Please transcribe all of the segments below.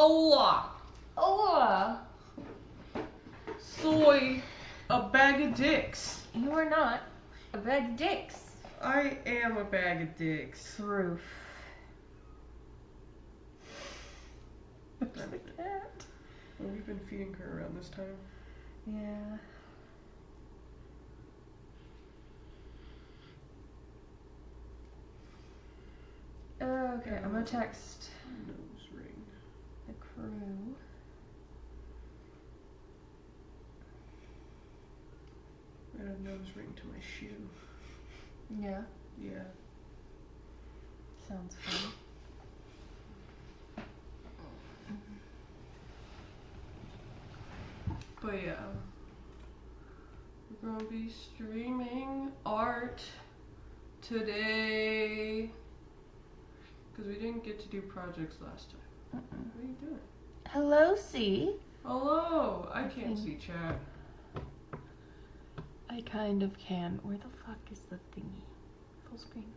Hola. Hola. Soy a bag of dicks. You are not a bag of dicks. I am a bag of dicks. Proof. That's the cat. Well, we've been feeding her around this time. Yeah. Okay, I'm gonna text Nose ring. the crew. And a nose ring to my shoe. Yeah. Yeah. Sounds fun. But yeah. We're gonna be streaming art today. Because we didn't get to do projects last time. What are you doing? Hello, C. Hello! I can't see chat. I kind of can. Where the fuck is the thingy? Full screen.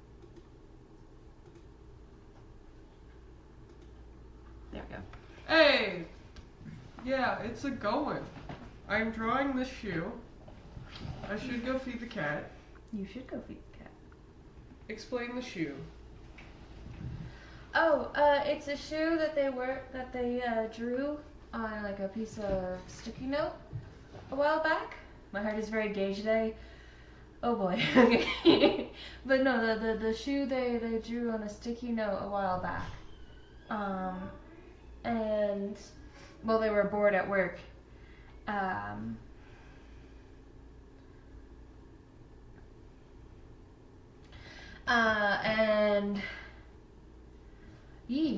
There we go. Hey! Yeah, it's a going. I'm drawing this shoe. I should go feed the cat. You should go feed the cat. Explain the shoe. Oh, it's a shoe that they drew on like a piece of sticky note a while back. My heart is very gay today. Oh boy. Okay. But no, the shoe they drew on a sticky note a while back. And well, they were bored at work. And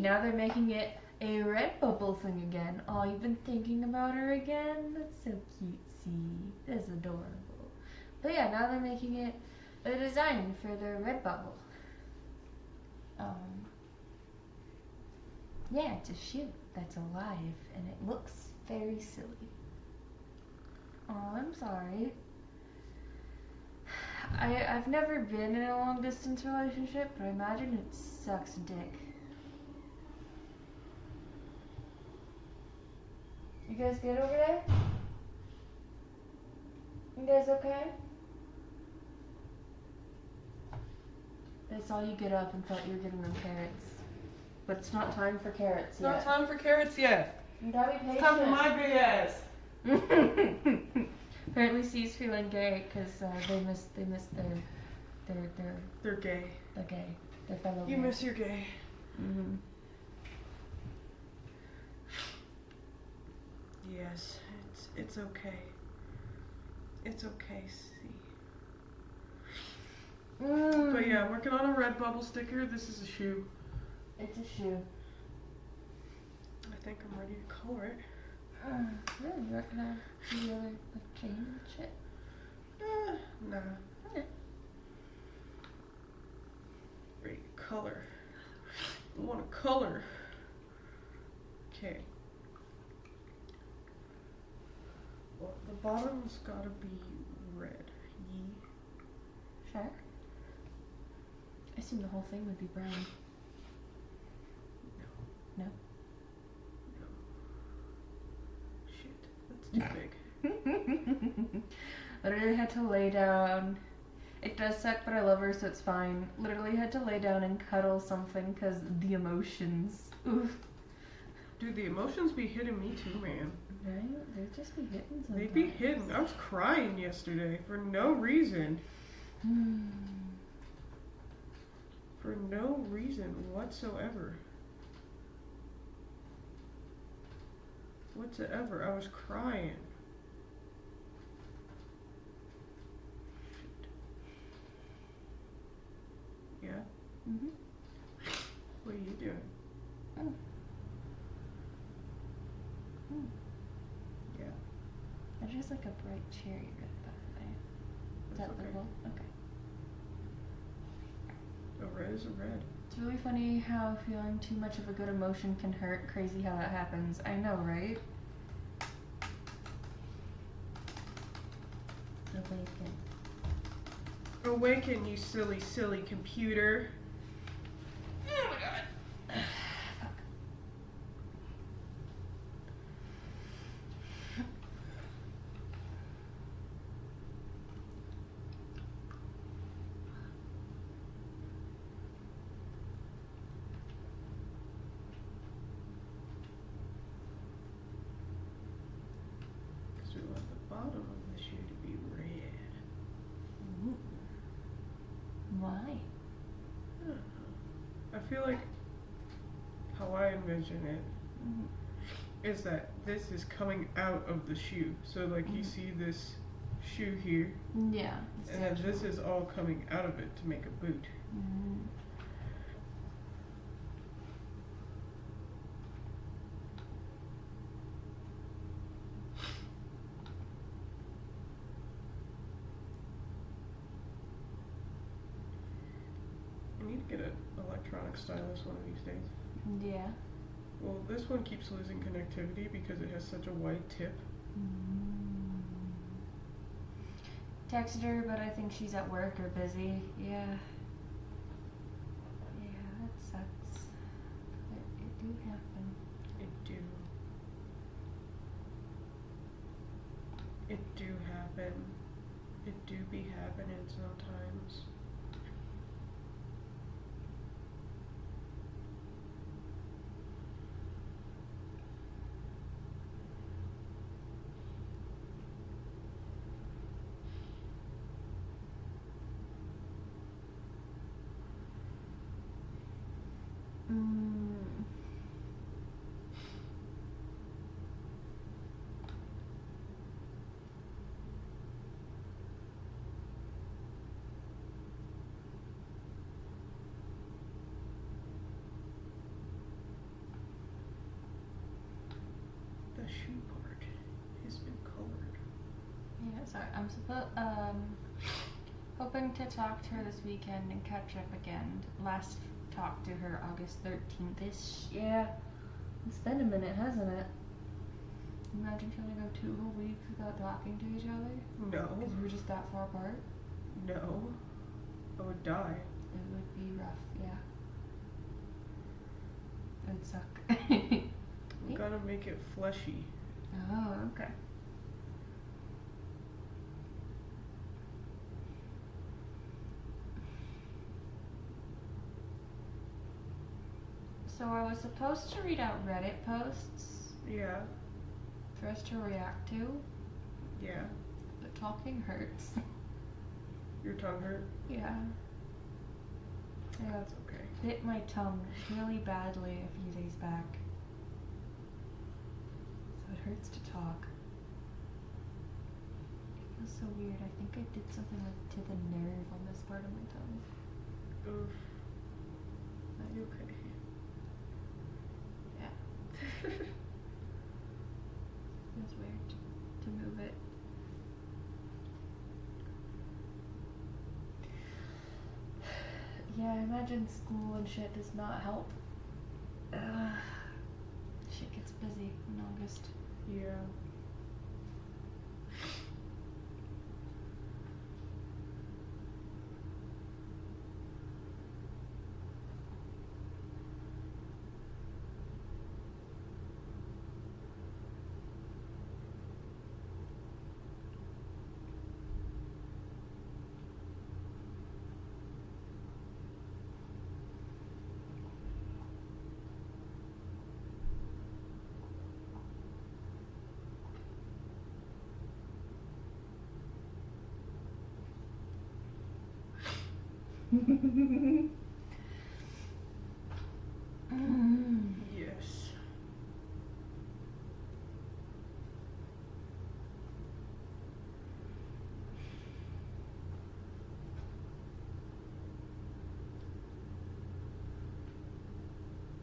now they're making it a Redbubble thing again. Oh, you've been thinking about her again? That's so cutesy. That's adorable. But yeah, now they're making it a design for their Redbubble. Yeah, it's a shoe that's alive and it looks very silly. Oh, I'm sorry. I've never been in a long distance relationship, but I imagine it sucks dick. You guys good over there? You guys okay? I saw you get up and thought you were getting them carrots. But it's not time for carrots It's yet. not time for carrots yet. You gotta be patient. It's time for my big ass. Apparently C's feeling gay because they missed their They're gay. They're gay. Their fellow You gay. miss your gay. Mm-hmm. Yes, it's okay. It's okay, see. But yeah, I'm working on a Redbubble sticker. This is a shoe. It's a shoe. I think I'm ready to color it. Really? You're working on the other like chain and shit? Nah. Okay. Ready to color. I want to color. Okay. Well, the bottom's gotta be red. Yee. Sure. I assume the whole thing would be brown. No. No? No. Shit, that's too big. Literally had to lay down. It does suck, but I love her, so it's fine. Literally had to lay down and cuddle something because the emotions. Oof. Dude, the emotions be hitting me too, man. Right? They just be hitting sometimes. They be hitting. I was crying yesterday for no reason. For no reason whatsoever. Whatsoever. I was crying. Yeah? Mm-hmm. What are you doing? Mm. Mm. Yeah. There's just like a bright cherry red, by the way. Is That's that okay. legal? Okay. A red is a red. It's really funny how feeling too much of a good emotion can hurt. Crazy how that happens. I know, right? Awaken. Awaken, you silly, silly computer. Oh my god. Fuck. feel like how I envision it Mhm. is that this is coming out of the shoe. So like you see this shoe here, Yeah. and then this is all coming out of it to make a boot. Mm. I need to get an electronic stylus one of these days. Yeah. Well, this one keeps losing connectivity because it has such a wide tip. Texted her, but I think she's at work or busy. Yeah. Yeah, that sucks. But it do happen. It do. It do happen. It do be happening sometimes. Mm. The shoe part has been colored. Yeah, sorry. I'm hoping to talk to her this weekend and catch up again. Last talked to her August 13th-ish. Yeah. It's been a minute, hasn't it? Imagine trying to go 2 whole weeks without talking to each other. No. Because we were just that far apart. No. I would die. It would be rough, yeah. It would suck. We gotta make it fleshy. Oh, okay. So I was supposed to read out Reddit posts Yeah. for us to react to, Yeah. but talking hurts. Your tongue hurt? Yeah. That's okay. Bit my tongue really badly a few days back. So it hurts to talk. It feels so weird. I think I did something like to the nerve on this part of my tongue. Oof. Are you okay? Yeah. Feels weird to move it. Yeah, I imagine school and shit does not help. Shit gets busy in August. Yeah. Yes.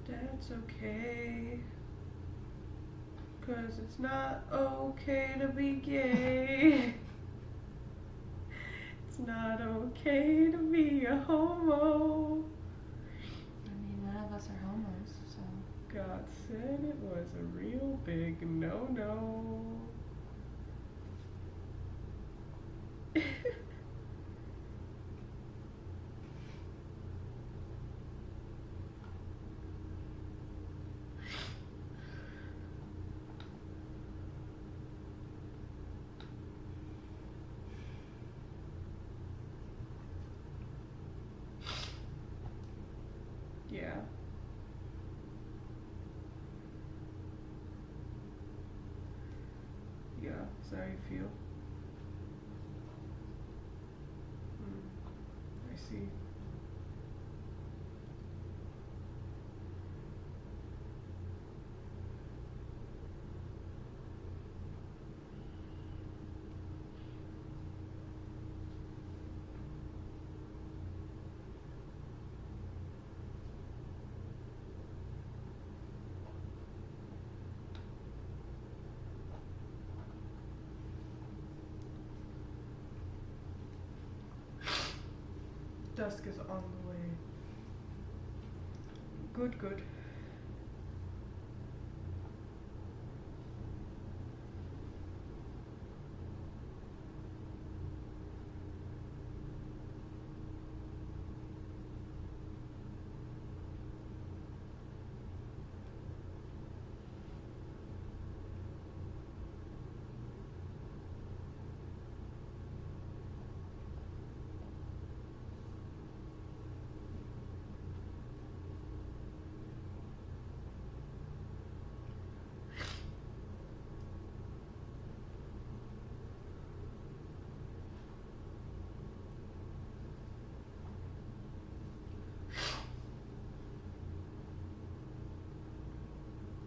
That's okay. 'Cause it's not okay to be gay. It's not okay to be a homo. I mean, none of us are homos, so. God said it was a real big no-no. Yeah. Yeah, is that how you feel? I see. dusk is on the way. Good, good.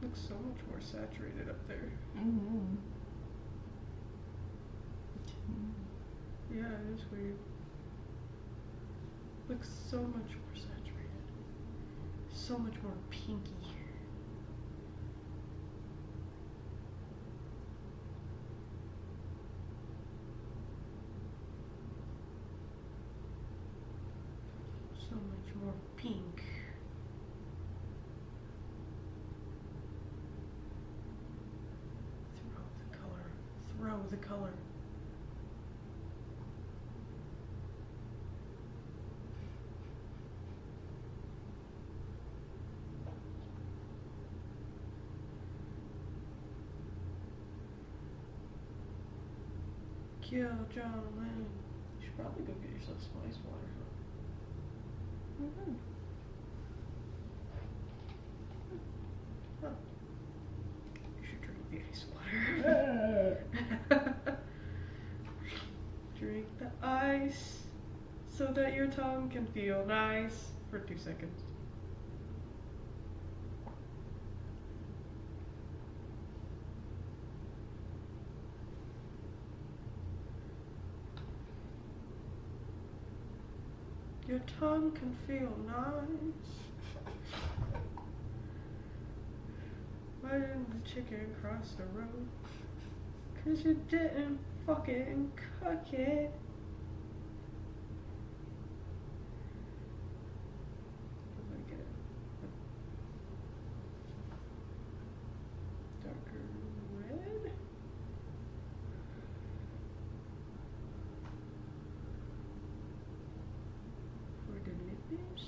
Looks so much more saturated up there. Mm-hmm. Yeah, it is weird. Looks so much more saturated. So much more pinky. So much more pink. Throw the color. Throw the color. Kill John Lennon. You should probably go get yourself spice water, huh? Mm-hmm. Huh. You should drink the ice water. Drink the ice so that your tongue can feel nice for 2 seconds. Your tongue can feel nice. Why didn't the chicken cross the road? 'Cause you didn't fucking cook it. What did I get? A darker red? For the lips?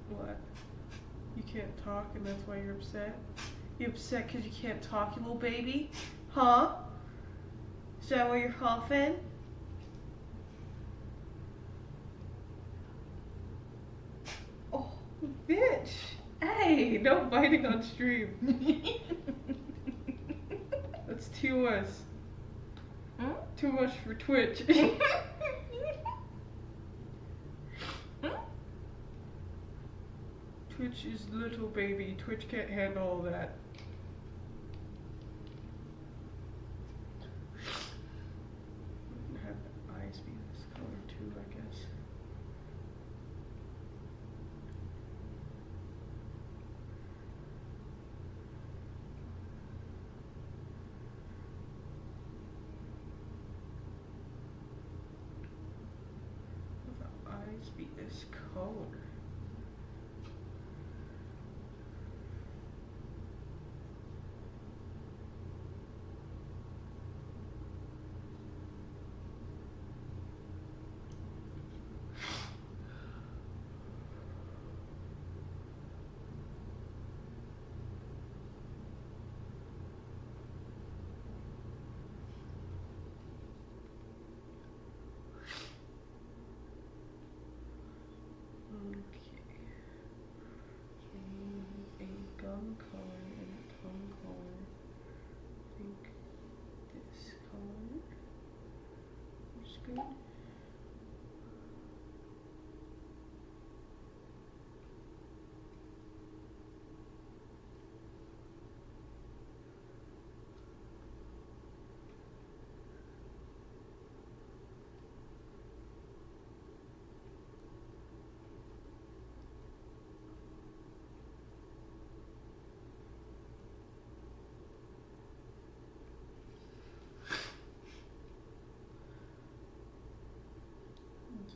What? You can't talk and that's why you're upset? You upset because you can't talk, you little baby? Huh? Is that why you're coughing? Oh, bitch! Hey, no biting on stream. That's too much. Hmm? Too much for Twitch. Twitch is little baby. Twitch can't handle all that. We can have the eyes be this color too, I guess. Have the eyes be this color. second.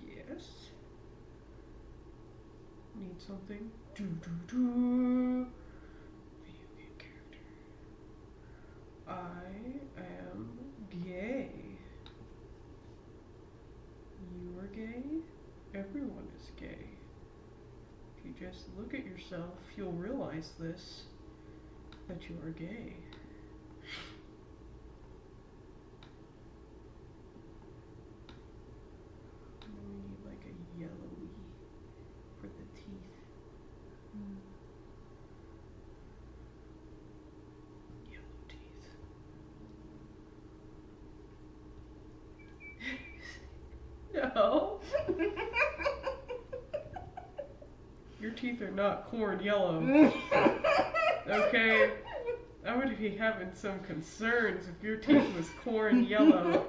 Yes. Need something. Do do do. Video game character. I am gay. You are gay. Everyone is gay. If you just look at yourself, you'll realize this, that you are gay. And then we need like a yellowy for the teeth. Yellow teeth. No. Your teeth are not corn yellow. Okay? I would be having some concerns if your teeth was corn yellow.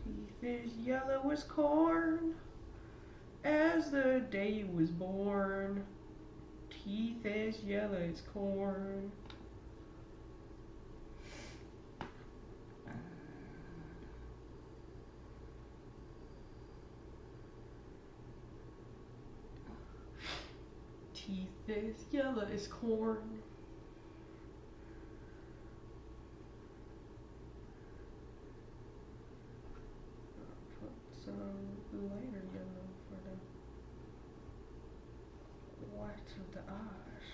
Teeth as yellow as corn, as the day you was born. Teeth as yellow as corn. Teeth as yellow as corn. Put some lighter yellow for the white of the eyes.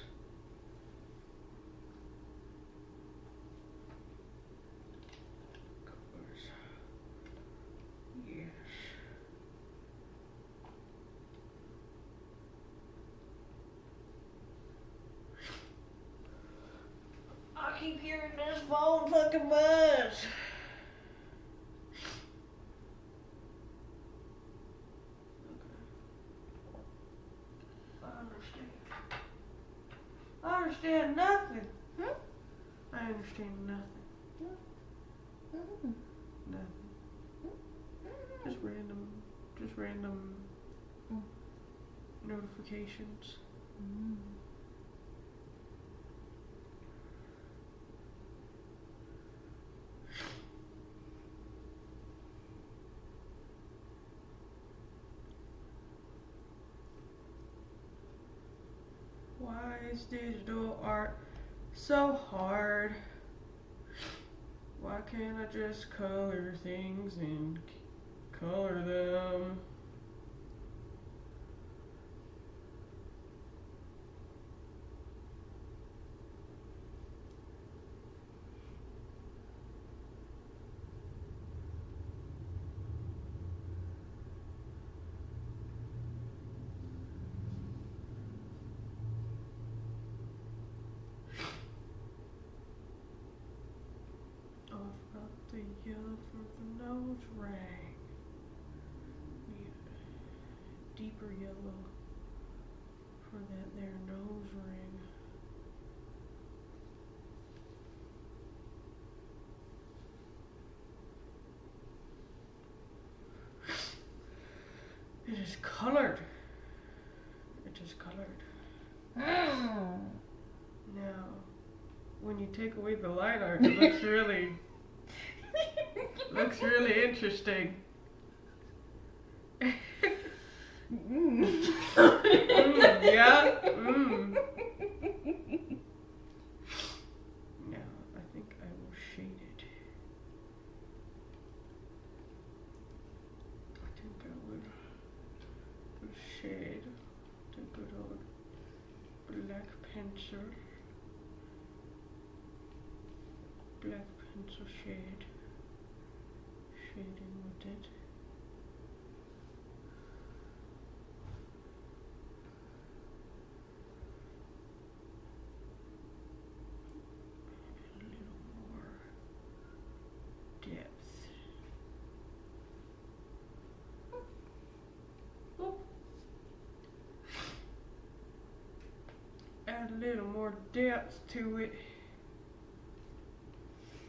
Colors. Yes. I keep hearing this phone fucking buzz. I understand nothing. Hmm? I understand nothing. Nothing. Just random notifications. Why is digital art so hard? Why can't I just color things and color them? Oh, I forgot the yellow for the nose ring. Need a deeper yellow for that there nose ring. It is colored. It is colored. Now, when you take away the line art, it looks really interesting. Yeah. Now, I think I will shade it. I think I would shade to go pencil. Black pencil shading with it. A little more depth. Oop. Add a little more depth to it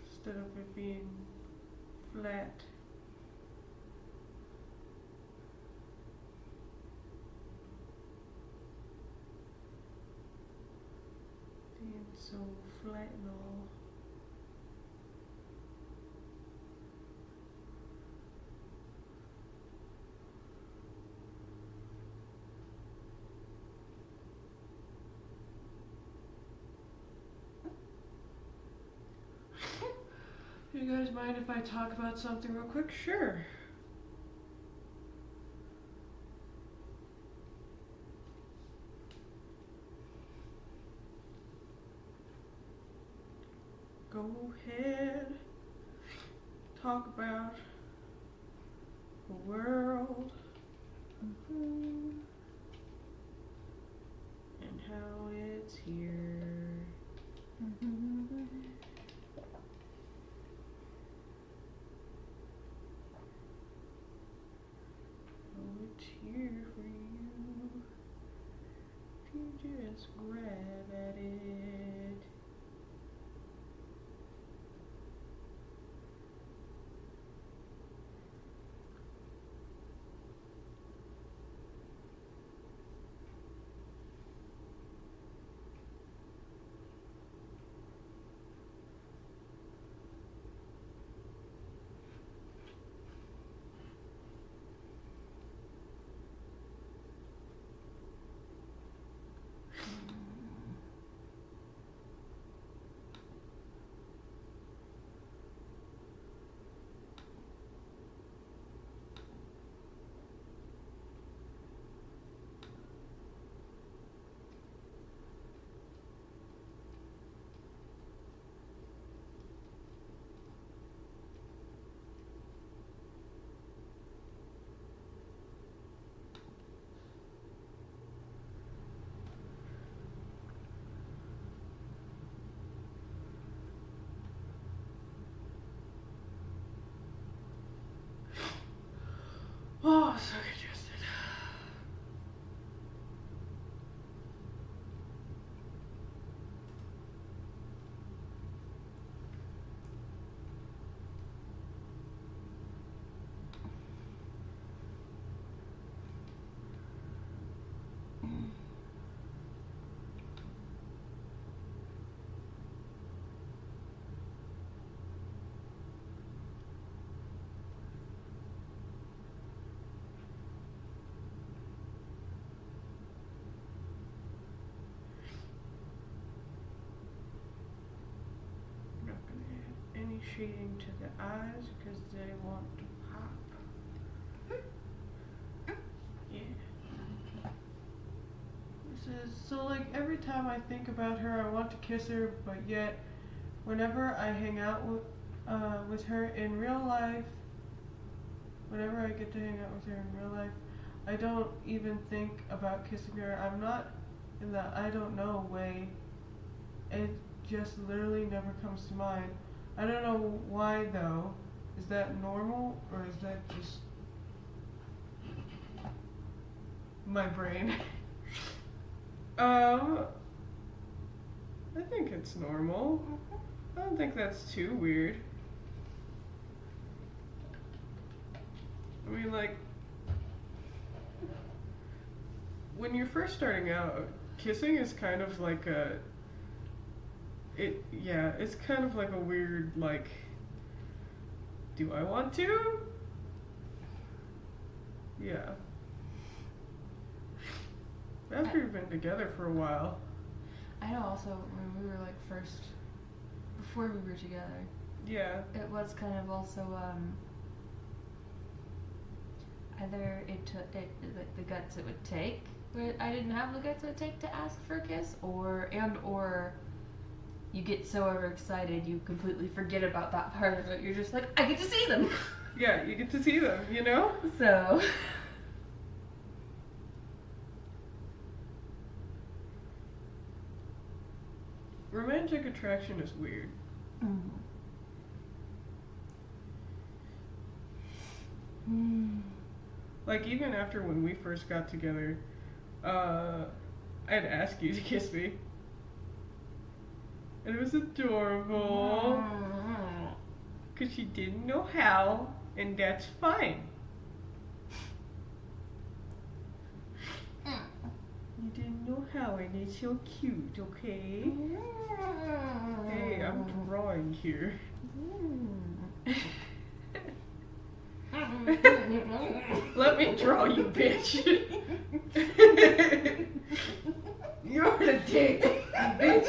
instead of it being flat. Being so flat and all. Do you guys mind if I talk about something real quick? Sure. Go ahead. Talk about the world and how it's here. Oh, it's here for you. If you just grab at it. Oh, so congested. I'm not going to add any shading to the eyes because they want to pop. Yeah. This is so like every time I think about her, I want to kiss her, but yet whenever I hang out with her in real life, whenever I get to hang out with her in real life, I don't even think about kissing her. I'm not in the I don't know way. It just literally never comes to mind. I don't know why though. Is that normal or is that just my brain? I think it's normal. I don't think that's too weird. I mean, like, when you're first starting out, kissing is kind of like it's kind of like a weird, like, do I want to? Yeah. After you've been together for a while. I know also when we were like before we were together, Yeah. it was kind of also either it took like the guts it would take where I didn't have the guts to take to ask for a kiss, or you get so overexcited you completely forget about that part of it. You're just like, I get to see them. Yeah, you get to see them, you know? So. Romantic attraction is weird. Like, even after when we first got together, I'd ask you to kiss me. And it was adorable. Because you didn't know how, and that's fine. You didn't know how, and it's so cute, okay? Hey, I'm drawing here. Let me draw you, bitch. You're the dick, bitch.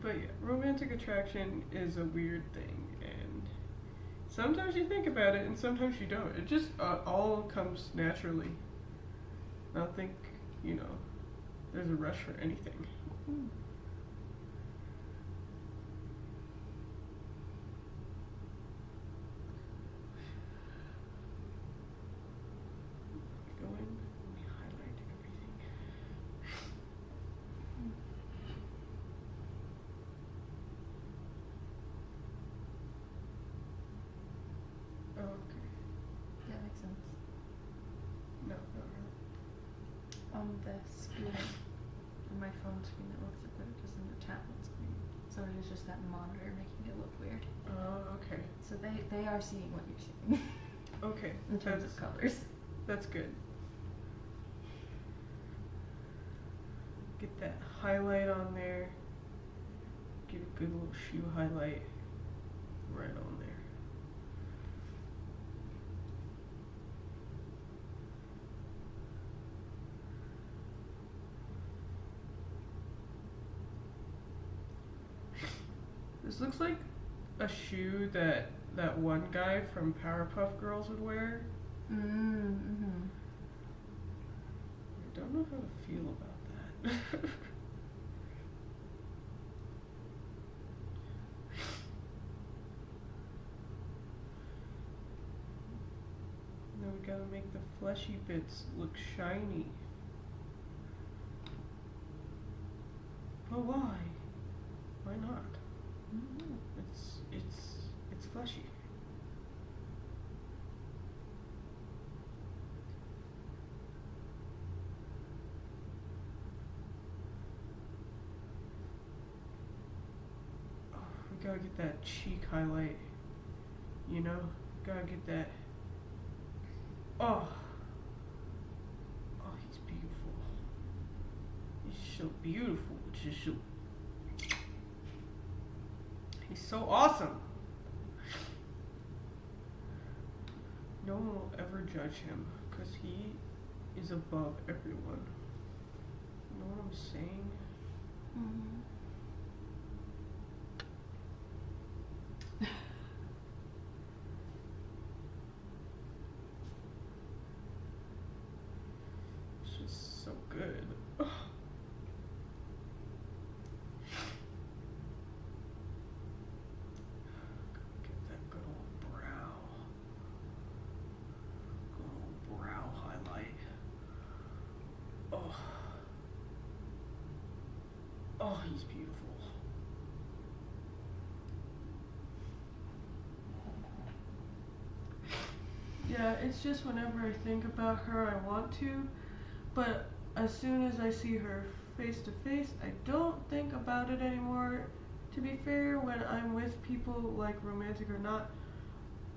But yeah, romantic attraction is a weird thing, and sometimes you think about it, and sometimes you don't. It just all comes naturally. I don't think, you know, there's a rush for anything. Go in, let me highlight everything. Oh, okay. That makes sense. No, not really. On the screen, on my phone screen, it looks like what it does on the tablet screen. So it is just that monitor making it look weird. Oh, okay. So they are seeing what you're seeing. Okay. In terms of colors. That's good. Get that highlight on there. Get a good little shoe highlight right on there. This looks like a shoe that one guy from Powerpuff Girls would wear. I don't know how to feel about that. Now we gotta make the fleshy bits look shiny. But why? Why not? It's fleshy. Oh, we gotta get that cheek highlight. You know? Gotta get that. Oh. Oh, he's beautiful. He's so beautiful. Just so. He's so awesome. No one will ever judge him because he is above everyone. You know what I'm saying? It's just so good. Get that good old brow. Good old brow highlight. Oh. Oh, he's beautiful. Yeah, it's just whenever I think about her, I want to, but as soon as I see her face to face, I don't think about it anymore. To be fair, when I'm with people, like romantic or not,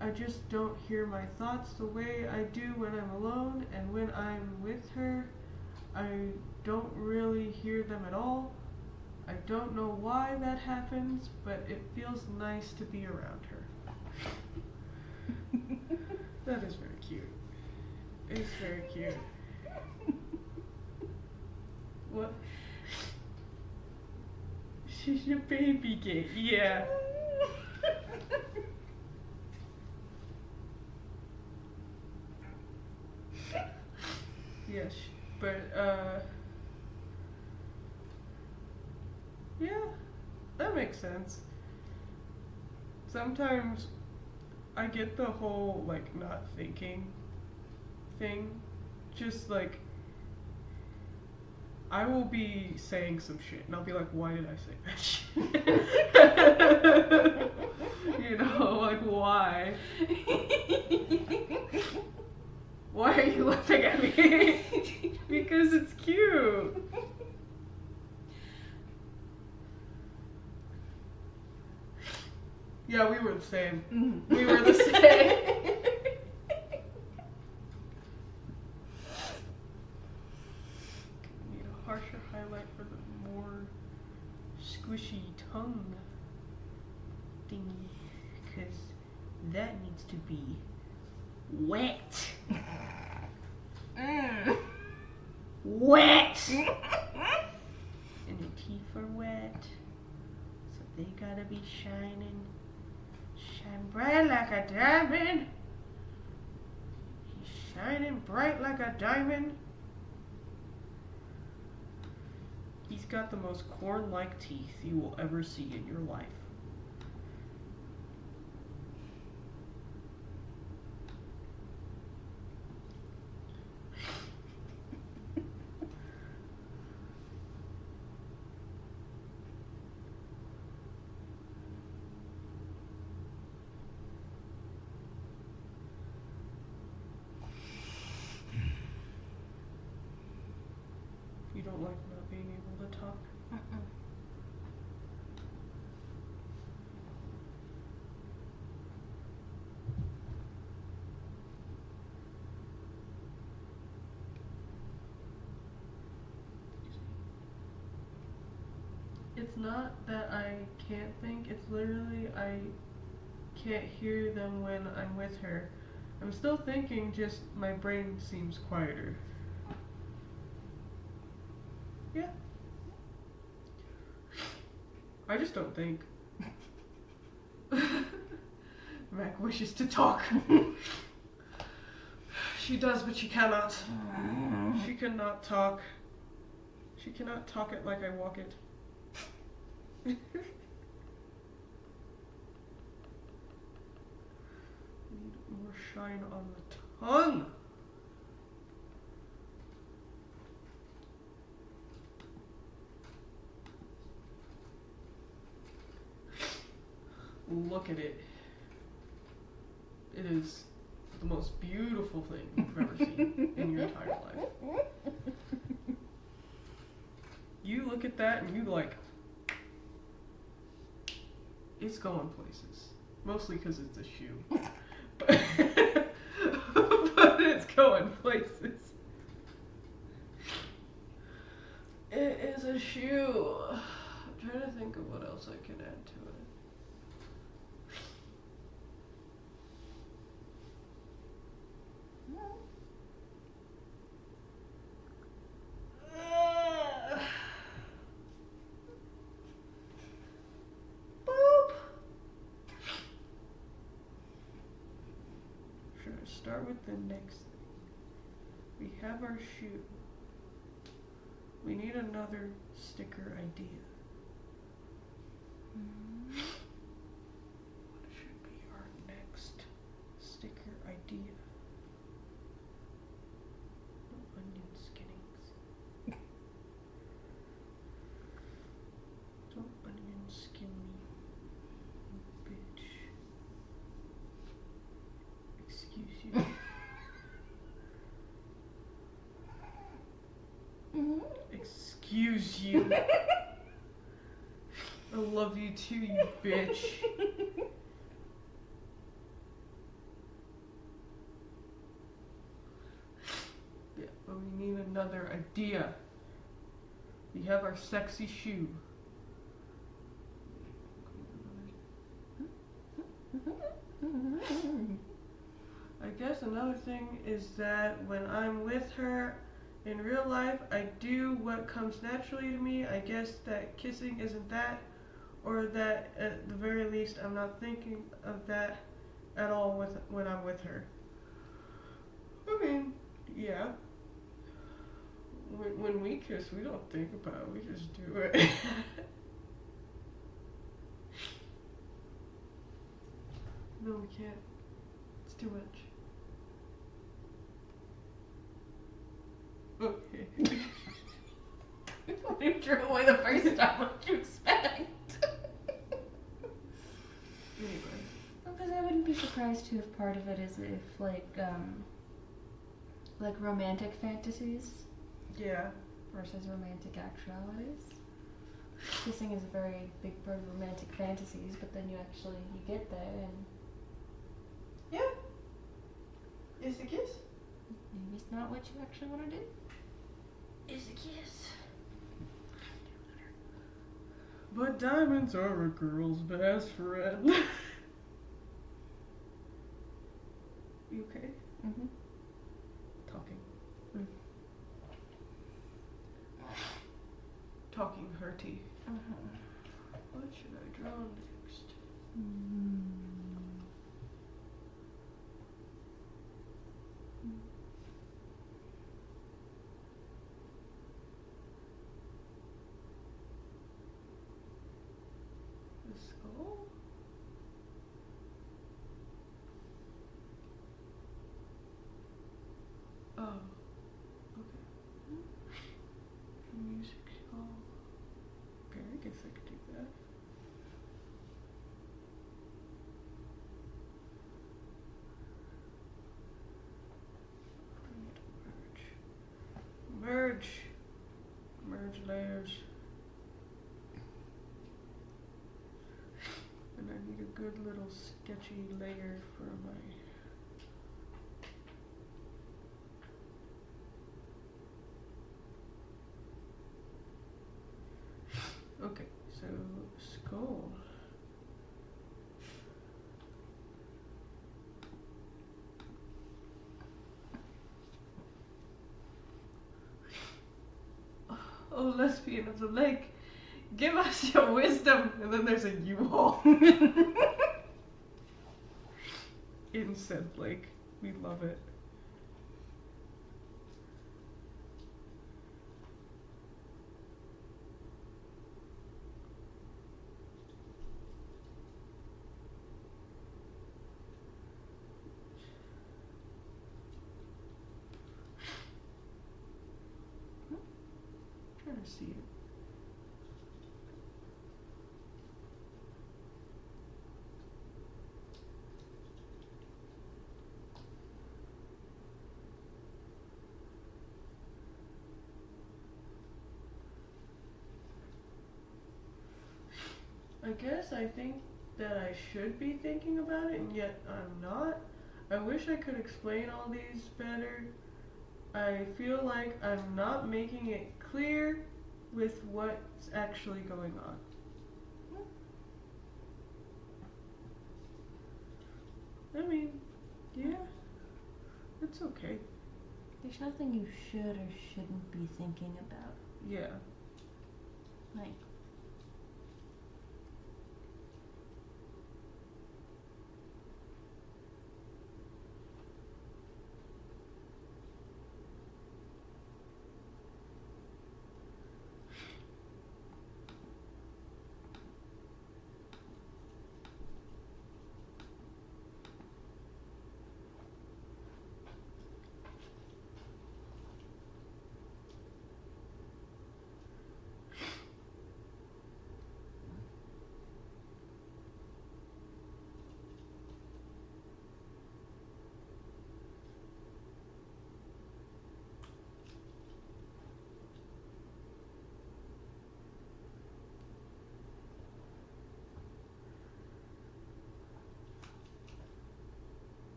I just don't hear my thoughts the way I do when I'm alone, and when I'm with her, I don't really hear them at all. I don't know why that happens, but it feels nice to be around her. That is very cute. It's very cute. What? She's your baby gate. Yeah. Yeah, that makes sense. Sometimes I get the whole like not thinking thing. Just like I will be saying some shit and I'll be like, why did I say that shit? You know, like why? Why are you laughing at me? Because it's cute. Yeah, we were the same. We were the same. Need a harsher highlight for the more squishy tongue thingy, because that needs to be wet. Wet! And the teeth are wet, so they gotta be shining. Shine bright like a diamond. He's shining bright like a diamond. He's got the most corn-like teeth you will ever see in your life. You don't like not being able to talk? It's not that I can't think, it's literally I can't hear them when I'm with her. I'm still thinking, just my brain seems quieter. Yeah. I just don't think. Mac wishes to talk. She does, but she cannot. She cannot talk. She cannot talk it like I walk it. Need more shine on the tongue. Look at it. It is the most beautiful thing you've ever seen in your entire life. You look at that and you like, it's going places. Mostly because it's a shoe. But, but it's going places. It is a shoe. I'm trying to think of what else I can add to it. Boop. Should I start with the next thing? We have our shoe. We need another sticker idea. What should be our next sticker idea? No onion skinnings. Don't onion skin me, bitch. Excuse you. Excuse you. I love you too, you bitch. Yeah, but we need another idea. We have our sexy shoe. I guess another thing is that when I'm with her in real life, I do what comes naturally to me. I guess that kissing isn't that, or that at the very least I'm not thinking of that at all when I'm with her. I mean, yeah. When we kiss, we don't think about it, we just do it. No, we can't. It's too much. Okay. You drew away the first time. What did you expect? Anyway. Because I wouldn't be surprised too if part of it is if like romantic fantasies Yeah. versus romantic actualities. Kissing is a very big part of romantic fantasies, but then you get there and Yeah. Is the kiss? maybe it's not what you actually want to do. Is a kiss. But diamonds are a girl's best friend. You okay? Mm-hmm. Talking. Mm. Talking hurty. Mm-hmm. What should I draw next? The skull? Oh. Okay. Music skull. Okay, I guess I could do that. I need to merge. Merge layers. And I need a good little sketchy layer for my... Okay, so skull. Oh, lesbian of the lake, give us your wisdom. And then there's a U-Haul. Incense lake. We love it. Trying to see it. I guess I think that I should be thinking about it, and yet I'm not. I wish I could explain all these better. I feel like I'm not making it clear with what's actually going on. I mean, yeah, it's okay. There's nothing you should or shouldn't be thinking about. Yeah. Like,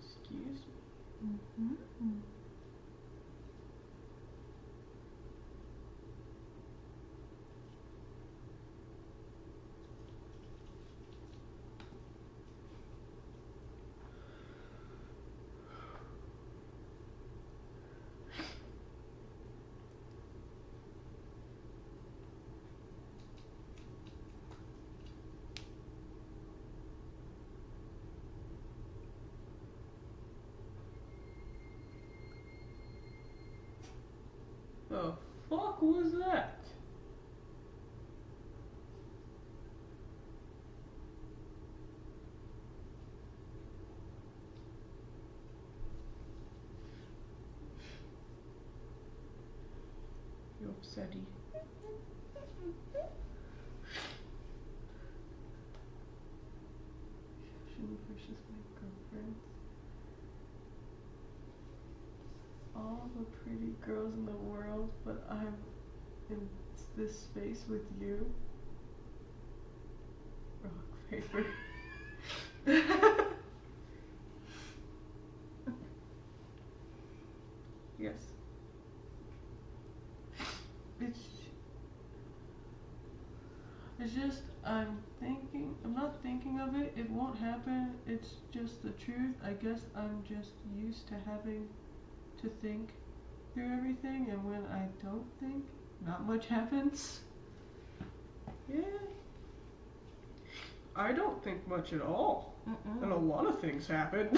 Excuse me. mm-hmm. Sadie. Fashion versus my girlfriends. All the pretty girls in the world, but I'm in this space with you. Rock, paper. Yes. It's just, I'm not thinking of it, it won't happen, it's just the truth. I guess I'm just used to having to think through everything, and when I don't think, not much happens. Yeah. I don't think much at all. And a lot of things happen.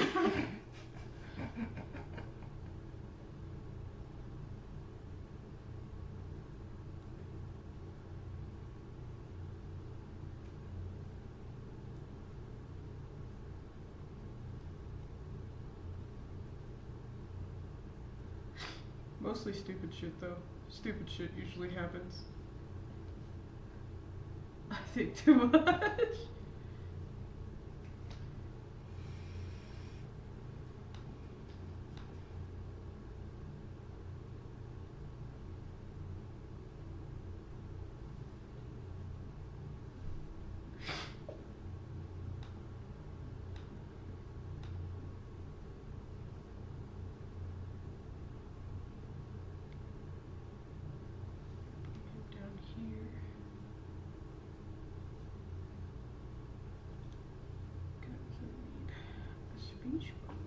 Mostly stupid shit though. Stupid shit usually happens. I think too much. Down here. Gonna need a speech bubble.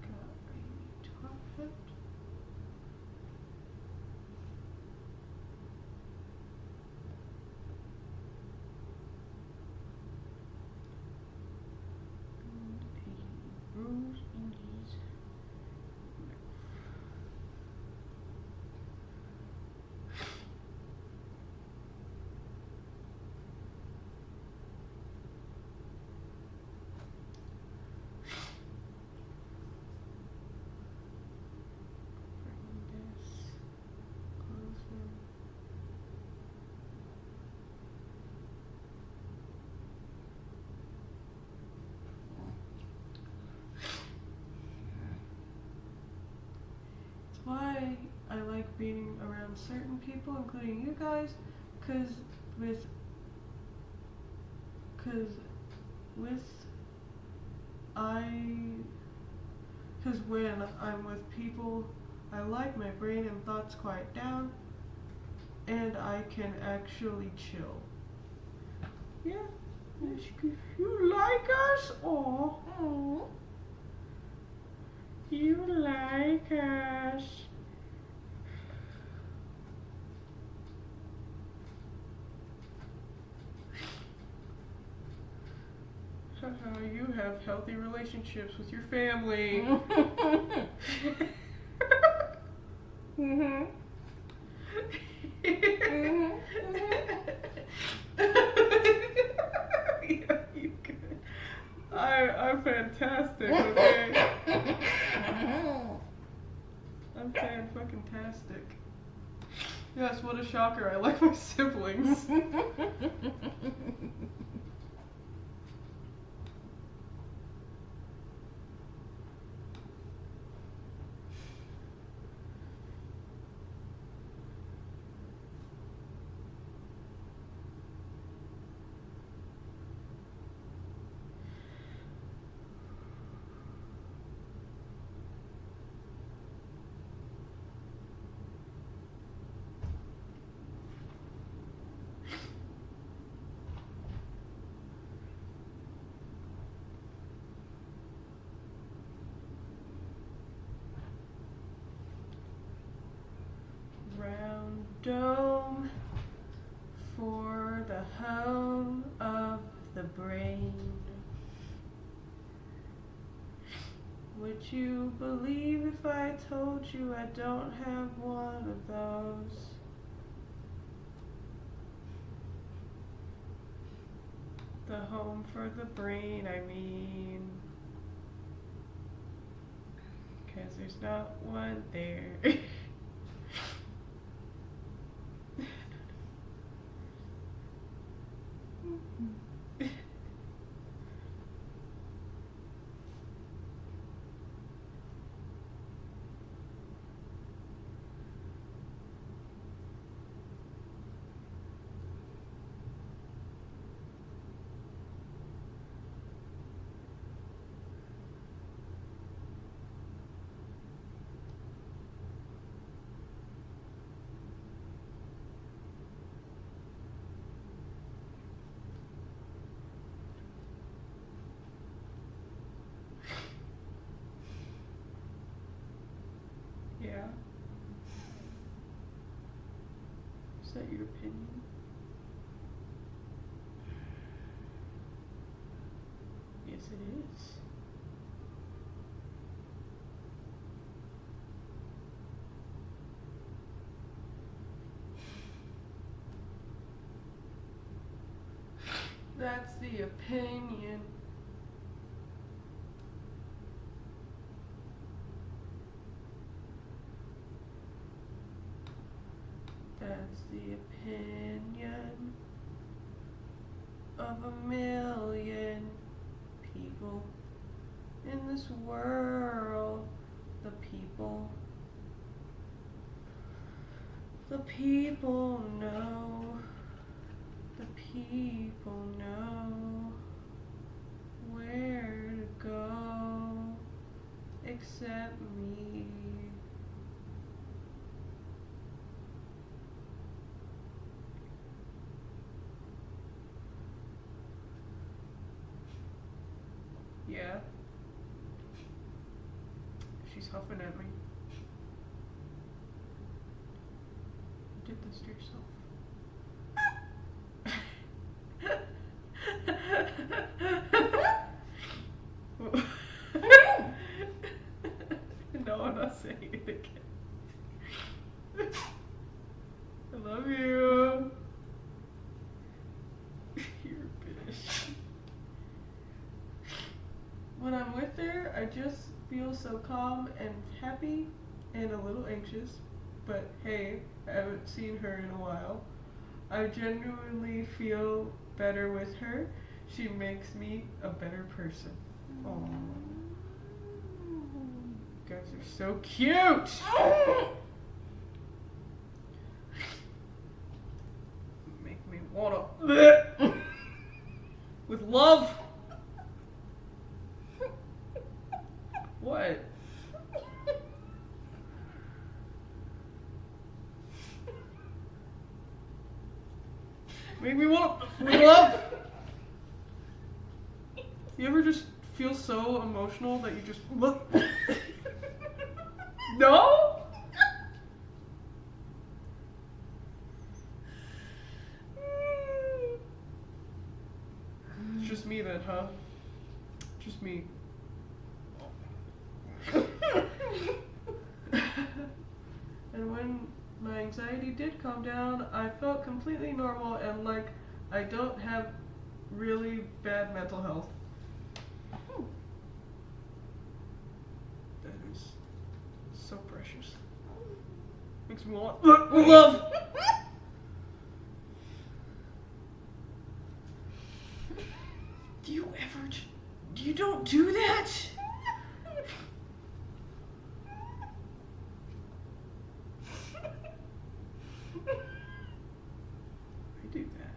Got a top hat. And a rose in his mouth. Bring this closer. It's why I like being around certain people, including you guys, cause with, cause with I, cause when I'm with people I like, my brain and thoughts quiet down, and I can actually chill. Yeah, you like us? Oh, you like us. Haha, you have healthy relationships with your family. Mhm. Yeah, you good. I'm fantastic, okay? I'm fan-fucking-tastic. Yes, what a shocker, I like my siblings. dome for the home of the brain. Would you believe if I told you I don't have one of those? The home for the brain, I mean. 'Cause there's not one there. Yeah. Is that your opinion? Yes, it is. That's the opinion. That's the opinion of a million people in this world. The people know. The people know where to go except me. Yeah. She's huffing at me. You did this to yourself. No, I'm not saying it again. I love you. You're a bitch. When I'm with her, I just feel so calm and happy and a little anxious. But hey, I haven't seen her in a while. I genuinely feel better with her. She makes me a better person. Aww. You guys are so cute! Make me wanna with love. What? Make me wanna with love. You ever just feel so emotional that you just look? No? It's just me then, huh? Just me. And when my anxiety did calm down, I felt completely normal and like I don't have really bad mental health. That is so precious. Makes me want love. Do you ever? You don't do that. I do that.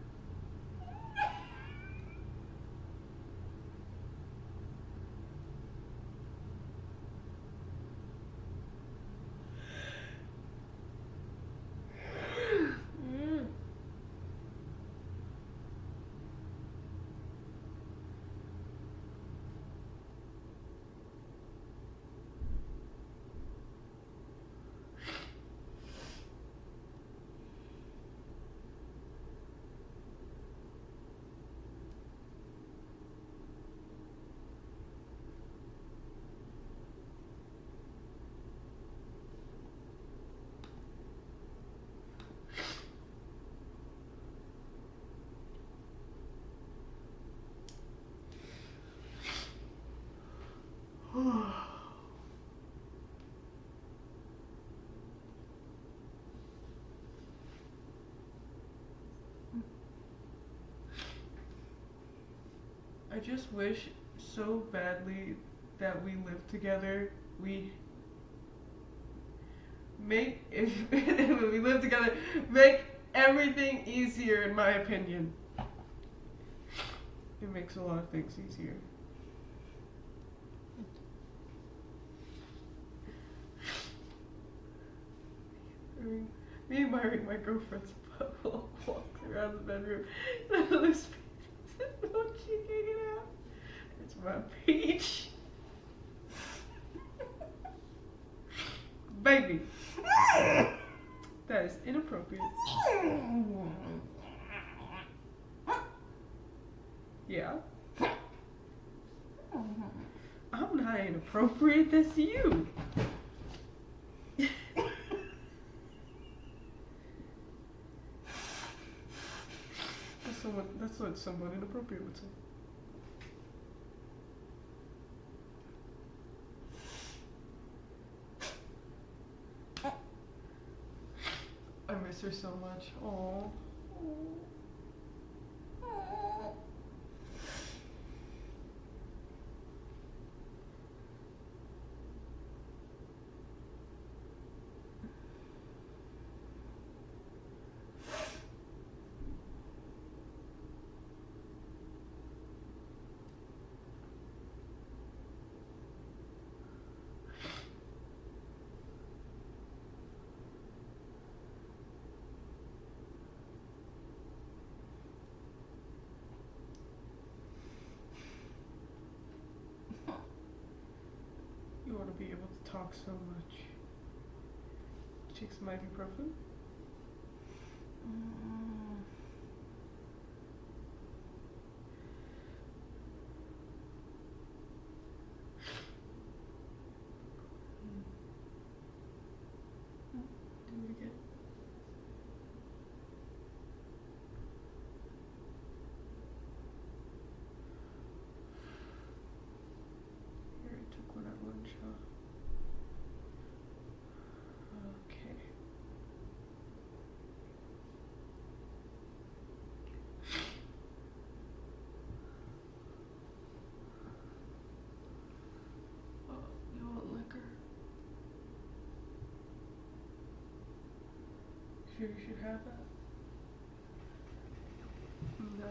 I just wish so badly that we lived together. When we live together, make everything easier, in my opinion. It makes a lot of things easier. I mean, me and my girlfriend's walks around the bedroom, and I lose no cheek hanging out. It's my peach. Baby. That is inappropriate. Yeah. I'm not inappropriate, that's you. That's what someone inappropriate would say. I miss her so much. Aww. You want to be able to talk so much. Take some ibuprofen? Do it again. Here, I took one at lunch, huh? Okay. Oh, you want liquor? Sure you should have that? No.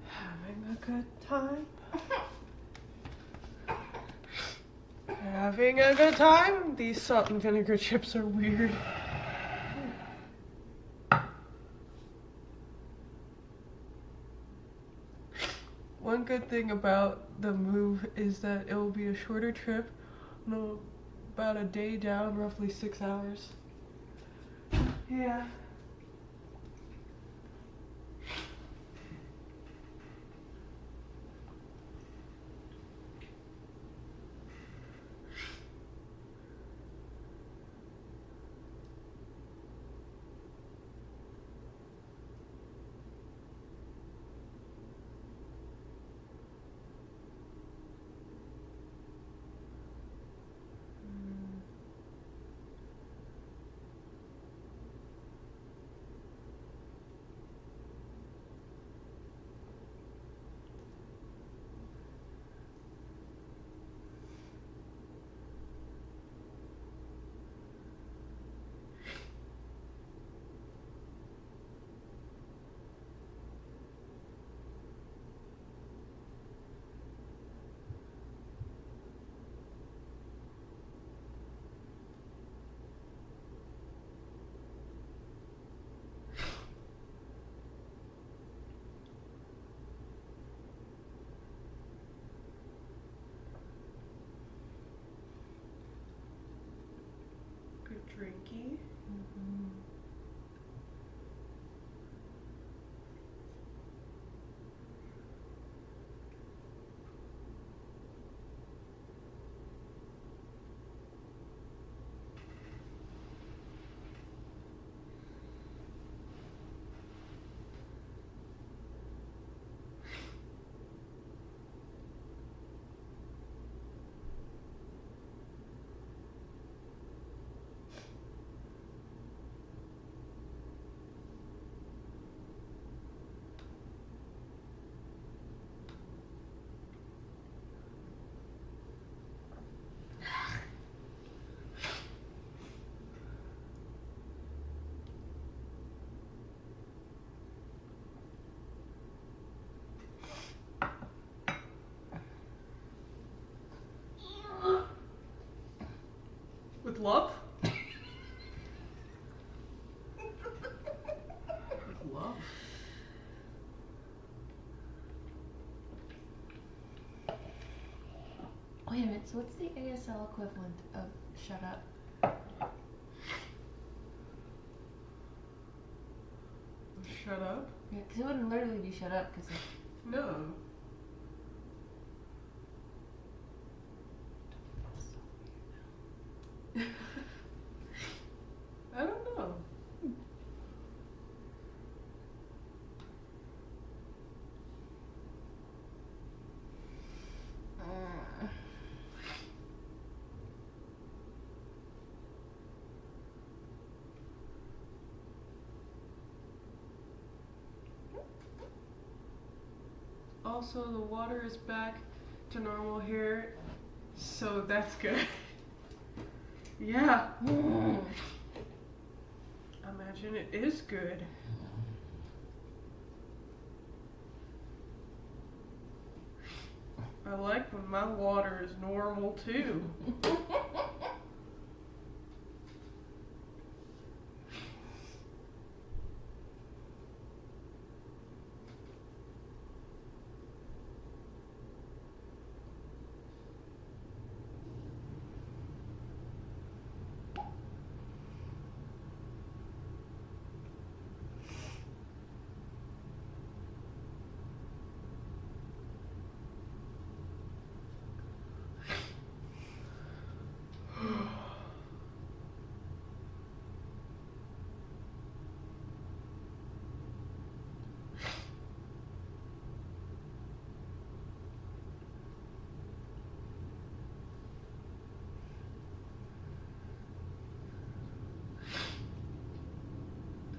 Having a good time. Having a good time. These salt and vinegar chips are weird. One good thing about the move is that it will be a shorter trip, no, about a day down, roughly 6 hours. Yeah. Good drinky. With love? With love. Wait a minute, so what's the ASL equivalent of shut up? Shut up? Yeah, because it wouldn't literally be shut up, because No. I don't know. Also, the water is back to normal here, so that's good. Yeah. Imagine it is good. I like when my water is normal too.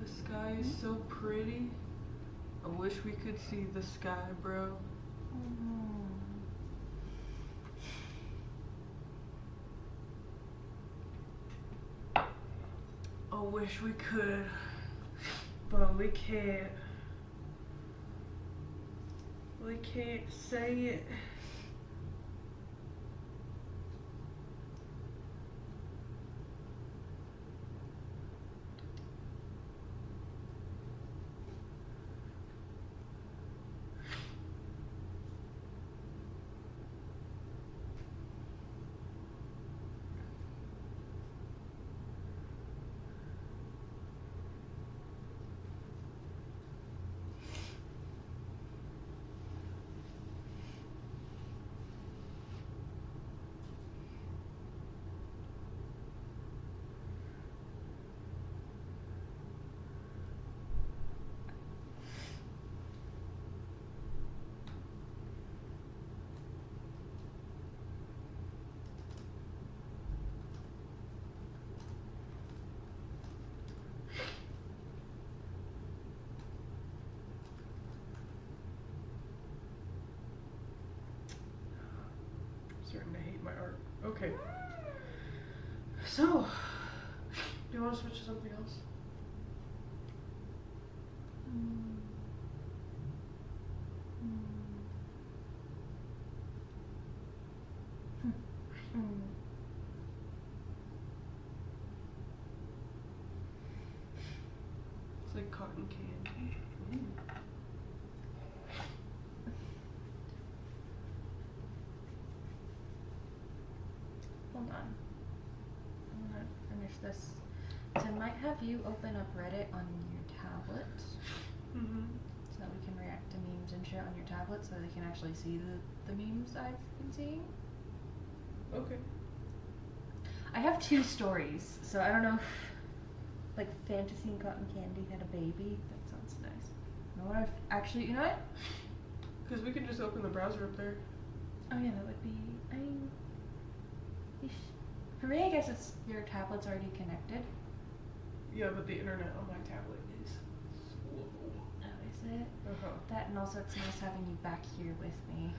The sky is so pretty. I wish we could see the sky, bro. I wish we could, but we can't. We can't say it. Okay. So, do you want to switch to something else? It's like cotton candy. Ooh. Hold on. I'm gonna finish this. So I might have you open up Reddit on your tablet, so that we can react to memes and shit on your tablet, so they can actually see the memes I've been seeing. Okay. I have 2 stories, so I don't know if, like, Fantasy and Cotton Candy had a baby. That sounds nice. You know what? Actually, you know what? Because we can just open the browser up there. Oh yeah, that would be. I mean, for me, I guess it's your tablet's already connected. Yeah, but the internet on my tablet is slow. Oh, is it? Uh-huh. That, and also it's nice having you back here with me.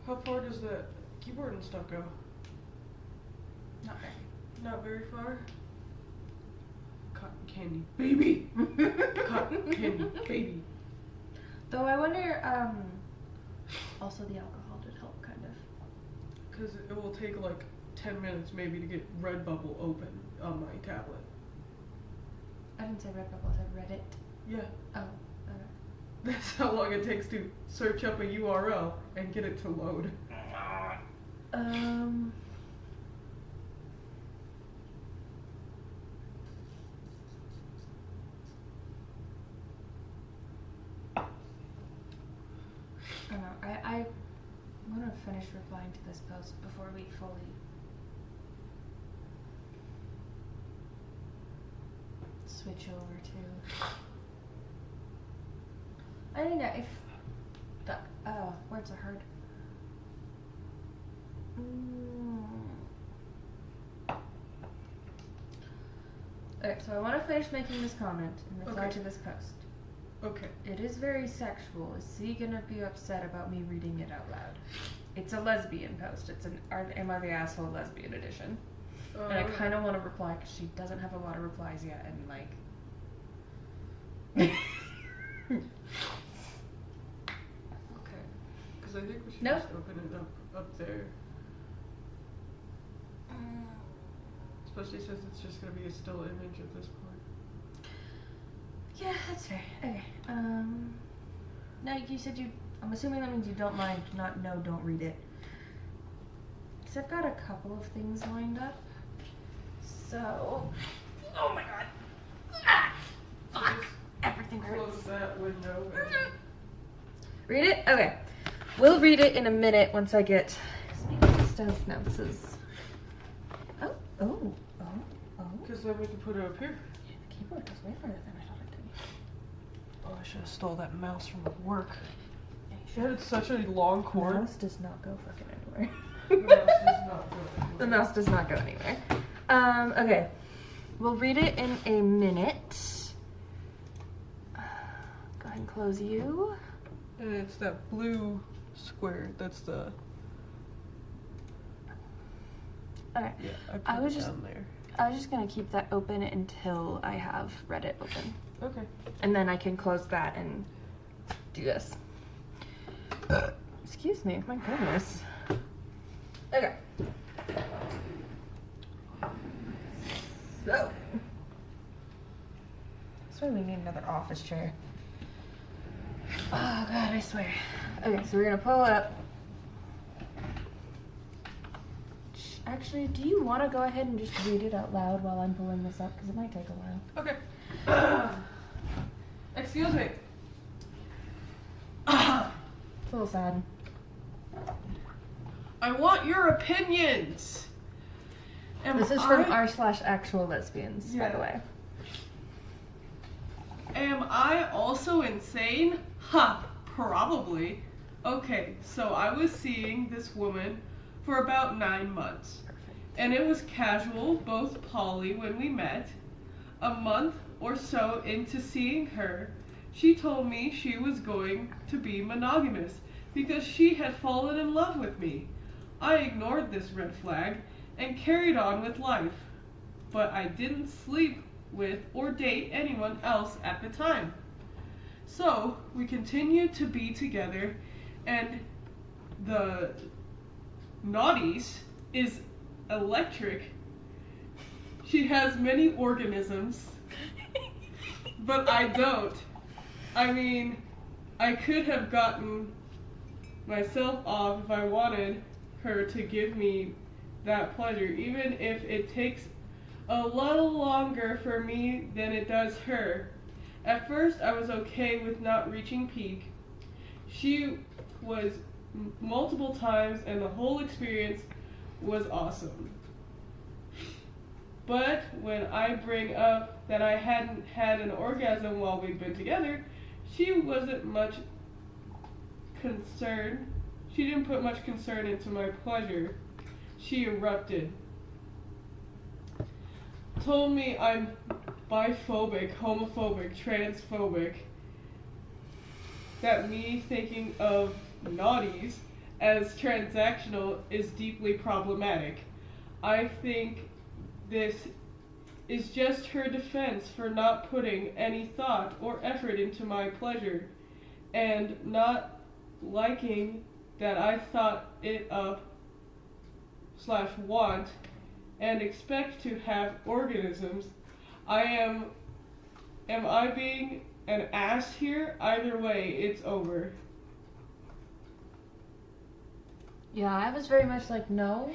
How far does that keyboard and stuff go? Not very. Not very far. Cotton candy, baby. Cotton candy, baby. Though I wonder, also the alcohol did help, kind of. Because it will take like 10 minutes maybe to get Redbubble open on my tablet. I didn't say Redbubble, I said Reddit. Yeah. Oh, okay. That's how long it takes to search up a URL and get it to load. I don't know. I'm gonna finish replying to this post before we fully switch over to. I don't know if the words are hard. Okay, so I want to finish making this comment and reply to this post. Okay. It is very sexual. Is C gonna be upset about me reading it out loud? It's a lesbian post. It's an Am I the Asshole lesbian edition. And I kind of want to reply because she doesn't have a lot of replies yet, and like. Okay. Because I think we should Nope. just open it up there. Especially since it's just going to be a still image at this point. Yeah, that's fair. Okay. Now you said you. I'm assuming that means you don't mind. Don't read it. Because I've got a couple of things lined up. So. Oh my god. Fuck. Everything hurts. Close that window. Read it? Okay. We'll read it in a minute once I get. Stuff. No, this is. Oh. Because then we can put it up here. Yeah, the keyboard goes way further than I thought it did. Oh, I should have stole that mouse from work. It had such a long cord. The mouse does not go fucking anywhere. The mouse does not go anywhere. The mouse does not go anywhere. Okay. We'll read it in a minute. Go ahead and close you. And it's that blue square. That's the. Okay. Yeah, I put was it just down there. I was just gonna keep that open until I have Reddit open. Okay. And then I can close that and do this. Excuse me, my goodness. Okay. So. That's why we need another office chair. Oh god, I swear. Okay, so we're gonna pull it up. Actually, do you want to go ahead and just read it out loud while I'm pulling this up? Because it might take a while. Okay. Excuse me. It's a little sad. I want your opinions. This is from r/actual lesbians, by the way. Am I also insane? Huh, probably. Okay, so I was seeing this woman for about 9 months. And it was casual, both poly when we met. A month or so into seeing her, she told me she was going to be monogamous because she had fallen in love with me. I ignored this red flag and carried on with life. But I didn't sleep with or date anyone else at the time. So we continued to be together, and the naughties is electric. She has many organisms, but I don't. I mean, I could have gotten myself off if I wanted her to give me that pleasure, even if it takes a little longer for me than it does her. At first, I was okay with not reaching peak. She was multiple times, and the whole experience was awesome. But when I bring up that I hadn't had an orgasm while we've been together, she wasn't much concerned. She didn't put much concern into my pleasure. She erupted. Told me I'm biphobic, homophobic, transphobic. That me thinking of naughties as transactional is deeply problematic. I think this is just her defense for not putting any thought or effort into my pleasure, and not liking that I thought it up / want and expect to have organisms. Am I being an ass here? Either way, it's over. Yeah, I was very much like, no.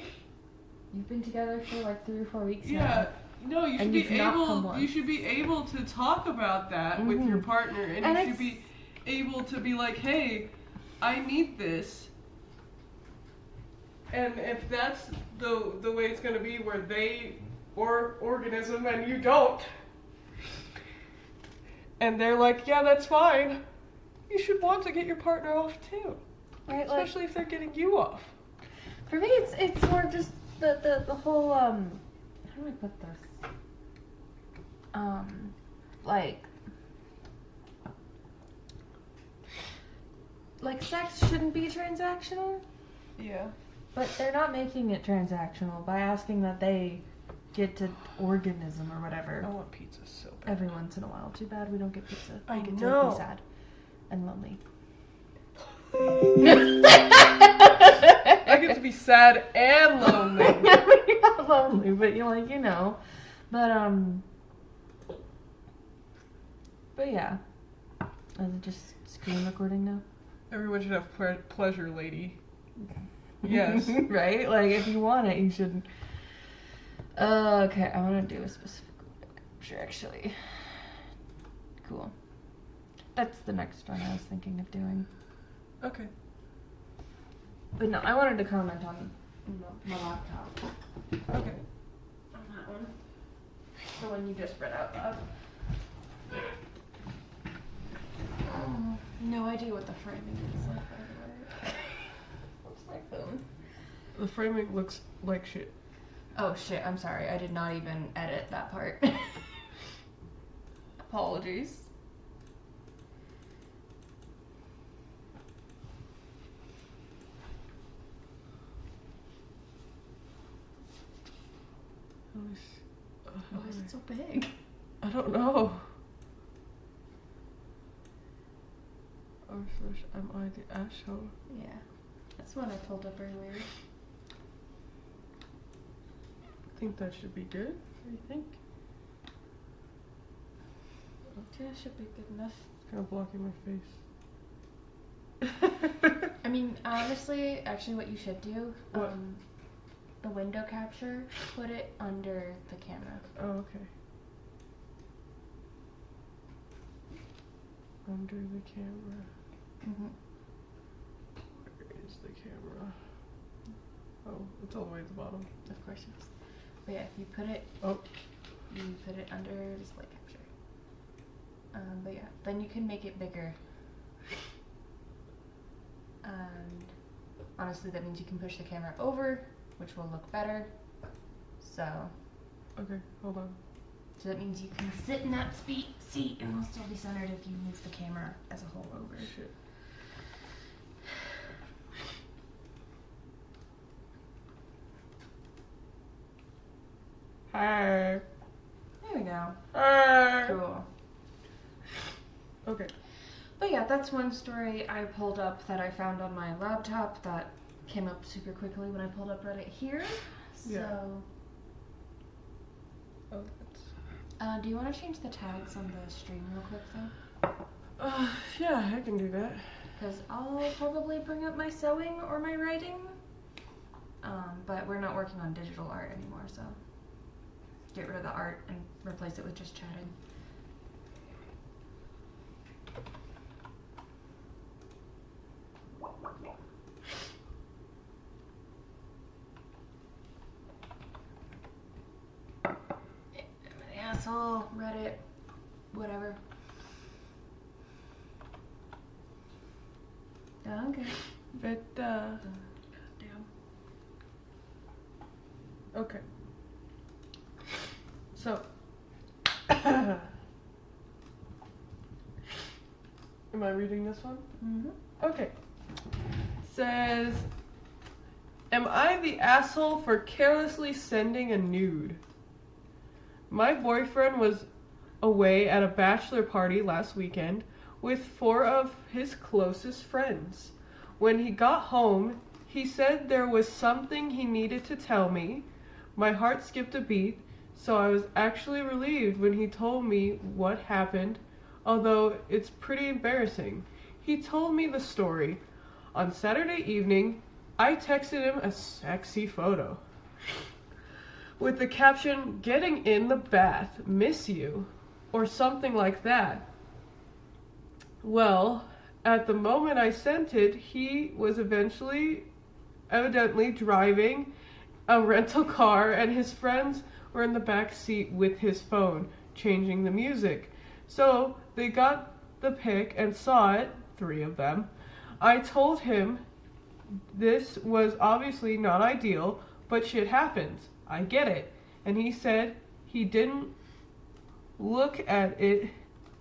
You've been together for like 3 or 4 weeks now. Yeah. No, you should And be you've not come able. once. You should be able to talk about that with your partner, and you should be able to be like, "Hey, I need this." And if that's the way it's gonna be, where they organism and you don't, and they're like, "Yeah, that's fine," you should want to get your partner off too, Right, especially if they're getting you off. For me, it's more just the whole how do I put this? Like sex shouldn't be transactional. Yeah. But they're not making it transactional by asking that they get to organism or whatever. I want pizza so bad. Every once in a while. Too bad we don't get pizza. I get know. to be sad and lonely. I get to be sad and lonely. You're not lonely, but you're like, you know. But yeah. Is it just screen recording now? Everyone should have pleasure, lady. Yes. Right? Like, if you want it, you should. Okay, I want to do a specific picture, actually. Cool. That's the next one I was thinking of doing. Okay. But no, I wanted to comment on my laptop. Okay. On that one. The one you just read out loud. No idea what the framing is like, by the way. What's my phone? The framing looks like shit. Oh shit, I'm sorry. I did not even edit that part. Apologies. Why is it so big? I don't know. Am I the asshole? Yeah. That's what I pulled up earlier. I think that should be good. What do you think? Yeah, should be good enough. It's kind of blocking my face. I mean, honestly, actually what you should do, What? the window capture, put it under the camera. Oh, okay. Under the camera. Mm-hmm. Where is the camera? Oh, it's all the way at the bottom. Of course it is. But yeah, if you put it, you put it under display capture. But yeah, then you can make it bigger. And honestly, that means you can push the camera over, which will look better. So. Okay, hold on. So that means you can sit in that seat and it'll still be centered if you move the camera as a whole over. Shit. Hey. There we go. Hey. Cool. Okay. But yeah, that's one story I pulled up that I found on my laptop that came up super quickly when I pulled up Reddit here. So, Yeah. Oh, that's... do you want to change the tags on the stream real quick though? Yeah, I can do that. Because I'll probably bring up my sewing or my writing. But we're not working on digital art anymore, so get rid of the art and replace it with just chatting. Asshole, Reddit, whatever. Okay. But, Damn. okay. So, am I reading this one? Mm-hmm. Okay. Says, am I the asshole for carelessly sending a nude? My boyfriend was away at a bachelor party last weekend with 4 of his closest friends. When he got home, he said there was something he needed to tell me. My heart skipped a beat, so I was actually relieved when he told me what happened, although it's pretty embarrassing. He told me the story. On Saturday evening, I texted him a sexy photo with the caption, "Getting in the bath, miss you," or something like that. Well, at the moment I sent it, he was evidently driving a rental car, and his friends were in the back seat with his phone, changing the music. So they got the pic and saw it, 3 of them. I told him this was obviously not ideal, but shit happens. I get it. And he said he didn't look at it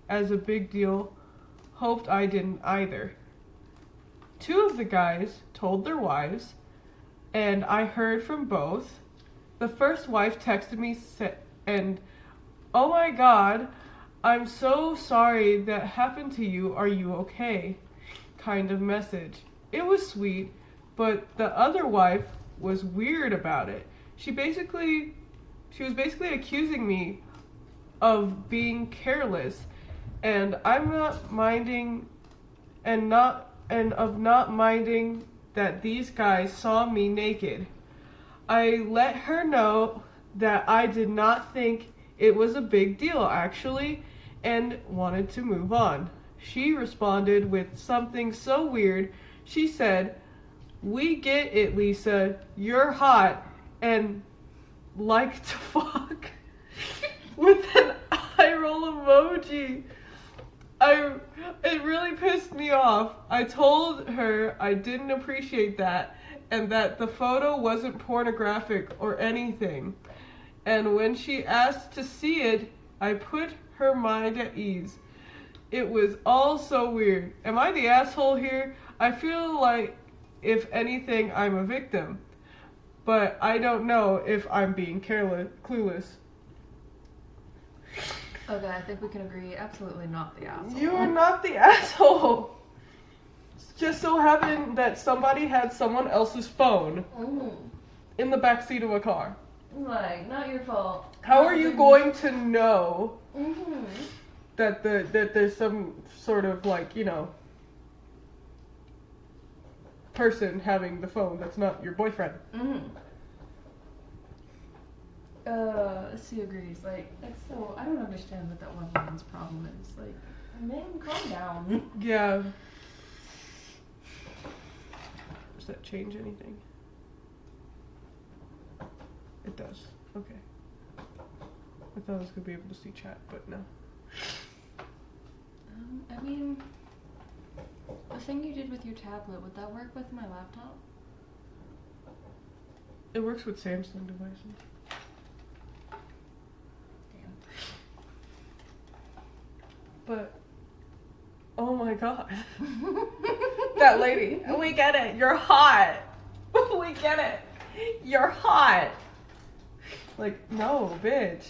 as a big deal, hoped I didn't either. 2 of the guys told their wives, and I heard from both. The first wife texted me and, "Oh my god, I'm so sorry that happened to you, are you okay?" kind of message. It was sweet, but the other wife was weird about it. She was basically accusing me of being careless, and I'm not minding and of not minding that these guys saw me naked. I let her know that I did not think it was a big deal actually, and wanted to move on. She responded with something so weird. She said, "We get it, Lisa. You're hot and like to fuck," with an eye roll emoji. It really pissed me off. I told her I didn't appreciate that and that the photo wasn't pornographic or anything. And when she asked to see it, I put her mind at ease. It was all so weird. Am I the asshole here? I feel like, if anything, I'm a victim. But I don't know if I'm being clueless. Okay, I think we can agree. Absolutely not the asshole. You are not the asshole. It's just so happened that somebody had someone else's phone in the backseat of a car. Like, not your fault. How are you going to know Mm-hmm. that there's some sort of, like, person having the phone that's not your boyfriend? Mm-hmm. Sue agrees. Like, that's so. I don't understand what that one woman's problem is. Like, man, calm down. Yeah. Does that change anything? It does. Okay. I thought I was going to be able to see chat, but no. I mean, the thing you did with your tablet, would that work with my laptop? It works with Samsung devices. Damn. But, oh my god. That lady. We get it. You're hot. We get it. You're hot. Like, no, bitch.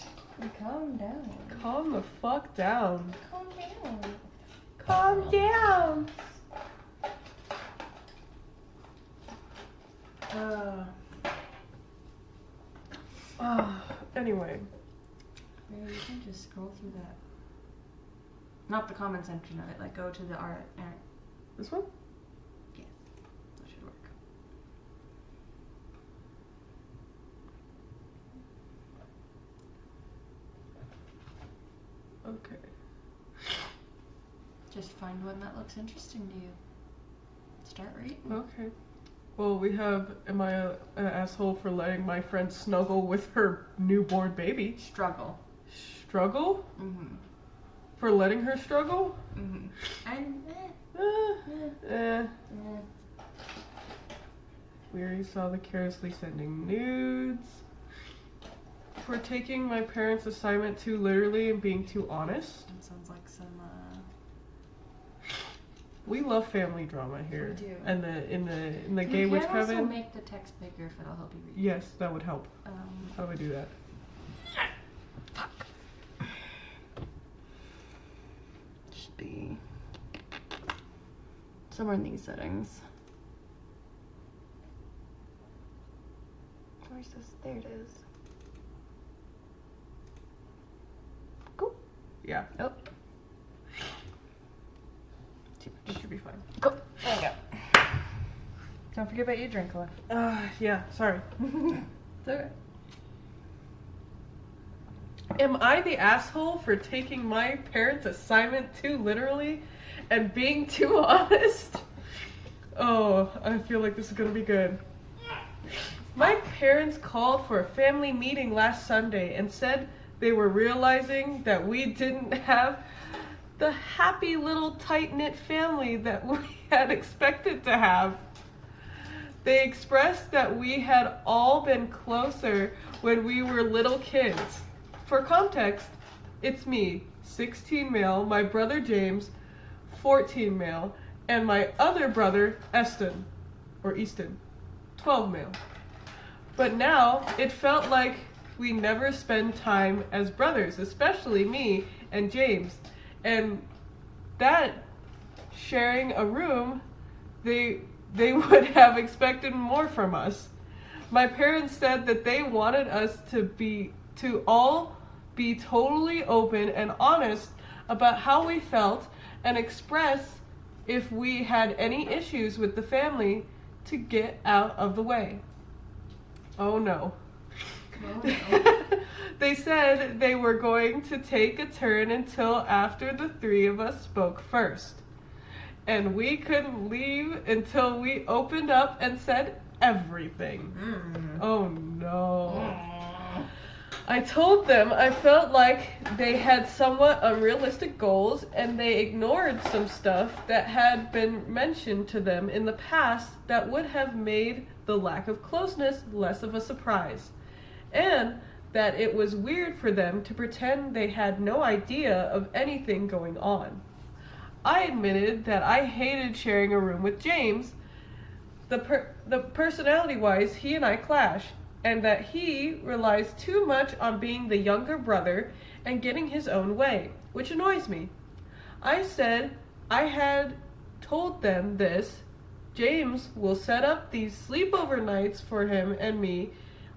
Calm down. Calm the fuck down. Calm down. Calm down. Anyway. Maybe you can just scroll through that. Not the comment section of it, like go to the art. This one? Yeah, that should work. Okay. Just find one that looks interesting to you. Start reading. Okay. Well, we have, am I an asshole for letting my friend snuggle with her newborn baby? Struggle. Struggle? Mm-hmm. For letting her struggle? Mm-hmm. And We already saw the carelessly sending nudes. For taking my parents' assignment too literally and being too honest. That sounds like some We love family drama here. We do. And in the Gay Witch You can also Coven. make the text bigger if it'll help you read. Yes, that would help. How do I do that? Should be somewhere in these settings. Where's this? There it is. Cool. Yeah. Oh. It should be fine. Cool. There you go. Don't forget about your drink left. Yeah, sorry. It's alright. Am I the asshole for taking my parents' assignment too literally and being too honest? Oh, I feel like this is gonna be good. My parents called for a family meeting last Sunday and said they were realizing that we didn't have the happy little tight-knit family that we had expected to have. They expressed that we had all been closer when we were little kids. For context, it's me, 16 male, my brother James, 14 male, and my other brother, Easton, 12 male. But now, it felt like we never spend time as brothers, especially me and James. And that sharing a room, they would have expected more from us. My parents said that they wanted us to all be totally open and honest about how we felt and express if we had any issues with the family to get out of the way. Oh no. Oh, no. They said they were going to take a turn until after the three of us spoke first. And we couldn't leave until we opened up and said everything. Oh no. I told them I felt like they had somewhat unrealistic goals and they ignored some stuff that had been mentioned to them in the past that would have made the lack of closeness less of a surprise. And that it was weird for them to pretend they had no idea of anything going on. I admitted that I hated sharing a room with James. The personality-wise, he and I clash, and that he relies too much on being the younger brother and getting his own way, which annoys me. I said I had told them this. James will set up these sleepover nights for him and me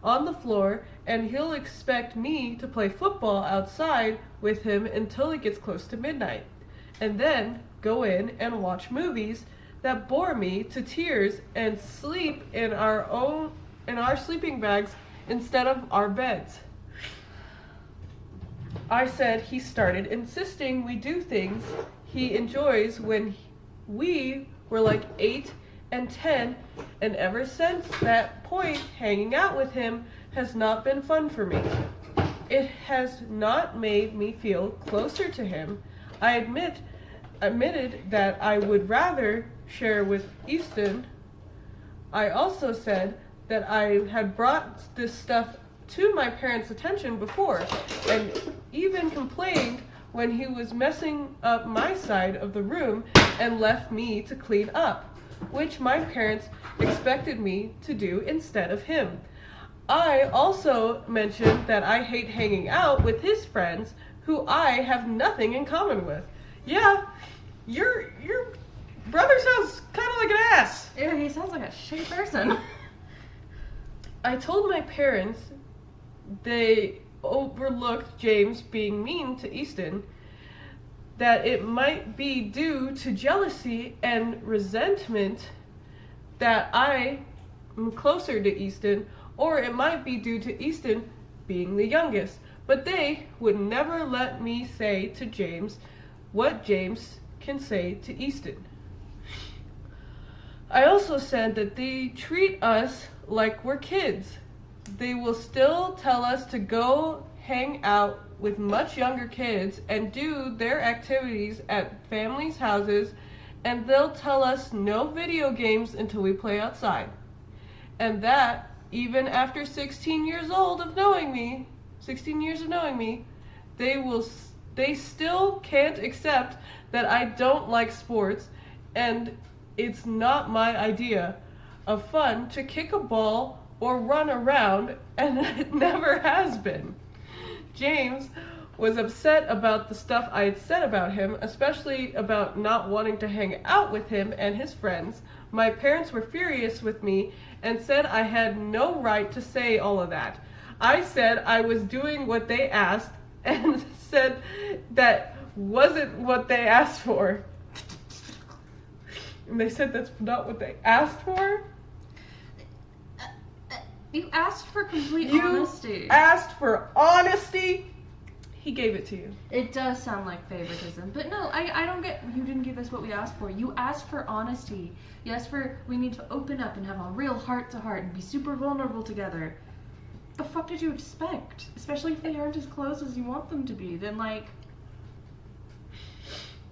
on the floor, and he'll expect me to play football outside with him until it gets close to midnight, and then go in and watch movies that bore me to tears and sleep in our sleeping bags instead of our beds. I said he started insisting we do things he enjoys when we were like 8 and 10, and ever since that point, hanging out with him has not been fun for me. It has not made me feel closer to him. I admitted that I would rather share with Easton. I also said that I had brought this stuff to my parents' attention before, and even complained when he was messing up my side of the room and left me to clean up, which my parents expected me to do instead of him. I also mentioned that I hate hanging out with his friends who I have nothing in common with. Yeah, your brother sounds kind of like an ass. Yeah, he sounds like a shitty person. I told my parents they overlooked James being mean to Easton, that it might be due to jealousy and resentment that I am closer to Easton, or it might be due to Easton being the youngest. But they would never let me say to James what James can say to Easton. I also said that they treat us like we're kids. They will still tell us to go hang out with much younger kids and do their activities at families' houses, and they'll tell us no video games until we play outside. And that, even after 16 years of knowing me, they still can't accept that I don't like sports, and it's not my idea of fun to kick a ball or run around, and it never has been. James was upset about the stuff I had said about him, especially about not wanting to hang out with him and his friends. My parents were furious with me and said I had no right to say all of that. I said I was doing what they asked and said that wasn't what they asked for. And they said that's not what they asked for? You asked for complete honesty. You asked for honesty? He gave it to you. It does sound like favoritism, but no, I don't get, you didn't give us what we asked for. You asked for honesty. You asked for, we need to open up and have a real heart-to-heart and be super vulnerable together. The fuck did you expect? Especially if they aren't as close as you want them to be, then like...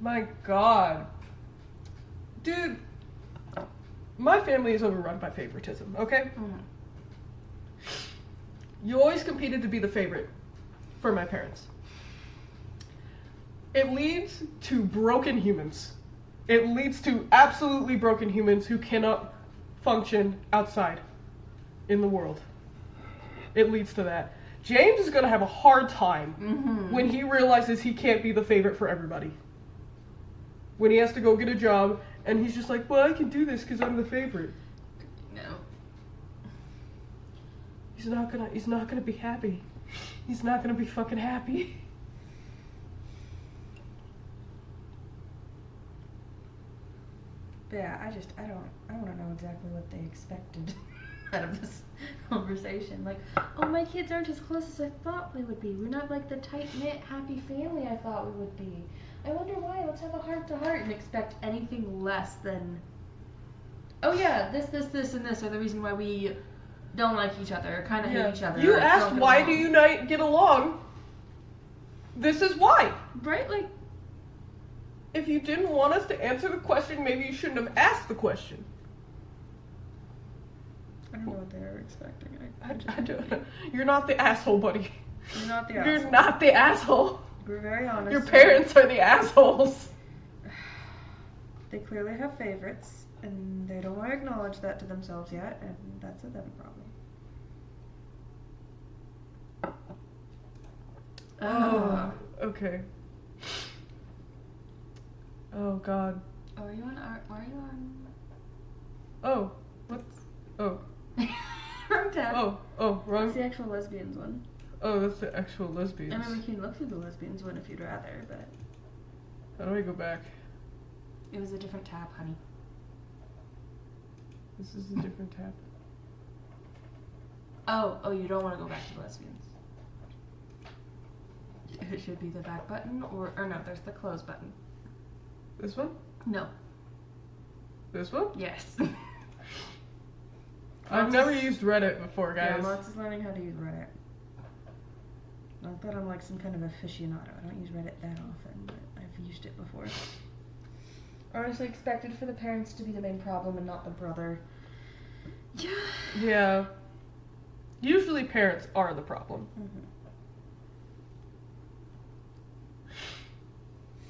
My God. Dude, my family is overrun by favoritism, okay? Mm. You always competed to be the favorite for my parents. It leads to broken humans. It leads to absolutely broken humans who cannot function outside in the world. It leads to that. James is going to have a hard time when he realizes he can't be the favorite for everybody. When he has to go get a job and he's just like, well, I can do this because I'm the favorite. No. He's not gonna be happy. He's not gonna be fucking happy. But yeah, I want to know exactly what they expected out of this conversation. Like, oh, my kids aren't as close as I thought they would be. We're not like the tight-knit, happy family I thought we would be. I wonder why. Let's have a heart-to-heart and expect anything less than, oh yeah, this, and this are the reason why we don't like each other, kind of hate each other. You asked why do you not get along. This is why. Right? Like, if you didn't want us to answer the question, maybe you shouldn't have asked the question. I don't know what they were expecting. I don't know. You're not the asshole, buddy. You're not the asshole. You're not the asshole. We're very honest. Your parents are the assholes. They clearly have favorites, and they don't want to acknowledge that to themselves yet, and that's a them problem. Oh, okay. Oh, God. Oh, are you on art? Why are you on? Oh, what's... Oh. Wrong tab. Oh, wrong... It's the actual lesbians one. Oh, that's the actual lesbians. I mean, we can look through the lesbians one if you'd rather, but... How do I go back? It was a different tab, honey. This is a different tab. Oh, you don't want to go back to lesbians. It should be the back button, or no, there's the close button. This one? No. This one? Yes. I've never used Reddit before, guys. Yeah, Lots is learning how to use Reddit. Not that I'm like some kind of aficionado. I don't use Reddit that often, but I've used it before. Honestly expected for the parents to be the main problem and not the brother. Yeah. Yeah. Usually parents are the problem.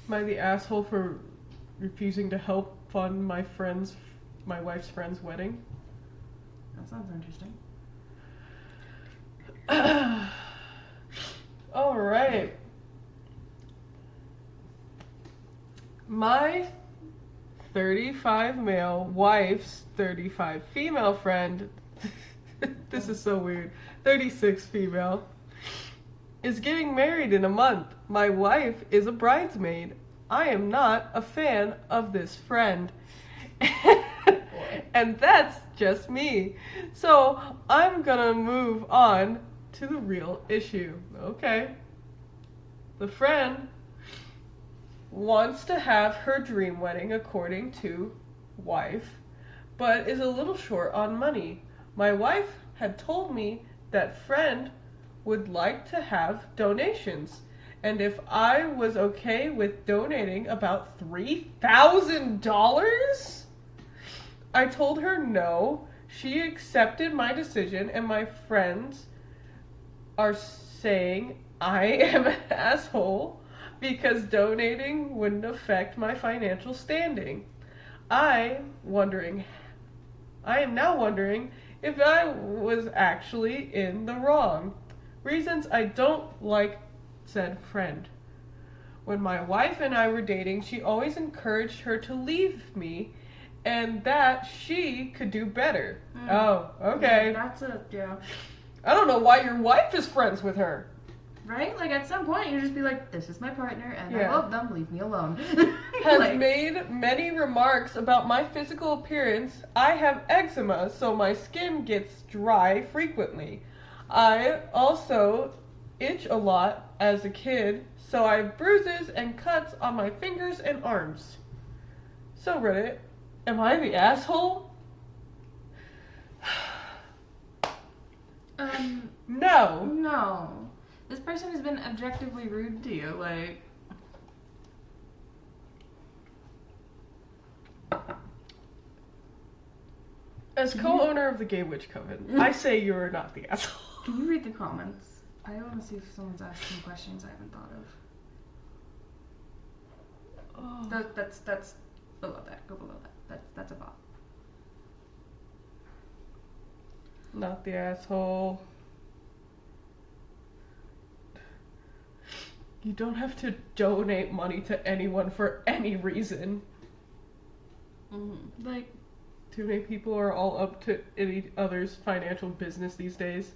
Am I the asshole for refusing to help fund my wife's friend's wedding? That sounds interesting. All right. My 35 male wife's 35 female friend, this is so weird, 36 female, is getting married in a month. My wife is a bridesmaid. I am not a fan of this friend. And that's just me. So I'm gonna move on to the real issue. Okay. The friend wants to have her dream wedding according to wife, but is a little short on money. My wife had told me that friend would like to have donations, and if I was okay with donating about $3,000, I told her no. She accepted my decision, and my friends are saying I am an asshole because donating wouldn't affect my financial standing. I am now wondering if I was actually in the wrong. Reasons I don't like said friend. When my wife and I were dating, she always encouraged her to leave me and that she could do better. Oh, okay. Yeah. I don't know why your wife is friends with her. Right? Like, at some point, you just be like, this is my partner, and I Yeah. love them, leave me alone. Has Like, made many remarks about my physical appearance. I have eczema, so my skin gets dry frequently. I also itch a lot as a kid, so I have bruises and cuts on my fingers and arms. So Reddit, am I the asshole? No. No. This person has been objectively rude to you, like... As co-owner of the Gay Witch Coven, I say you are not the asshole. Can you read the comments? I want to see if someone's asking questions I haven't thought of. Oh. That's below that. Go below that. That's a bot. Not the asshole. You don't have to donate money to anyone for any reason. Like, Too many people are all up to each other's financial business these days.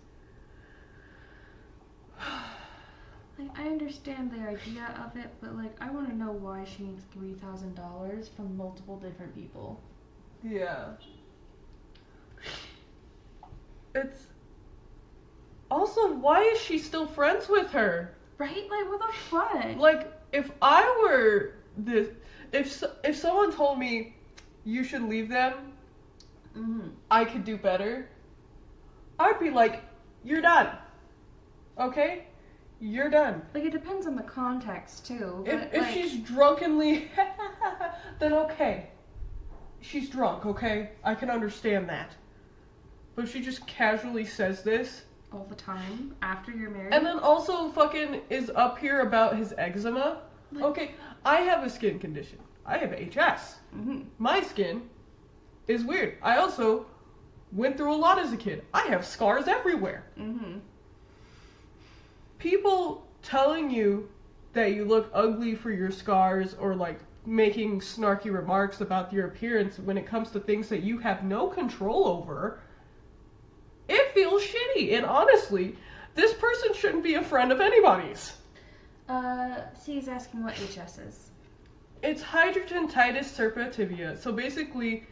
I understand the idea of it, but like, I want to know why she needs $3,000 from multiple different people. Yeah. It's... Also, why is she still friends with her? Right? Like, what the fuck? Like, if I were this... If someone told me, you should leave them, I could do better, I'd be like, you're done. Okay? You're done. Like, it depends on the context, too. But, If like, she's drunkenly, then okay. She's drunk, okay? I can understand that. But if she just casually says this, all the time, after you're married. and then also fucking is up here about his eczema. Like, Okay, I have a skin condition. I have HS. My skin is weird. I also went through a lot as a kid. I have scars everywhere. People telling you that you look ugly for your scars or like making snarky remarks about your appearance when it comes to things that you have no control over, it feels shitty. And honestly, this person shouldn't be a friend of anybody's. C's asking what HS is. It's hidradenitis suppurativa. So basically,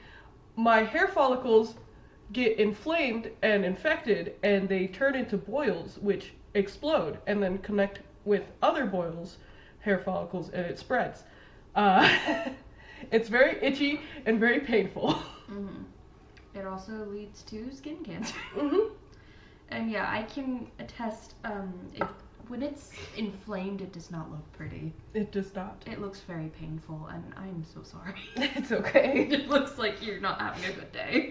my hair follicles get inflamed and infected, and they turn into boils, which explode and then connect with other boils, hair follicles, and it spreads. It's very itchy and very painful. It also leads to skin cancer. Mm-hmm. And yeah, I can attest, when it's inflamed, it does not look pretty. It does not. It looks very painful, and I'm so sorry. It's okay. It looks like you're not having a good day.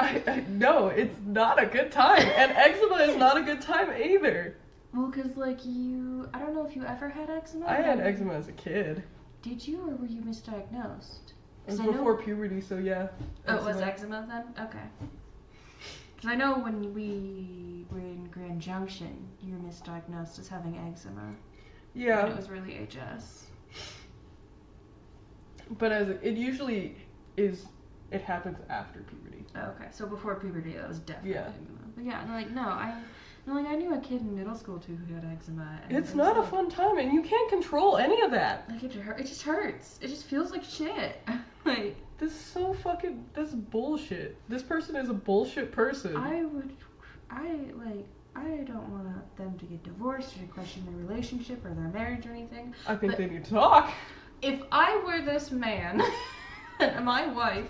No, it's not a good time. And eczema is not a good time either. Well, because, like, I don't know if you ever had eczema. I had eczema as a kid. Did you, or were you misdiagnosed? It was 'Cause I know- before puberty, so yeah. Oh, it was eczema then? Okay. Because I know when we were in Grand Junction, you were misdiagnosed as having eczema. Yeah. And it was really HS. But it usually is, it happens after puberty. Oh, okay, so before puberty, that was definitely Yeah. eczema. But yeah, like, no, I knew a kid in middle school too who had eczema. And It's it was not a like, fun time, and you can't control any of that. Like, it just hurts. It just feels like shit. Like, This is so fucking, this is bullshit. This person is a bullshit person. I don't want them to get divorced or to question their relationship or their marriage or anything. I think but- they need to talk. If I were this man, and my wife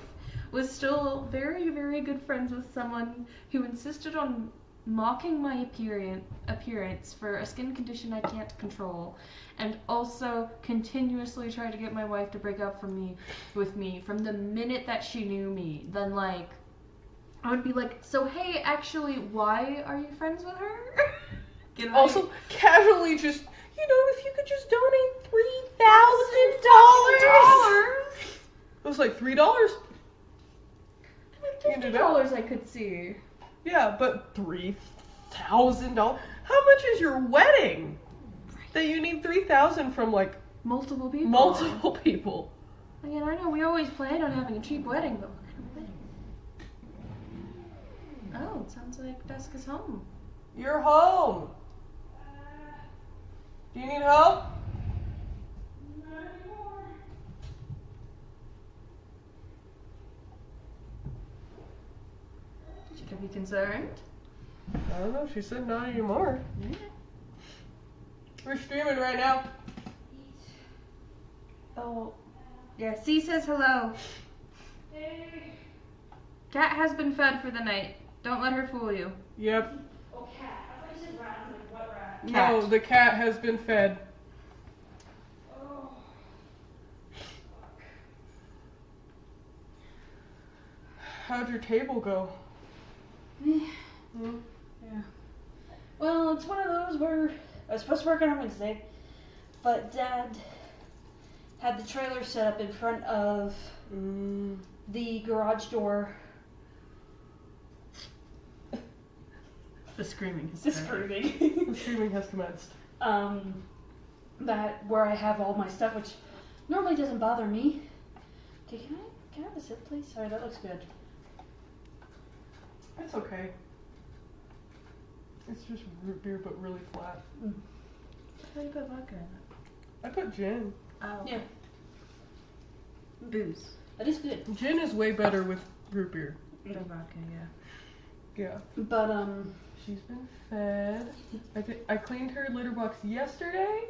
was still very, very good friends with someone who insisted on mocking my appearance for a skin condition I can't control, and also continuously tried to get my wife to break up with me from the minute that she knew me, then like I would be like, so hey, actually, why are you friends with her? Also, casually just, if you could just donate $3,000. It was like $3? You can do that. $50 I could see. Yeah, but $3,000? How much is your wedding? That you need $3,000 from like Multiple people. multiple people. Again, I know we always plan on having a cheap wedding, but what kind of wedding? Oh, it sounds like Dusk is home. You're home. Do you need help? Should I be concerned? I don't know. She said not anymore. We're streaming right now. Oh, yeah. C says hello. Hey. Cat has been fed for the night. Don't let her fool you. Yep. Oh, cat. I thought you said rat. I was like, what rat? Cat. No, the cat has been fed. Oh. How'd your table go? Hmm? Yeah. Well, it's one of those where I was supposed to work on Wednesday, but Dad had the trailer set up in front of the garage door. The screaming is The screaming. The streaming has commenced. That where I have all my stuff, which normally doesn't bother me. Okay, can I have a sip, please? Sorry, that looks good. It's okay. It's just root beer, but really flat. How do you put vodka in it? I put gin. Oh. Yeah. Booze. That is good. Gin is way better with root beer. Than vodka, yeah. Yeah. But She's been fed. I cleaned her litter box yesterday.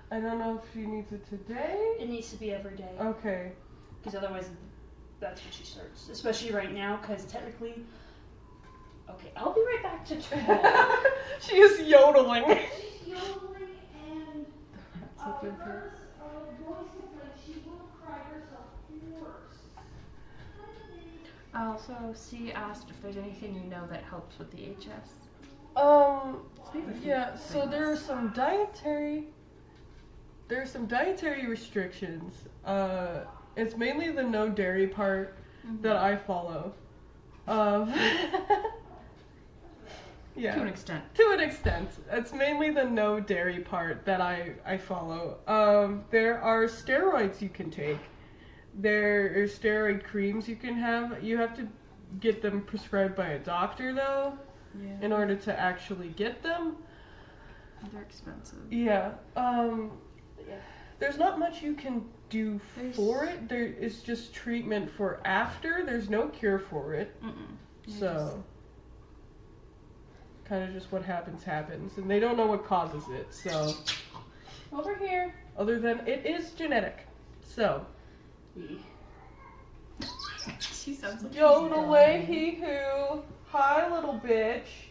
I don't know if she needs it today. it needs to be every day. Okay. Because otherwise, that's when she starts. Especially right now, because technically. Okay, I'll be right back to 12. She is yodeling. She's yodeling and Something her voice is like she will cry herself hoarse. Also, C asked if there's anything you know that helps with the HS. Yeah, so there are some dietary restrictions. It's mainly the no dairy part that I follow. Yeah. To an extent. To an extent. It's mainly the no dairy part that I follow. There are steroids you can take. There are steroid creams you can have. You have to get them prescribed by a doctor though, Yeah. in order to actually get them. They're expensive. Yeah. There's not much you can do There's- for it. There is just treatment for after. There's no cure for it. So kind of just what happens, and they don't know what causes it. So over here, other than it is genetic. So She sounds like yodel away, hee hoo. Hi, little bitch.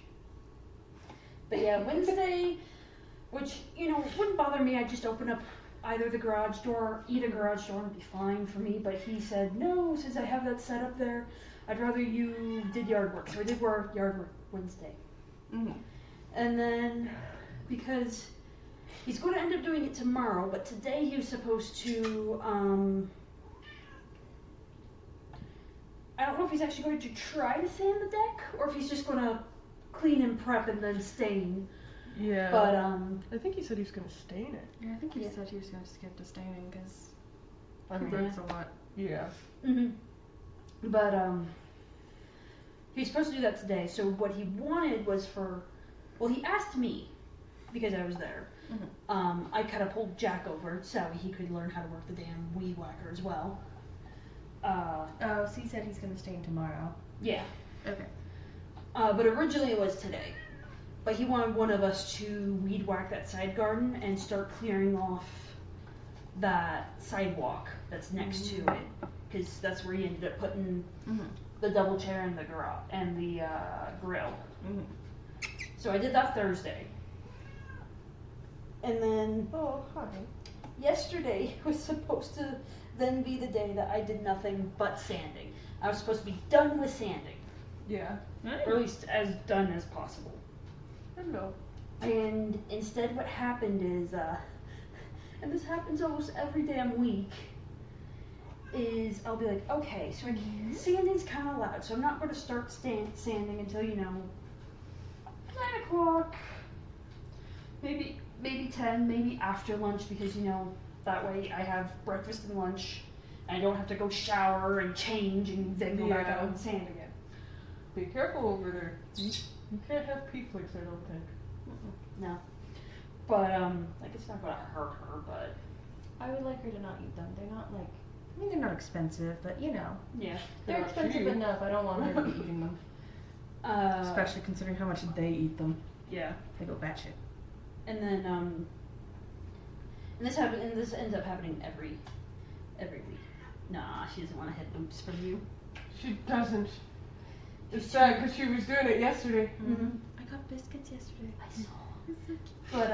But yeah, Wednesday, which, wouldn't bother me. I'd just open up either the garage door, eat a garage door, and be fine for me. But he said, no, since I have that set up there, I'd rather you did yard work. So I did yard work Wednesday. And then, because he's going to end up doing it tomorrow, but today he was supposed to I don't know if he's actually going to try to sand the deck or if he's just going to clean and prep and then stain. Yeah. But I think he said he was gonna stain it. Yeah, I think he Yeah. said he was going to skip to staining because I mean, hurts a lot. yeah. But he was supposed to do that today. So what he wanted was he asked me because I was there. I kind of pulled Jack over so he could learn how to work the damn weed whacker as well. Oh, so he said he's going to stain tomorrow. Yeah. Okay. But originally it was today. But he wanted one of us to weed whack that side garden and start clearing off that sidewalk that's next to it. Because that's where he ended up putting the double chair and the garage and the grill. So I did that Thursday. And then Oh, hi. yesterday was supposed to then be the day that I did nothing but sanding. I was supposed to be done with sanding. Yeah. Or at least as done as possible. Hello. And instead what happened is, and this happens almost every damn week, is I'll be like, okay, so sanding's kind of loud, so I'm not going to start sanding until, 9 o'clock, maybe 10, maybe after lunch, because, that way I have breakfast and lunch, and I don't have to go shower and change and then go back out and sand again. Be careful over there. You can't have pea flakes, I don't think. No. But, it's not going to hurt her, but... I would like her to not eat them. They're not they're not expensive, but Yeah. They're They're not expensive cheap. enough. I don't want her to be eating them. Especially considering how much they eat them. Yeah. They go batshit. And then, and this ends up happening every week. Nah, she doesn't want to hit loops from you. She doesn't. It's sad because she was doing it yesterday. I got biscuits yesterday. I saw. But,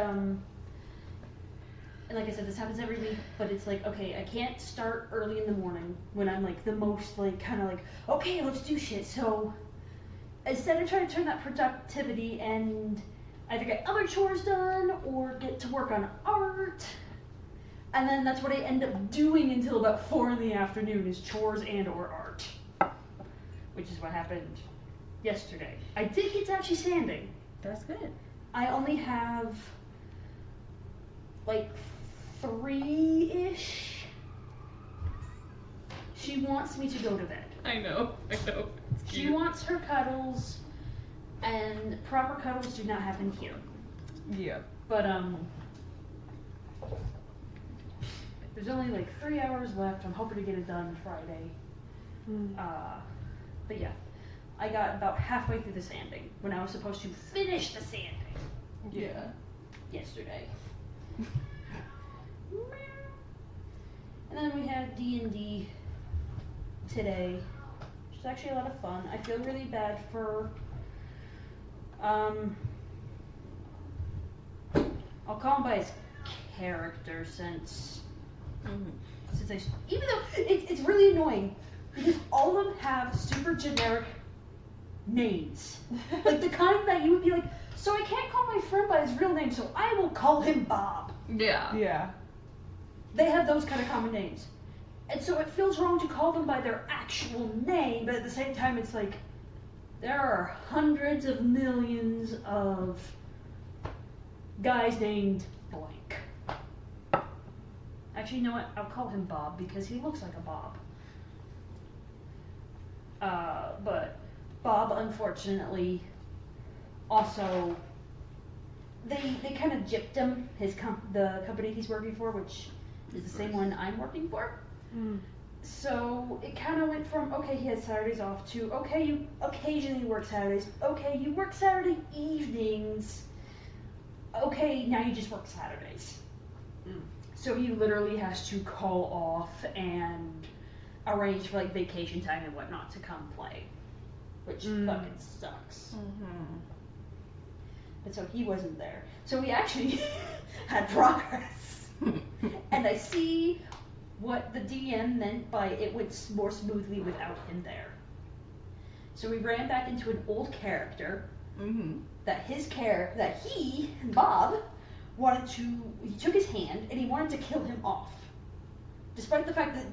and like I said, this happens every week, but it's like, okay, I can't start early in the morning when I'm the most okay, let's do shit. So instead of trying to turn that productivity and either get other chores done or get to work on art, and then that's what I end up doing until about 4 in the afternoon is chores and or art, which is what happened yesterday. I did get to actually sanding. That's good. I only have 3-ish. She wants me to go to bed. I know. She wants her cuddles, and proper cuddles do not happen here. Yeah. But there's only 3 hours left. I'm hoping to get it done Friday. But yeah, I got about halfway through the sanding when I was supposed to finish the sanding Yeah. yesterday. And then we had D&D today, which is actually a lot of fun. I feel really bad for, I'll call him by his character since even though it's really annoying because all of them have super generic names. The kind that you would be like, so I can't call my friend by his real name, so I will call him Bob. Yeah. Yeah. They have those kind of common names. And so it feels wrong to call them by their actual name, but at the same time it's there are hundreds of millions of guys named blank. Actually, you know what? I'll call him Bob because he looks like a Bob. But Bob, unfortunately, also, they kind of gypped him, the company he's working for, which is the same one I'm working for. So it kind of went from, okay, he has Saturdays off, to, okay, you occasionally work Saturdays, okay, you work Saturday evenings, okay, now you just work Saturdays. So he literally has to call off and arrange for vacation time and whatnot to come play, which fucking sucks. And so he wasn't there. So we actually had progress. And I see what the DM meant by it went more smoothly without him there. So we ran back into an old character that he, Bob, he took his hand and he wanted to kill him off. Despite the fact that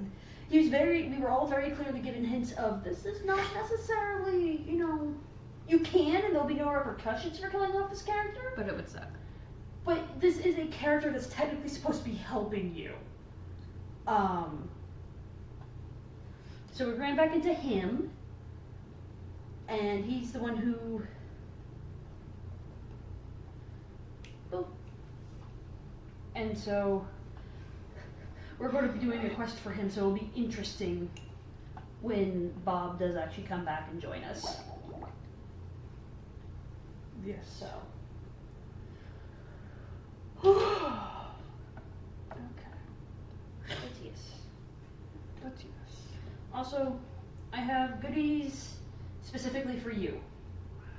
we were all very clearly given hints of this is not necessarily, you can and there'll be no repercussions for killing off this character. But it would suck. But this is a character that's technically supposed to be helping you. So we ran back into him, and he's the one who. Oh. And so we're going to be doing a quest for him, so it'll be interesting when Bob does actually come back and join us. Yes. So. Okay. But yes. But yes. Also, I have goodies specifically for you.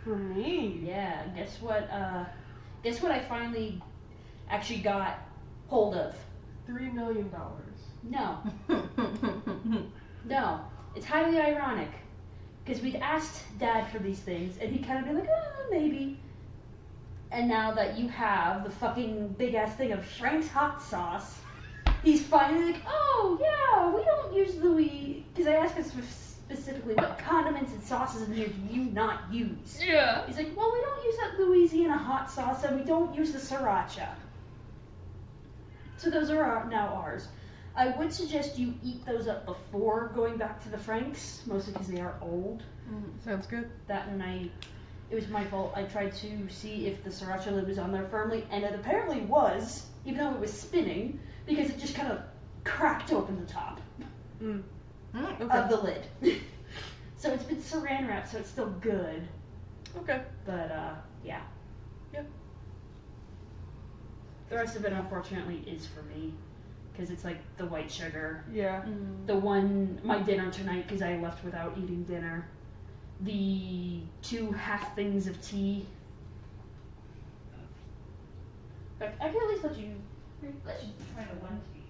For me. Yeah, guess what I finally actually got hold of? $3 million. No. No. It's highly ironic. Because we'd asked Dad for these things, and he'd kind of be like, maybe. And now that you have the fucking big-ass thing of Frank's hot sauce, he's finally like, oh, yeah, we don't use Louis... Because I asked him specifically, what condiments and sauces in here do you not use? Yeah. He's like, well, we don't use that Louisiana hot sauce, and we don't use the sriracha. So those are now ours. I would suggest you eat those up before going back to the Franks, mostly because they are old. Sounds good. That and it was my fault. I tried to see if the sriracha lid was on there firmly, and it apparently was, even though it was spinning, because it just kind of cracked open the top Okay. of the lid. So it's been saran wrapped, so it's still good. Okay. But, yeah. Yep. The rest of it, unfortunately, is for me. Because it's like the white sugar. Yeah. My dinner tonight, because I left without eating dinner. The 2 half things of tea. But I can at least let you try the one tea.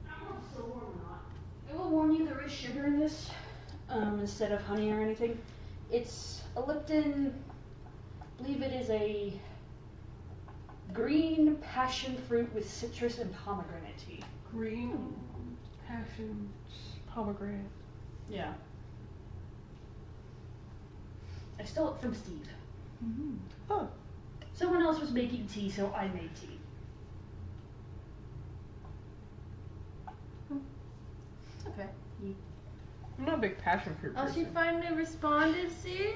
I don't know if it's still warm or not. I will warn you, there is sugar in this, instead of honey or anything. It's a Lipton, I believe it is a green passion fruit with citrus and pomegranate tea. Green passion pomegranate. Yeah. I stole it from Steve. Oh. Someone else was making tea, so I made tea. Okay. I'm not a big passion fruit Oh, person. she finally responded, see?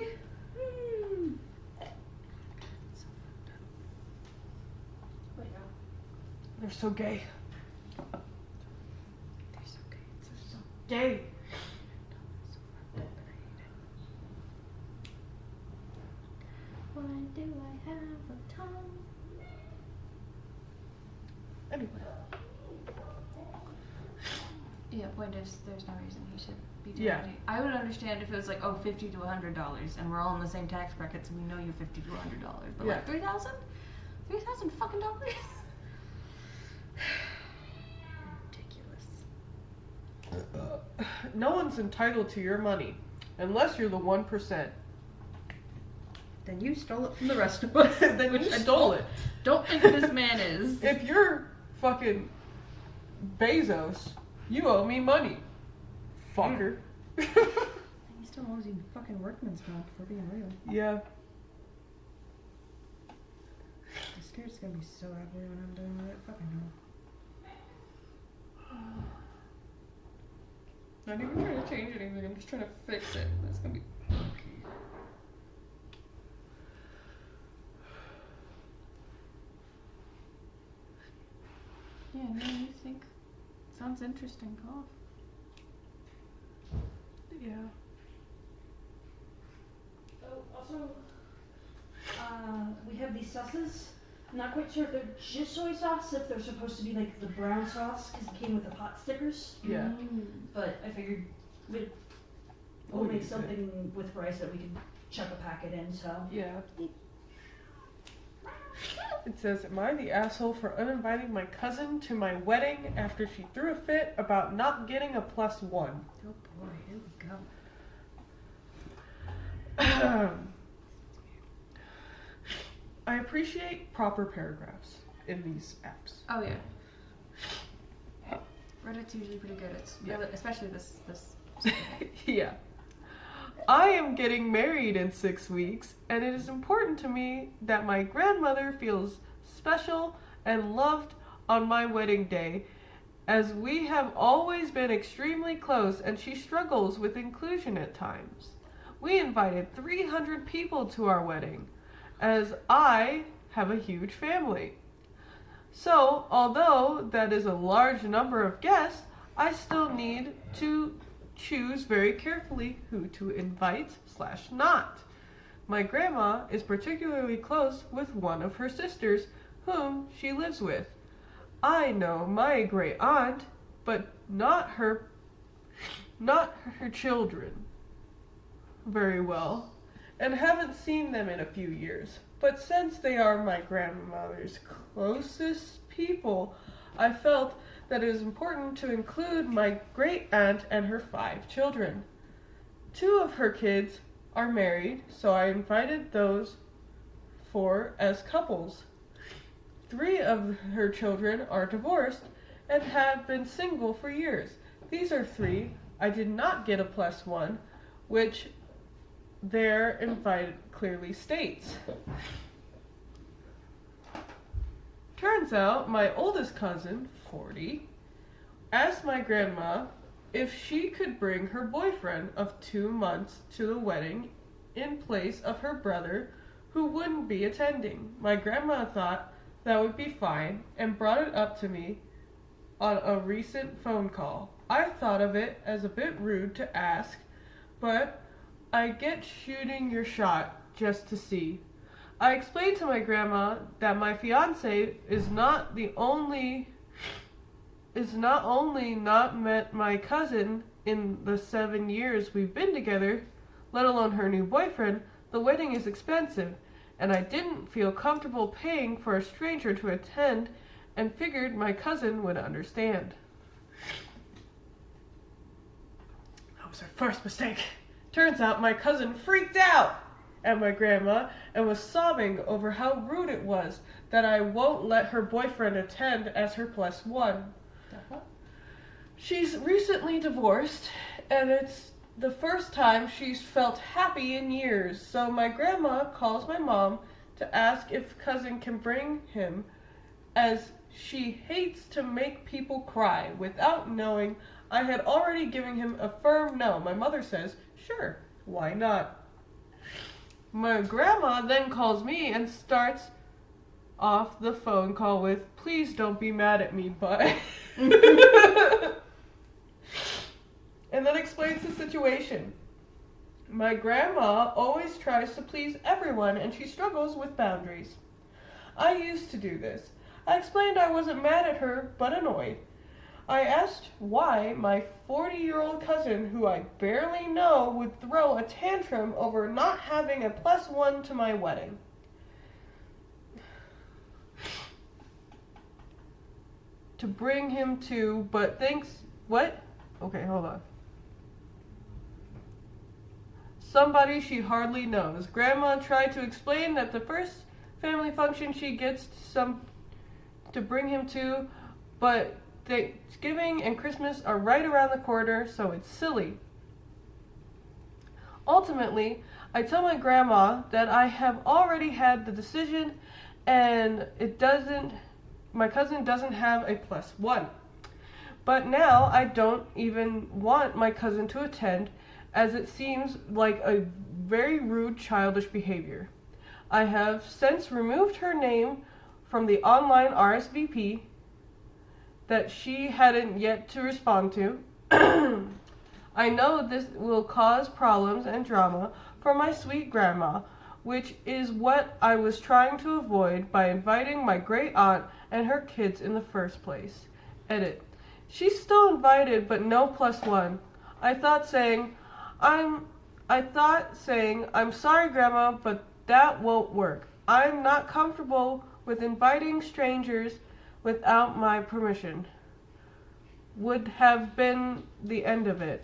They're so gay. They're so gay. They're so gay. Why do I have a tongue? Anyway. Yeah, point is, there's no reason he should be doing Yeah. it. I would understand if it was like, oh, $50 to $100, and we're all in the same tax bracket, so we know you $50 to $100. But Yeah. like $3,000? $3,000 fucking dollars? Ridiculous. No one's entitled to your money unless you're the 1%. Then you stole it from the rest of us. Then you stole it. Don't think this man is. If you're fucking Bezos, you owe me money. Fucker. He still owes you fucking workman's comp for being real. Yeah. The skirt gonna be so ugly when I'm done with it. Fucking hell. Not even trying to change anything. I'm just trying to fix it. That's gonna be funky. Yeah, no, you think? Sounds interesting, cough. Yeah. Oh, also, we have these sauces. I'm not quite sure if they're just soy sauce, if they're supposed to be like the brown sauce, because it came with the pot stickers. Yeah. But I figured we'll Oh, make you something with rice that we can chuck a packet in, so. Yeah. It says, am I the asshole for uninviting my cousin to my wedding after she threw a fit about not getting a +1? Oh boy, here we go. I appreciate proper paragraphs in these apps. Oh yeah. Reddit's usually pretty good. It's Yeah. especially this. Yeah. I am getting married in 6 weeks, and it is important to me that my grandmother feels special and loved on my wedding day, as we have always been extremely close and she struggles with inclusion at times. We invited 300 people to our wedding, as I have a huge family. So, although that is a large number of guests, I still need to choose very carefully who to invite/not. My grandma is particularly close with one of her sisters, whom she lives with. I know my great aunt, but not her children very well, and haven't seen them in a few years. But since they are my grandmother's closest people, I felt that it is important to include my great aunt and her 5 children. 2 of her kids are married, so I invited those 4 as couples. 3 of her children are divorced and have been single for years. These are 3 I did not get a +1, which their invite clearly states. Turns out my oldest cousin, 40, asked my grandma if she could bring her boyfriend of 2 months to the wedding in place of her brother who wouldn't be attending. My grandma thought that would be fine and brought it up to me on a recent phone call. I thought of it as a bit rude to ask, but I get shooting your shot just to see. I explained to my grandma that my fiance is not only not met my cousin in the 7 years we've been together, let alone her new boyfriend. The wedding is expensive, and I didn't feel comfortable paying for a stranger to attend and figured my cousin would understand. That was our first mistake. Turns out my cousin freaked out at my grandma and was sobbing over how rude it was that I won't let her boyfriend attend as her +1. She's recently divorced, and it's the first time she's felt happy in years, so my grandma calls my mom to ask if cousin can bring him, as she hates to make people cry. Without knowing, I had already given him a firm no. My mother says, sure, why not? My grandma then calls me and starts off the phone call with, please don't be mad at me, but... and then explains the situation. My grandma always tries to please everyone and she struggles with boundaries. I used to do this. I explained I wasn't mad at her, but annoyed. I asked why my 40-year-old cousin, who I barely know, would throw a tantrum over not having a +1 to my wedding. To bring him to, but thinks, what? Okay, hold on. Somebody she hardly knows. Grandma tried to explain that the first family function she gets some to bring him to, but Thanksgiving and Christmas are right around the corner, so it's silly. Ultimately, I tell my grandma that I have already had the decision and my cousin doesn't have a +1. But now I don't even want my cousin to attend, as it seems like a very rude, childish behavior. I have since removed her name from the online RSVP that she hadn't yet to respond to. I know this will cause problems and drama for my sweet grandma, which is what I was trying to avoid by inviting my great aunt and her kids in the first place. Edit. She's still invited, but no +1. I thought saying, I'm sorry, Grandma, but that won't work. I'm not comfortable with inviting strangers without my permission. Would have been the end of it.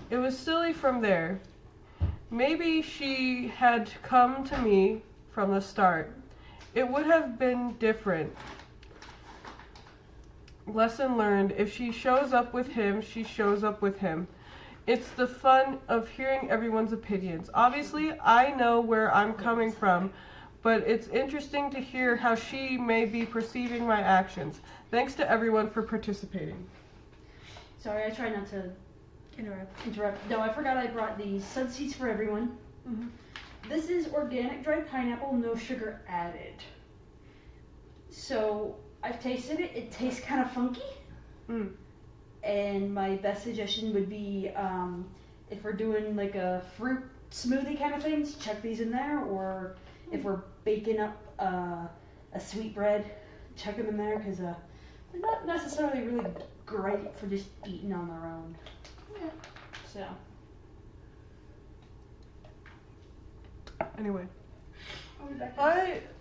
It was silly from there. Maybe she had come to me from the start. It would have been different. Lesson learned. If she shows up with him, she shows up with him. It's the fun of hearing everyone's opinions. Obviously, I know where I'm coming from, but it's interesting to hear how she may be perceiving my actions. Thanks to everyone for participating. Sorry, I try not to Interrupt. No, I forgot I brought these Sunseeds for everyone. Mhm. This is organic dried pineapple, no sugar added. So I've tasted it. It tastes kind of funky. Mm. And my best suggestion would be if we're doing like a fruit smoothie kind of things, chuck these in there. Or if we're baking up a sweet bread, chuck them in there because they're not necessarily really great for just eating on their own. Yeah. So. Anyway, I'll be back.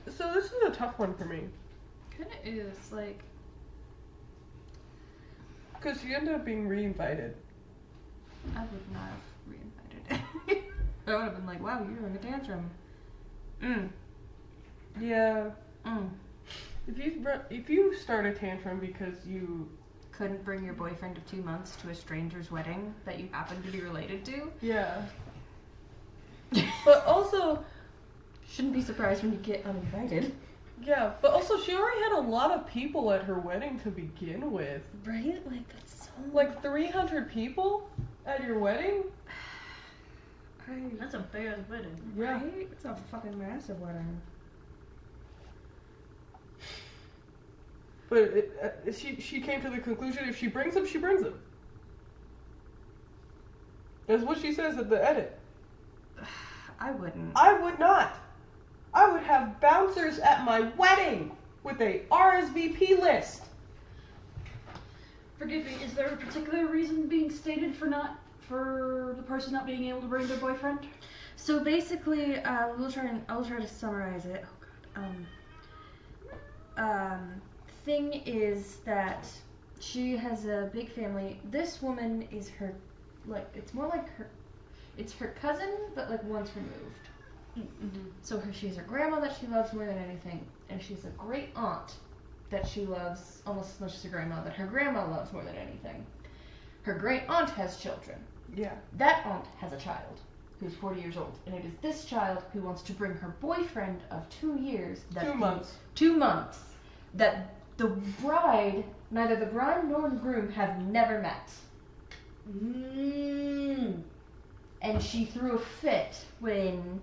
so this is a tough one for me. Kind of is like. Because you ended up being re-invited. I would not have reinvited. I would have been like, wow, you're doing a tantrum. Yeah. If you start a tantrum because you... Couldn't bring your boyfriend of 2 months to a stranger's wedding that you happen to be related to. Yeah. But also... Shouldn't be surprised when you get uninvited. Yeah, but also she already had a lot of people at her wedding to begin with. Right? Like, that's so... Like 300 people at your wedding? That's a big ass wedding. Yeah. Right? It's a fucking massive wedding. But she came to the conclusion if she brings them, she brings them. That's what she says at the edit. I wouldn't. I would not. I would have bouncers at my wedding with a RSVP list. Forgive me, is there a particular reason being stated for the person not being able to bring their boyfriend? So basically, I'll try to summarize it. Oh god. Thing is that she has a big family. This woman is her, like, it's more like it's her cousin, but like once removed. So she has her grandma that she loves more than anything, and she's a great aunt that she loves almost as much as her grandma, that her grandma loves more than anything. Her great aunt has children. Yeah. That aunt has a child who's 40 years old, and it is this child who wants to bring her boyfriend of 2 years. 2 months. 2 months. That the bride, neither the bride nor the groom have never met. And she threw a fit when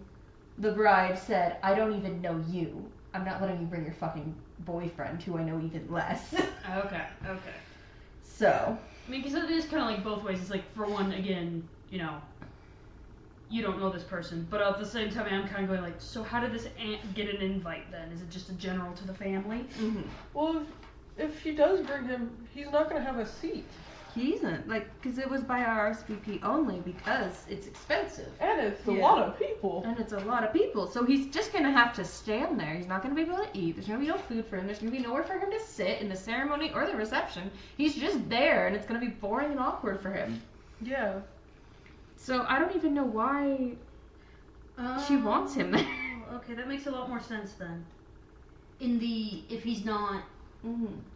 the bride said, I don't even know you. I'm not letting you bring your fucking boyfriend, who I know even less. Okay. So. I mean, because it is kind of like both ways. It's like, for one, again, you know, you don't know this person, but at the same time, I'm kind of going like, so how did this aunt get an invite then? Is it just a general to the family? Well, if she does bring him, he's not going to have a seat. He isn't, like, because it was by RSVP only because it's expensive. And it's a Yeah. lot of people. And it's a lot of people, so he's just going to have to stand there. He's not going to be able to eat. There's going to be no food for him. There's going to be nowhere for him to sit in the ceremony or the reception. He's just there, and it's going to be boring and awkward for him. Yeah. So I don't even know why She wants him there. Okay, that makes a lot more sense then. If he's not,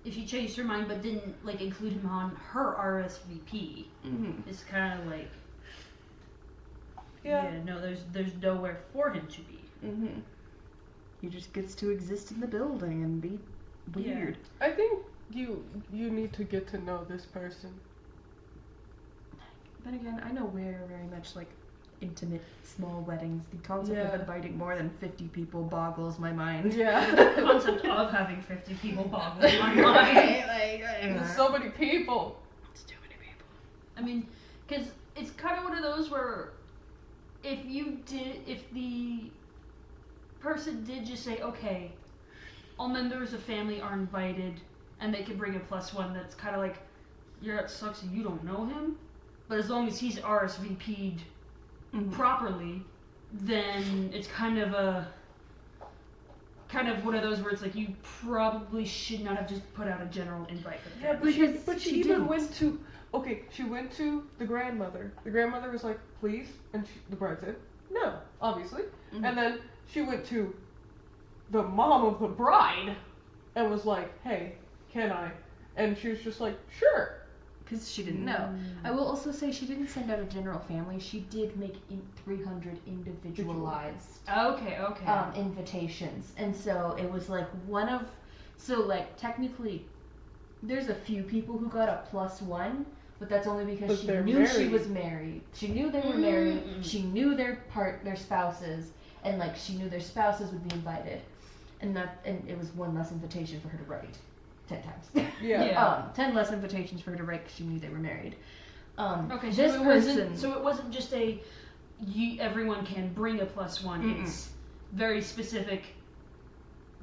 if she changed her mind but didn't like include him on her RSVP, it's kind of like, Yeah. no, there's nowhere for him to be. He just gets to exist in the building and be weird. I think you need to get to know this person. But again, I know we're very much like intimate, small weddings. The concept Yeah. of inviting more than 50 people boggles my mind. Yeah. The concept of having 50 people boggles my mind. There's so many people. It's too many people. I mean, because it's kind of one of those where if the person did just say, okay, all members of family are invited and they can bring a +1, that's kind of like, yeah, it sucks that you don't know him, but as long as he's RSVP'd properly, then it's kind of one of those where it's like you probably should not have just put out a general invite for the Yeah, family. but she she even didn't. went to. Okay, she went to the grandmother. The grandmother was like, please, and the bride said, no, obviously. And then she went to the mom of the bride and was like, hey, can I? And she was just like, sure. Because she didn't know. I will also say she didn't send out a general family. She did make 300 individualized Okay. invitations. And so it was like one of... So like technically there's a few people who got a +1, but that's only because But she they're knew she married. was married. She knew they were married. She knew their spouses, and like she knew their spouses would be invited. And it was one less invitation for her to write 10 times. Yeah. 10 less invitations for her to write because she knew they were married. Okay, This so it wasn't just a everyone can bring a +1. Mm-mm. It's very specific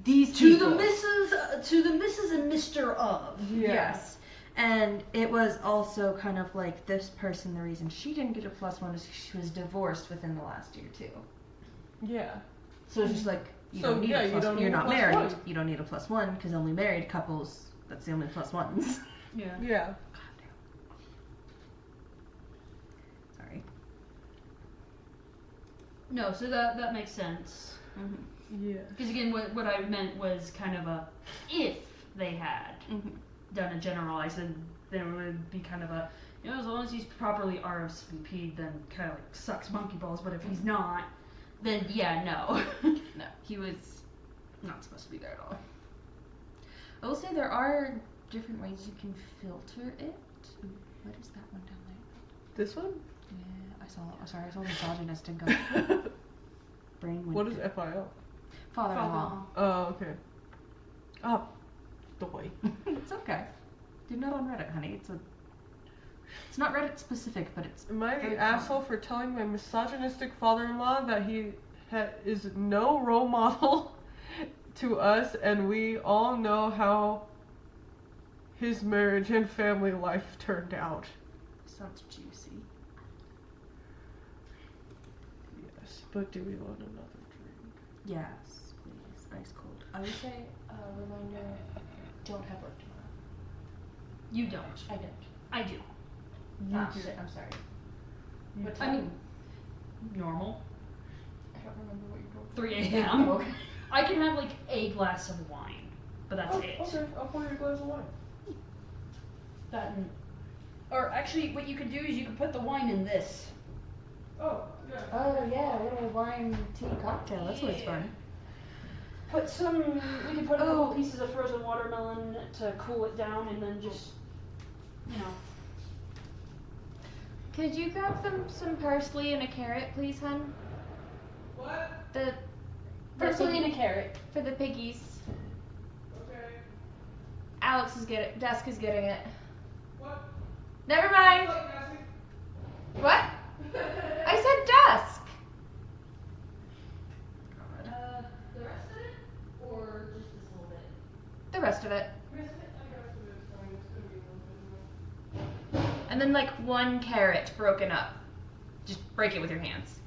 These to people. the Mrs. and Mr. of. Yeah. Yes. And it was also kind of like this person, the reason she didn't get a +1 is she was divorced within the last year too. Yeah. So it's just like, you So, don't need yeah, a you plus, don't you're need a not +1. married, you don't need a +1 because only married couples, that's the only +1s. Yeah. Yeah. Sorry. No, so that makes sense. Yeah. Because again, what I meant was kind of a if they had done a generalized, then there would be kind of a, as long as he's properly RSVP'd, then kind of like sucks monkey balls. But if he's not, then yeah, no. No, he was not supposed to be there at all. I will say there are different ways you can filter it. Ooh, what is that one down there? This one? Yeah, I saw misogynist and go. Brain went. What is FIL? Father-in-law. Oh, okay. Oh, boy. It's okay. You're not on Reddit, honey. It's not Reddit specific, but it's Am I very the asshole for telling my misogynistic father-in-law that he is no role model to us, and we all know how his marriage and family life turned out? sounds juicy. Yes, but do we want another drink? Yes, please. Ice cold. I would say reminder. Don't have work tomorrow. You don't. I don't. I do. You do. Shit, I'm sorry. You What do. time? I mean, normal. I don't remember what you're 3 a.m. Okay. I can have like a glass of wine, but that's it. Okay, I'll pour you a glass of wine. That and, or actually, what you could do is you could put the wine in this. Oh, yeah. Oh yeah, a little wine tea cocktail. That's always fun. Put some. We could put a couple pieces of frozen watermelon to cool it down, and then just, Could you grab some parsley and a carrot, please, hun? What? The parsley and a piggy- carrot. for the piggies. Okay. Alex is getting. Dusk is getting it. What? Never mind. What? I said dusk. The rest of it, or just this little bit? The rest of it. I guess it's fine. It's gonna be a little bit more. And then like one carrot broken up. Just break it with your hands.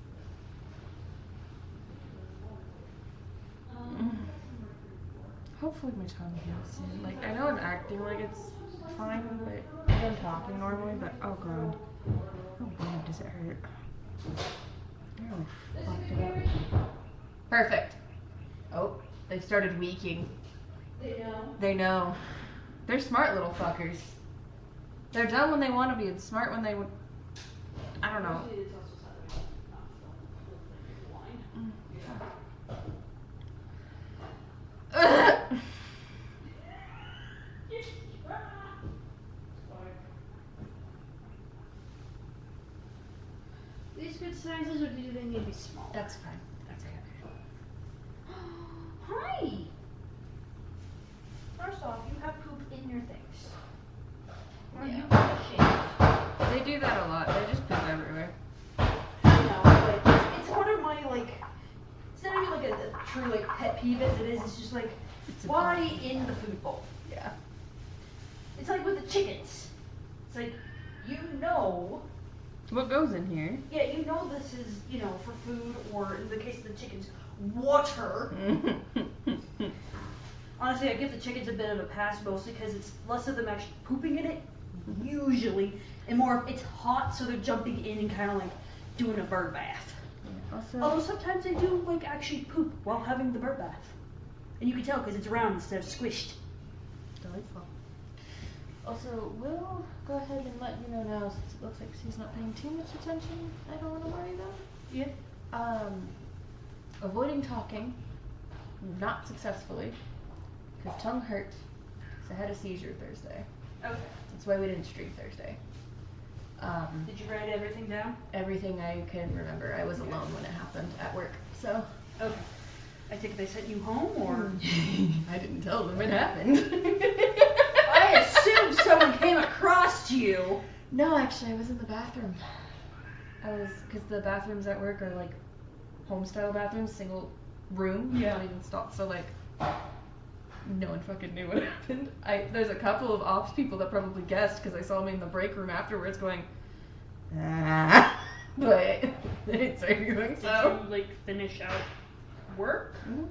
Hopefully my tongue heals soon. Like I know I'm acting like it's fine, but I'm talking normally. But oh god, how bad does it hurt? I really fucked it up. Perfect. Oh, they started weaking. They know. They know. They're smart little fuckers. They're dumb when they want to be and smart when they would. I don't know. It's also Saturday. Not the wine. These good sizes, or do they need to be small? That's fine. That's okay. Hi! First off, you have poop in your things. Are Yeah. you ashamed? They do that a lot. They just poop everywhere. No, but it's one of my, it's not even like a true, pet peeve as it is. It's just like, It's a why in the food bowl? Yeah. It's like with the chickens. It's like, What goes in here? yeah, this is, for food, or in the case of the chickens, water. Honestly, I give the chickens a bit of a pass, mostly because it's less of them actually pooping in it, usually, and more of it's hot, so they're jumping in and kind of like doing a bird bath. Also, Although sometimes they do actually poop while having the bird bath, and you can tell because it's round instead of squished. delightful. Also, we'll go ahead and let you know now since it looks like she's not paying too much attention. I don't want to worry though. Yeah. Avoiding talking, not successfully, because tongue hurt. So I had a seizure Thursday. Okay. That's why we didn't stream Thursday. Did you write everything down? Everything I can remember. I was alone when it happened at work, so. Okay. I think they sent you home, or? I didn't tell them it happened. I assumed someone came across you. No, actually, I was in the bathroom. Because the bathrooms at work are like home-style bathrooms, single room, Yeah. not even stall. So like, no one fucking knew what happened. There's a couple of ops people that probably guessed because I saw me in the break room afterwards going, ah, but they didn't say anything. Did So. you like finish out work? Mhm.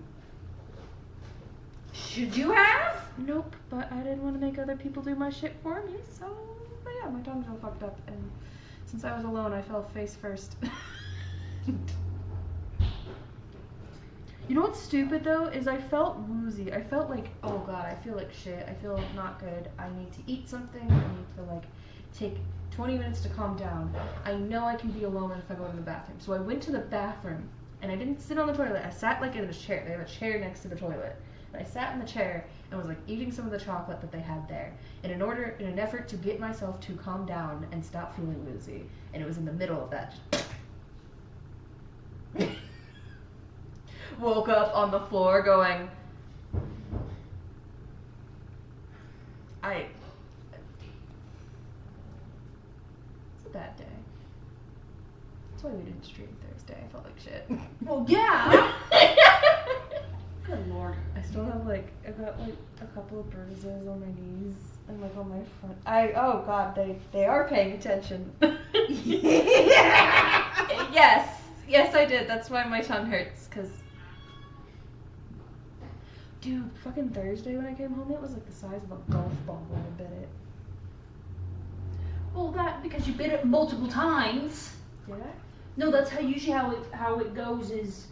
Should you have? Nope, but I didn't want to make other people do my shit for me, so but yeah, my tongue's all fucked up, and since I was alone, I fell face first. You know what's stupid though is I felt woozy. I felt like, oh god, I feel like shit. I feel not good. I need to eat something. I need to like take 20 minutes to calm down. I know I can be alone if I go to the bathroom. So I went to the bathroom and I didn't sit on the toilet. I sat like in a chair. They have a chair next to the toilet. And I sat in the chair and was like eating some of the chocolate that they had there. And in an effort to get myself to calm down and stop feeling woozy. And it was in the middle of that. Woke up on the floor going, it's a bad day. That's why we didn't stream Thursday. I felt like shit. Well, yeah. Good lord. I still have I got like a couple of bruises on my knees and like on my front. Oh god, they are paying attention. Yes I did. That's why my tongue hurts, cause dude, fucking Thursday when I came home, it was like the size of a golf ball when I bit it. Well, that because you bit it multiple times. Did I? No, that's usually how it goes is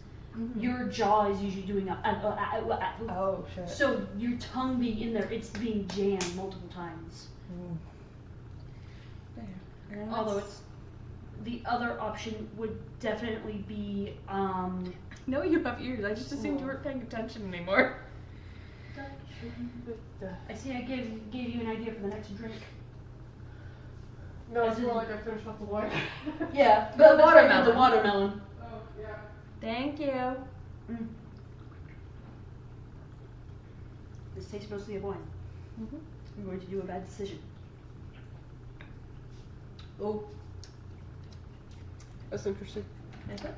your jaw is usually doing Oh shit. so your tongue being in there, it's being jammed multiple times. There. Although it's the other option would definitely be No, you have ears. I just assumed you weren't paying attention anymore. I see I gave you an idea for the next drink. No, it's more like I finished off the wine. Yeah, The that's right, watermelon. the watermelon. Oh, yeah. Thank you. This tastes mostly of wine. Mhm. I'm going to do a bad decision. Oh. That's interesting. Okay.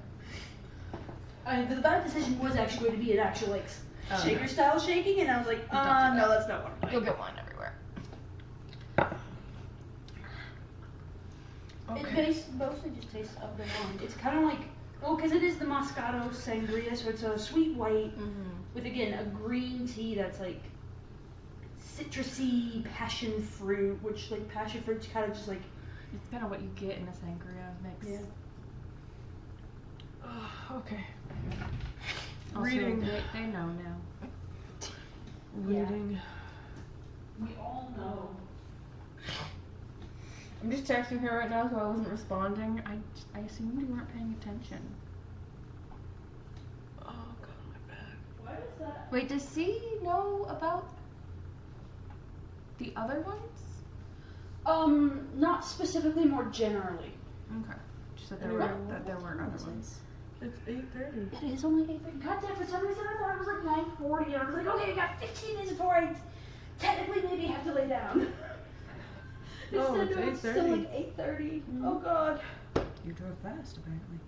The bad decision was actually going to be an actual like Oh, shaker no. style shaking, and I was like, Don't do that. no, that's not what I'm You'll doing. get wine everywhere. It mostly just tastes of the wine. It's kind of like, because it is the Moscato Sangria, so it's a sweet white with, again, a green tea that's like citrusy passion fruit, which like passion fruit's kind of just like, It's kind of what you get in a sangria mix. yeah. Okay. Also, Reading. They know now. Reading. We all know. I'm just texting her right now, so I wasn't responding. I assumed you weren't paying attention. Oh god, my back. Why is that? Wait, does C know about the other ones? Not specifically, more generally. Okay. Just that Anyway, there were other ones. It's 8:30. It is only 8:30. God damn, for some reason I thought it was like 9:40, and I was like, okay, I got 15 minutes before I technically maybe have to lay down. Oh, Instead, it's no, it's still 8:30. like 8:30. Oh god. You drove fast, apparently.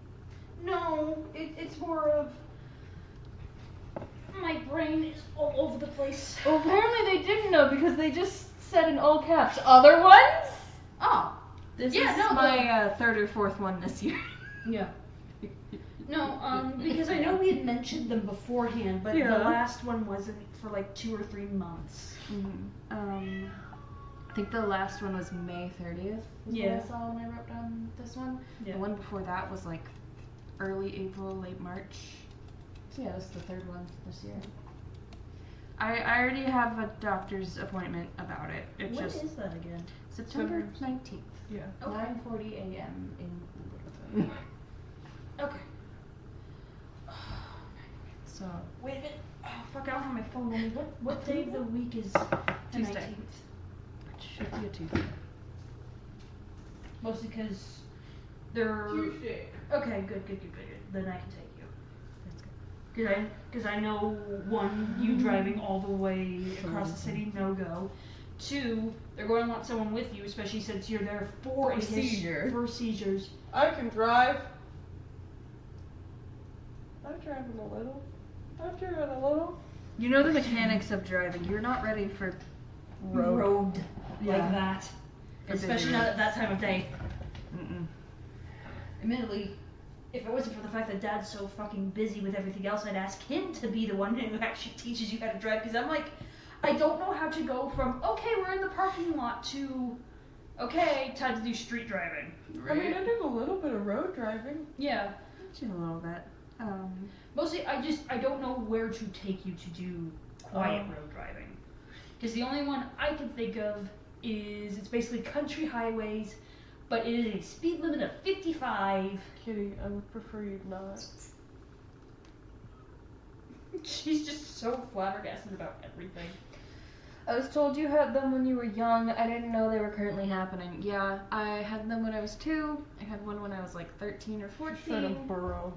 No, it's more of my brain is all over the place. Well, apparently they didn't know because they just said in all caps, other ones? Oh. This Yeah, is no, my third or fourth one this year. Yeah. No, because I know we had mentioned them beforehand, but Yeah. the last one wasn't for like 2 or 3 months. I think the last one was May 30th. Is Yeah. what I saw when I wrote down this one. Yeah. The one before that was like early April, late March. So yeah, this is the third one this year. I already have a doctor's appointment about it. It When just is that again? September 19th, Yeah. Okay. 9:40 a.m. in Littleton. Okay. So Wait a minute. Oh, fuck, I don't have my phone on me. What day of the week is the Tuesday. 19th? It should be a Tuesday. Mostly because they're... Tuesday. Okay, good. Then I can take you. that's good. Because I know, one, you driving all the way across the city, no go. Two, they're going to want someone with you, especially since you're there for For seizure. For seizures. I can drive. I've driven a little. I've driven a little. You know the mechanics of driving. You're not ready for Road Yeah. like that. For busy Especially not roads. at that time of day. Mm-mm. Admittedly, if it wasn't for the fact that Dad's so fucking busy with everything else, I'd ask him to be the one who actually teaches you how to drive. Because I'm like, I don't know how to go from, okay, we're in the parking lot, to, okay, time to do street driving. I mean, I did a little bit of road driving. Yeah. Just a little bit. Mostly, I don't know where to take you to do quiet road driving. Because the only one I can think of is, it's basically country highways, but it is a speed limit of 55. Kitty, I would prefer you not. She's just so flabbergasted about everything. I was told you had them when you were young. I didn't know they were currently happening. Yeah, I had them when I was 2. I had one when I was like 13 or Trying to 14. burrow.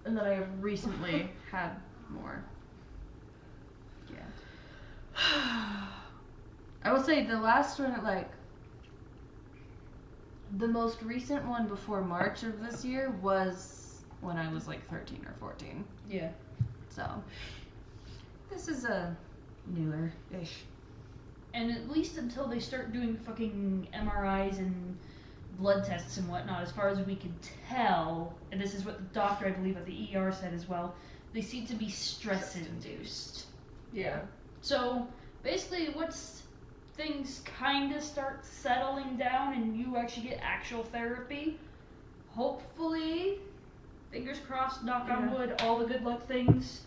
And then I recently had more. Yeah. I will say the last one, like, the most recent one before March of this year was when I was like 13 or 14. Yeah. So, this is a newer-ish. And at least until they start doing fucking MRIs and blood tests and whatnot, as far as we can tell, and this is what the doctor, I believe, at the ER said as well, they seem to be stress-induced. Yeah. So, basically, once things kind of start settling down and you actually get actual therapy, hopefully, fingers crossed, knock on Yeah. wood, all the good luck things,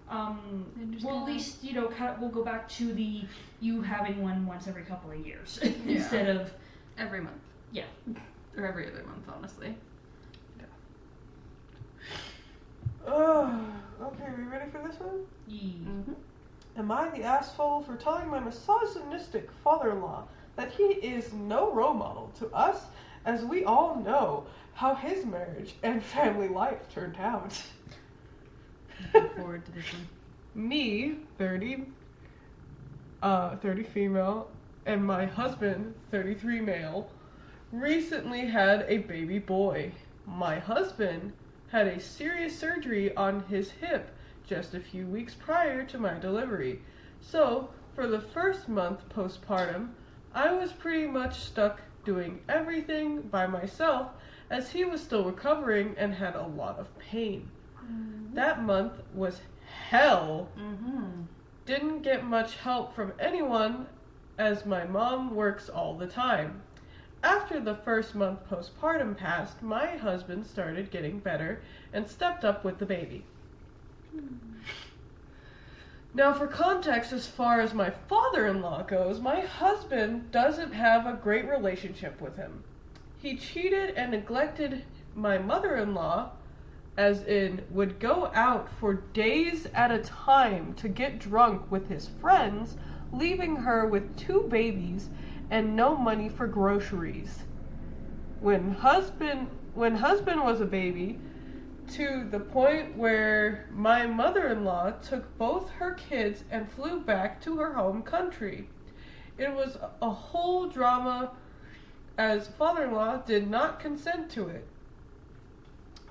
just we'll at gonna- least, we'll go back to the you having one once every couple of years Yeah. instead of, Every month. Yeah. Or every other month, honestly. Oh, okay, are we ready for this one? Mm-hmm. Am I the asshole for telling my misogynistic father-in-law that he is no role model to us, as we all know how his marriage and family life turned out? Looking forward to this one. Me, 30 female, and my husband, 33 male, recently had a baby boy. My husband had a serious surgery on his hip just a few weeks prior to my delivery. So, for the first month postpartum, I was pretty much stuck doing everything by myself as he was still recovering and had a lot of pain. That month was hell. Mm-hmm. Didn't get much help from anyone as my mom works all the time. After the first month postpartum passed, my husband started getting better and stepped up with the baby. Now, for context, as far as my father-in-law goes, my husband doesn't have a great relationship with him. He cheated and neglected my mother-in-law, as in would go out for days at a time to get drunk with his friends, leaving her with 2 babies and no money for groceries. When husband was a baby, to the point where my mother-in-law took both her kids and flew back to her home country. It was a whole drama, as father-in-law did not consent to it.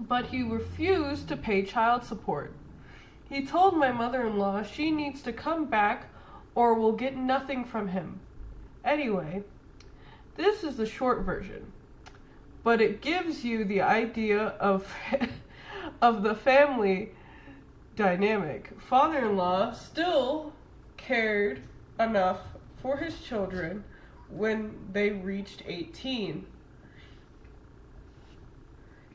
But he refused to pay child support. He told my mother-in-law she needs to come back or will get nothing from him. Anyway, this is the short version, but it gives you the idea of of the family dynamic. Father-in-law still cared enough for his children when they reached 18.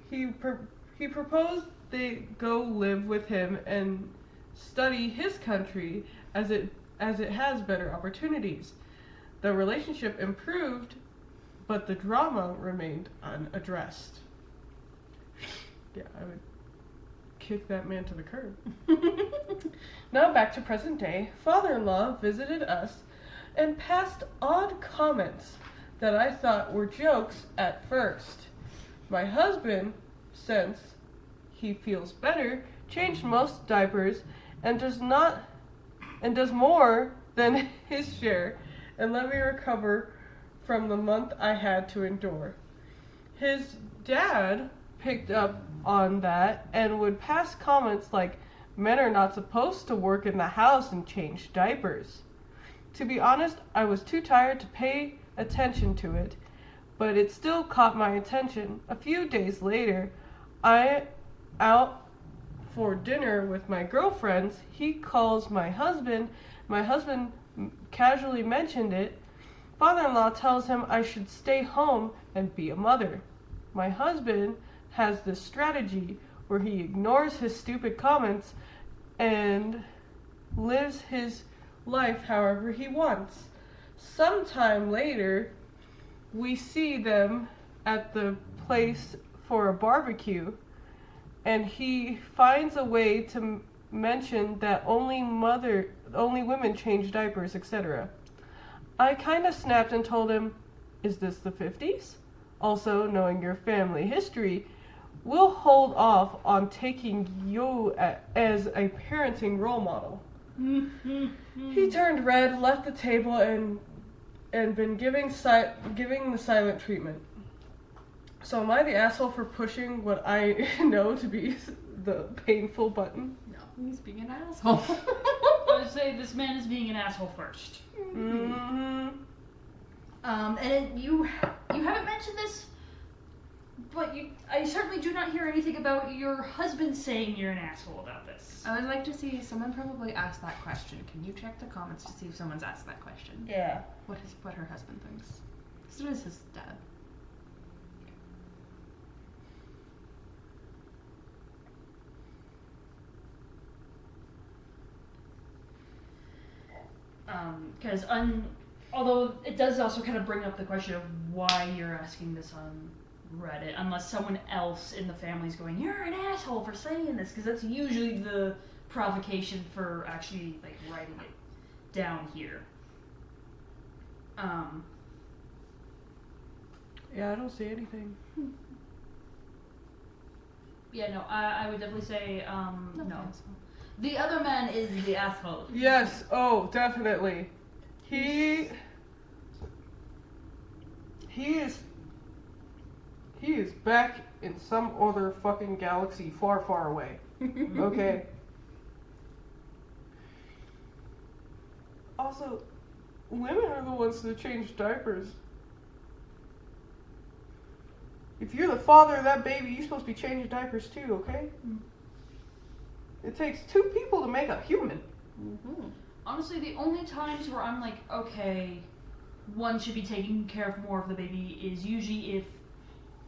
He proposed they go live with him and study his country, as as it has better opportunities. The relationship improved, but the drama remained unaddressed. Yeah, I would kick that man to the curb. Now back to present day. Father-in-law visited us and passed odd comments that I thought were jokes at first. My husband, since he feels better, changed most diapers and does more than his share and let me recover from the month I had to endure. His dad picked up on that and would pass comments like, men are not supposed to work in the house and change diapers. To be honest, I was too tired to pay attention to it, but it still caught my attention. A few days later, I out for dinner with my girlfriends. He calls my husband. My husband casually mentioned it. Father-in-law tells him I should stay home and be a mother. My husband has this strategy where he ignores his stupid comments and lives his life however he wants. Sometime later, we see them at the place for a barbecue, and he finds a way to mention that only women change diapers, etc. I kind of snapped and told him, "Is this the 50s? Also, knowing your family history, we'll hold off on taking you as a parenting role model." He turned red, left the table, and been giving the silent treatment. So am I the asshole for pushing what I know to be the painful button? No, he's being an asshole. I would say this man is being an asshole first. Mm-hmm. And you haven't mentioned this, but I certainly do not hear anything about your husband saying you're an asshole about this. I would like to see someone probably asked that question. Can you check the comments to see if someone's asked that question? Yeah. What her husband thinks. Because it is his dad. Because although it does also kind of bring up the question of why you're asking this on Reddit, unless someone else in the family is going, "You're an asshole for saying this," because that's usually the provocation for actually like writing it down here. Yeah, I don't see anything. Yeah, no, I would definitely say no. Asshole. The other man is the asshole. Yes, oh, definitely. He is back in some other fucking galaxy far, far away. Okay. Also, women are the ones that change diapers. If you're the father of that baby, you're supposed to be changing diapers too, okay? It takes two people to make a human. Mm-hmm. Honestly, the only times where I'm like, okay, one should be taking care of more of the baby is usually if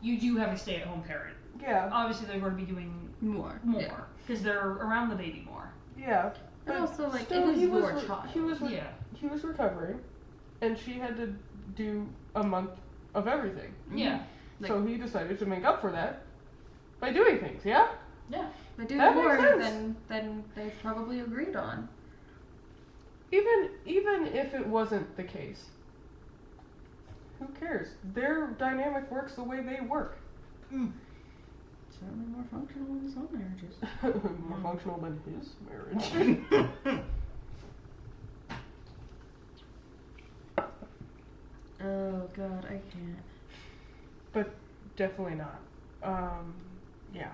you do have a stay-at-home parent. Yeah. Obviously, they're going to be doing More. because they're around the baby more. Yeah. And also, like, still, it is he was your child. He was recovering, and she had to do a month of everything. Yeah. So he decided to make up for that by doing things. Yeah. Yeah. By doing That makes more sense. than they've probably agreed on. Even if it wasn't the case, who cares? Their dynamic works the way they work. Certainly more functional than some marriages. More functional than his marriage. Oh god, I can't. But definitely not. Yeah.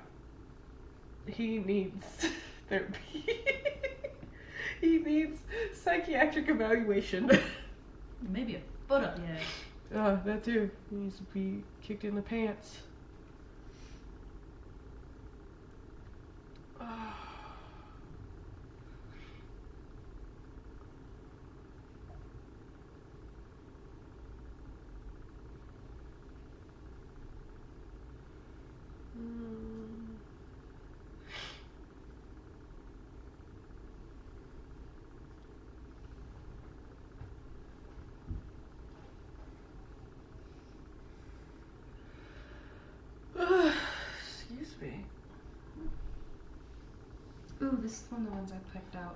He needs therapy. He needs psychiatric evaluation. Maybe a foot up the ass. That too. He needs to be kicked in the pants. Ooh, this is one of the ones I picked out.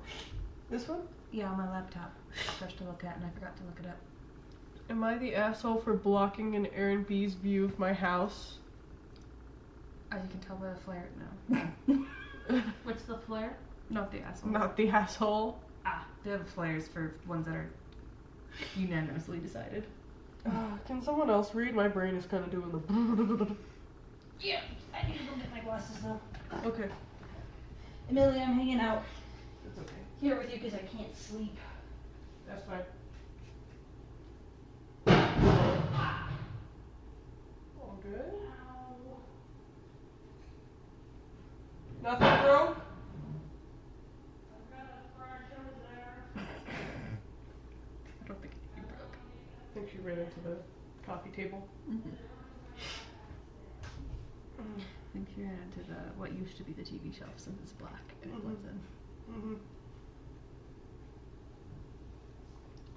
This one? Yeah, on my laptop. First to look at, and I forgot to look it up. Am I the asshole for blocking an Airbnb's view of my house? As you can tell by the flare, no. What's the flare? Not the asshole. Not the asshole. Ah, they have flares for ones that are unanimously decided. Can someone else read? My brain is kind of doing the. Yeah, I need to go get my glasses though. Okay. Amelia, I'm hanging out It's okay. here with you because I can't sleep. That's fine. All good. Nothing broke? I don't think you broke. I think she ran into the coffee table. I think you ran into the what used to be the TV shelf since it's black and it blends in. Mm-hmm.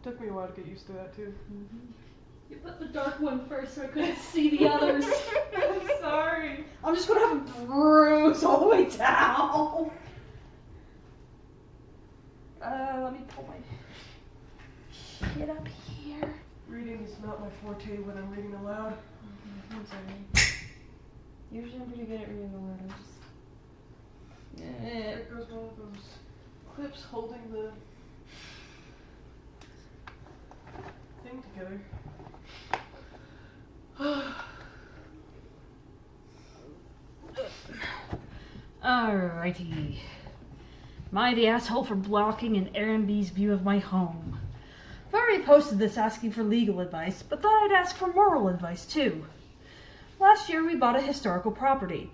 Took me a while to get used to that too. You put the dark one first so I couldn't see the others. I'm sorry. I'm just gonna have a bruise all the way down. Let me pull my shit up here. Reading is not my forte when I'm reading aloud. I'm sorry. Usually I'm pretty good at reading aloud. I'm just. There goes one of those clips holding the thing together. Alrighty. Am I the asshole for blocking an Airbnb's view of my home? I've already posted this asking for legal advice, but thought I'd ask for moral advice too. Last year we bought a historical property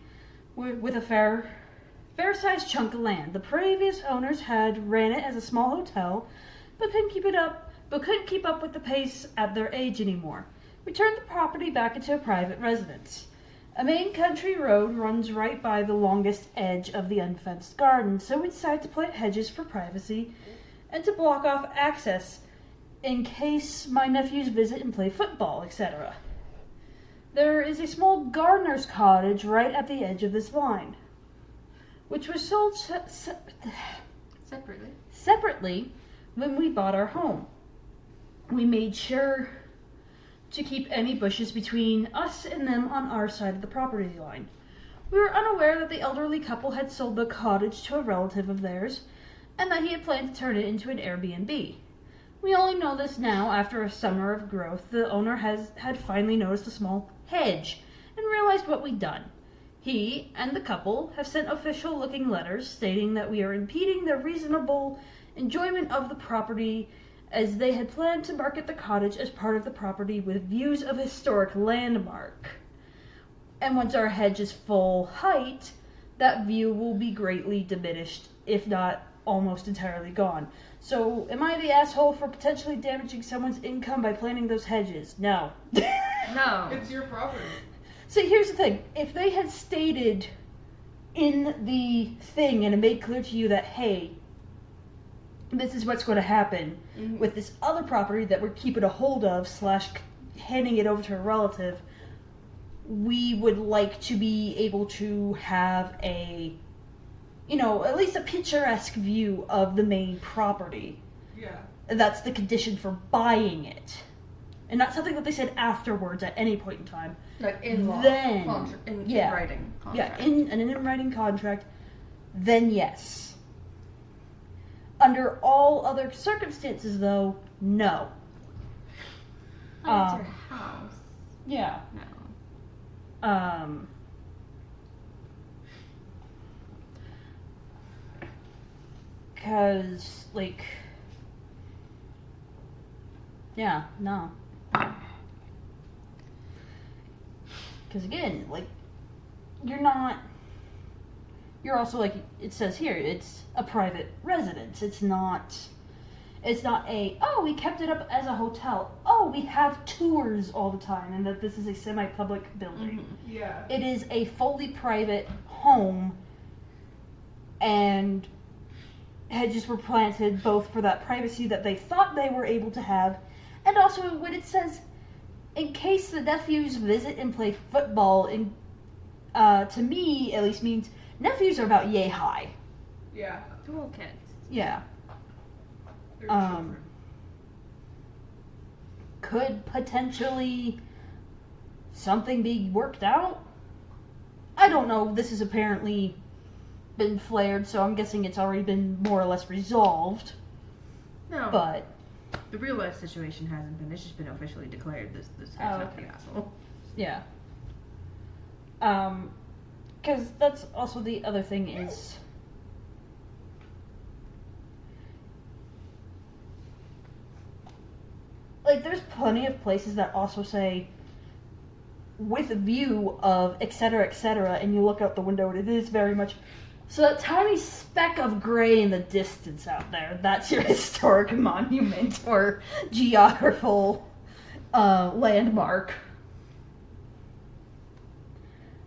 with a fair-sized chunk of land. The previous owners had ran it as a small hotel, but couldn't keep up with the pace at their age anymore. We turned the property back into a private residence. A main country road runs right by the longest edge of the unfenced garden, so we decided to plant hedges for privacy and to block off access in case my nephews visit and play football, etc. There is a small gardener's cottage right at the edge of this line, which was sold separately when we bought our home. We made sure to keep any bushes between us and them on our side of the property line. We were unaware that the elderly couple had sold the cottage to a relative of theirs, and that he had planned to turn it into an Airbnb. We only know this now after a summer of growth. The owner had finally noticed a small hedge and realized what we'd done. He and the couple have sent official-looking letters stating that we are impeding their reasonable enjoyment of the property, as they had planned to market the cottage as part of the property with views of a historic landmark. And once our hedge is full height, that view will be greatly diminished, if not almost entirely gone. So, am I the asshole for potentially damaging someone's income by planting those hedges? No. No. It's your property. See, here's the thing. If they had stated in the thing and it made clear to you that, hey, this is what's going to happen with this other property that we're keeping a hold of / handing it over to a relative, we would like to be able to have a, at least a picturesque view of the main property. Yeah. That's the condition for buying it. And not something that they said afterwards at any point in time. Like in law. Then, in yeah. writing. Yeah, Contract. in an writing contract, then yes. Under all other circumstances, though, no. Oh, it's your house. Yeah. No. Cause, yeah, no. Cause again, you're also, it says here, it's a private residence. It's not we kept it up as a hotel. Oh, we have tours all the time, and that this is a semi-public building. Yeah. It is a fully private home, and hedges were planted both for that privacy that they thought they were able to have, and also when it says, in case the nephews visit and play football, to me at least means nephews are about yay high. Yeah. They're all cats. Yeah. They're Um, children. Could potentially something be worked out? I don't know. This has apparently been flared, so I'm guessing it's already been more or less resolved. No, But the real life situation hasn't been. It's just been officially declared this guy's not the asshole. yeah. Because that's also the other thing is, like, there's plenty of places that also say, with a view of etc., and you look out the window and it is very much, so that tiny speck of gray in the distance out there, that's your historic monument or geographical landmark.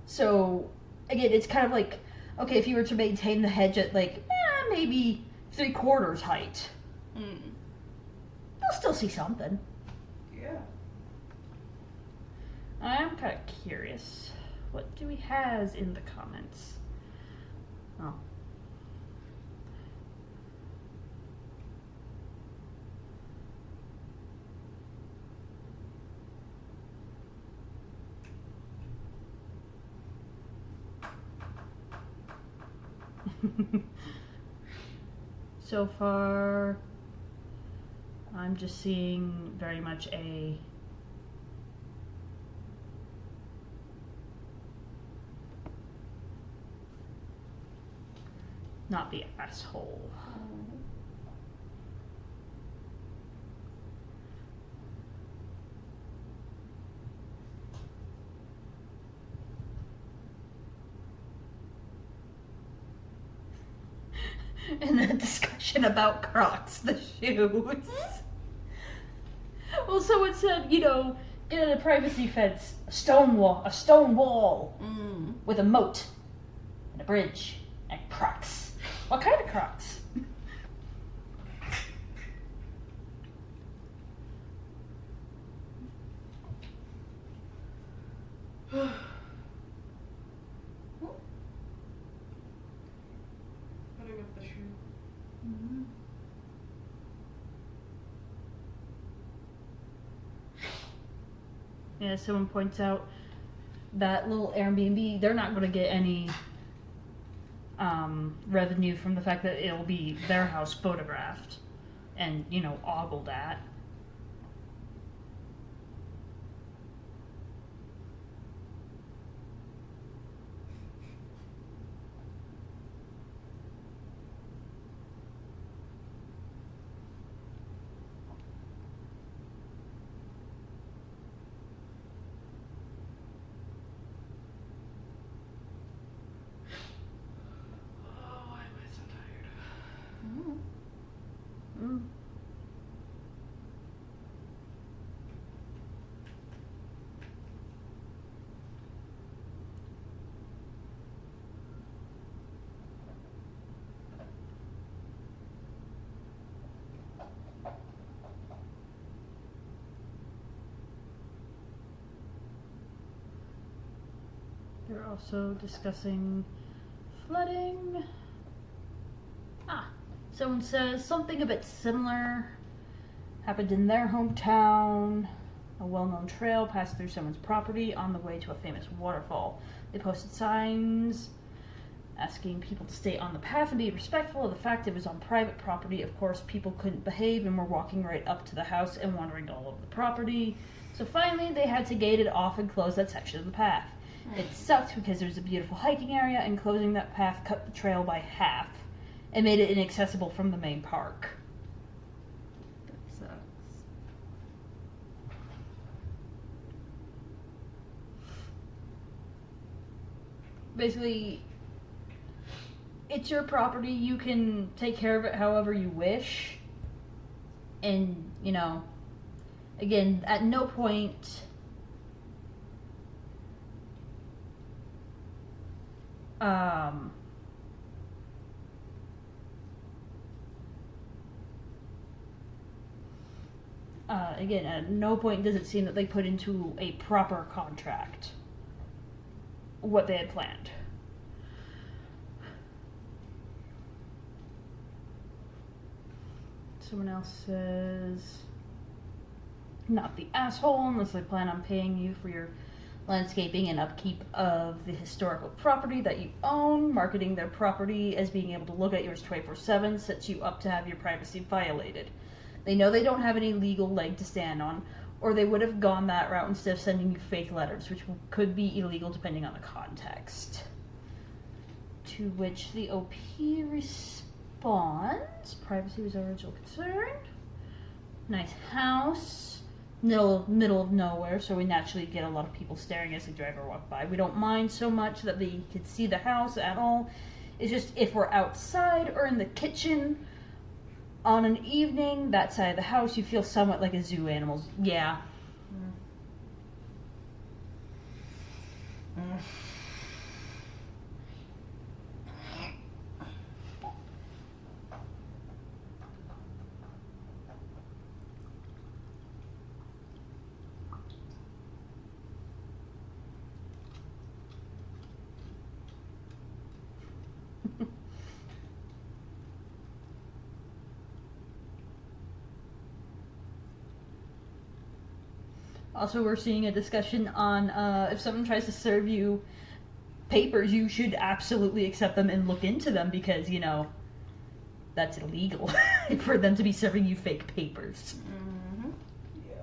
So, again, it's kind of like, okay, if you were to maintain the hedge at, like, maybe 3/4 height, you'll still see something. Yeah. I'm kind of curious. What do we have in the comments? Oh. So far, I'm just seeing very much a not be asshole. And the discussion about Crocs, the shoes. Well, someone said, in a privacy fence, a stone wall with a moat and a bridge and Crocs. What kind of Crocs? Putting up the shoe. Yeah, someone points out that little Airbnb, they're not going to get any revenue from the fact that it'll be their house photographed and, ogled at. Oh, why am I so tired? They're also discussing flooding. Someone says something a bit similar happened in their hometown. A well-known trail passed through someone's property on the way to a famous waterfall. They posted signs asking people to stay on the path and be respectful of the fact it was on private property. Of course, people couldn't behave and were walking right up to the house and wandering all over the property. So finally, they had to gate it off and close that section of the path. It sucked because there was a beautiful hiking area, and closing that path cut the trail by half and made it inaccessible from the main park. That sucks. Basically, it's your property. You can take care of it however you wish. And, again, at no point again, at no point does it seem that they put into a proper contract what they had planned. Someone else says, not the asshole unless they plan on paying you for your landscaping and upkeep of the historical property that you own. Marketing their property as being able to look at yours 24/7 sets you up to have your privacy violated. They know they don't have any legal leg to stand on, or they would have gone that route instead of sending you fake letters, which could be illegal depending on the context. To which the OP responds, privacy was our original concern. Nice house. Middle of nowhere, so we naturally get a lot of people staring as they drive or walk by. We don't mind so much that they can see the house at all. It's just if we're outside or in the kitchen on an evening, that side of the house, you feel somewhat like a zoo animal. Yeah. Also, we're seeing a discussion on if someone tries to serve you papers, you should absolutely accept them and look into them because, you know, that's illegal for them to be serving you fake papers. Mm-hmm. Yeah.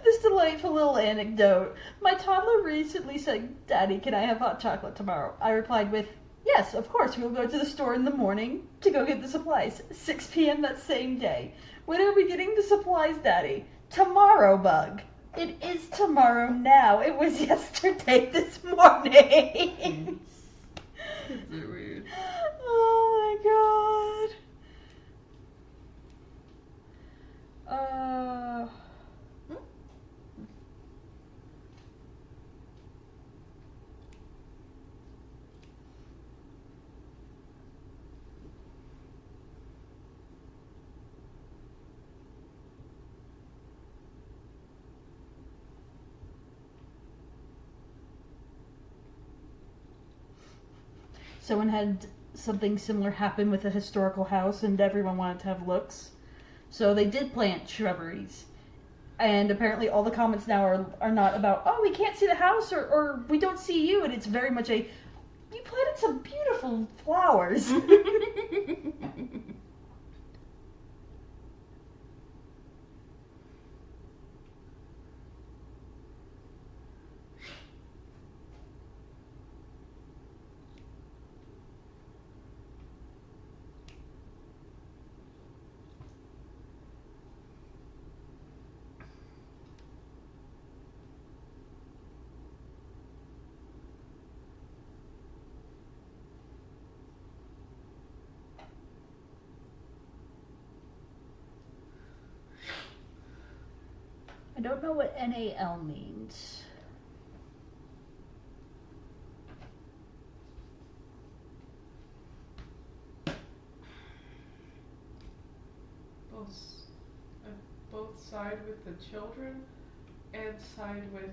This delightful little anecdote. My toddler recently said, "Daddy, can I have hot chocolate tomorrow?" I replied with, "Yes, of course. We'll go to the store in the morning to go get the supplies. 6 p.m. that same day. When are we getting the supplies, Daddy?" "Tomorrow, Bug." "It is tomorrow now. It was yesterday this morning." Kids are weird. Oh my god. Someone had something similar happen with a historical house and everyone wanted to have looks. So they did plant shrubberies. And apparently all the comments now are not about, oh, we can't see the house or we don't see you. And it's very much a, you planted some beautiful flowers. I don't know what NAL means. Both side with the children and side with,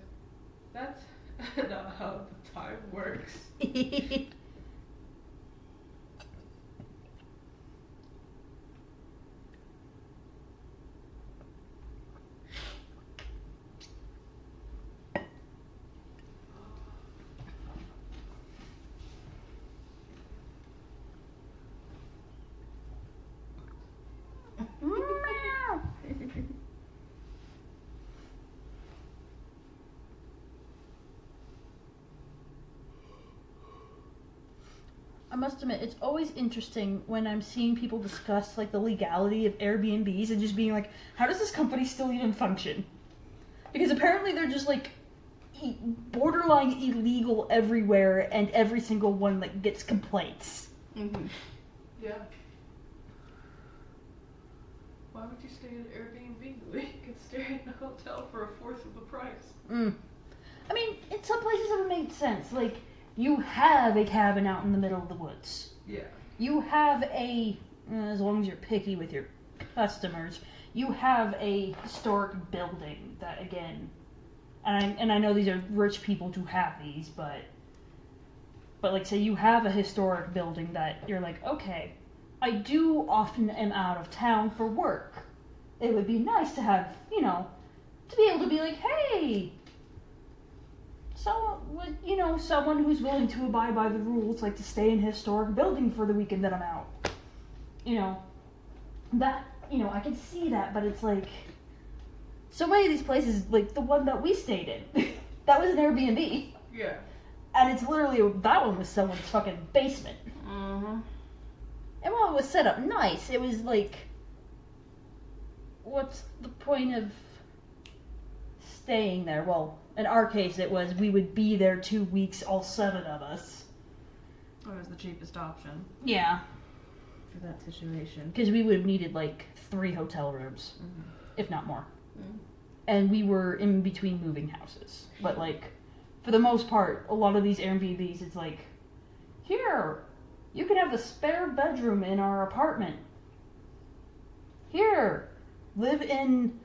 that's not how the time works. I must admit, it's always interesting when I'm seeing people discuss like the legality of Airbnbs and just being like, how does this company still even function? Because apparently they're just like borderline illegal everywhere, and every single one like gets complaints. Mm-hmm. Yeah. Why would you stay in an Airbnb when you could stay in a hotel for a fourth of the price? I mean, in some places it would make sense. Like, You have a cabin out in the middle of the woods. Yeah. You have as long as you're picky with your customers, you have a historic building that, again, and I know these are rich people to have these, but like, say you have a historic building that you're like, okay, I do often am out of town for work. It would be nice to have, to be able to be like, hey, someone who's willing to abide by the rules, like to stay in a historic building for the weekend that I'm out. That, I can see that, but it's like, so many of these places, like the one that we stayed in, that was an Airbnb. Yeah. And it's literally, that one was someone's fucking basement. Mm-hmm. And while it was set up nice, it was like, what's the point of staying there? Well, in our case, it was we would be there 2 weeks, all 7 of us. That was the cheapest option Yeah. for that situation. Because we would have needed like 3 hotel rooms, if not more. Mm. And we were in between moving houses. But like, for the most part, a lot of these Airbnbs, it's like, here, you can have the spare bedroom in our apartment. Here, live in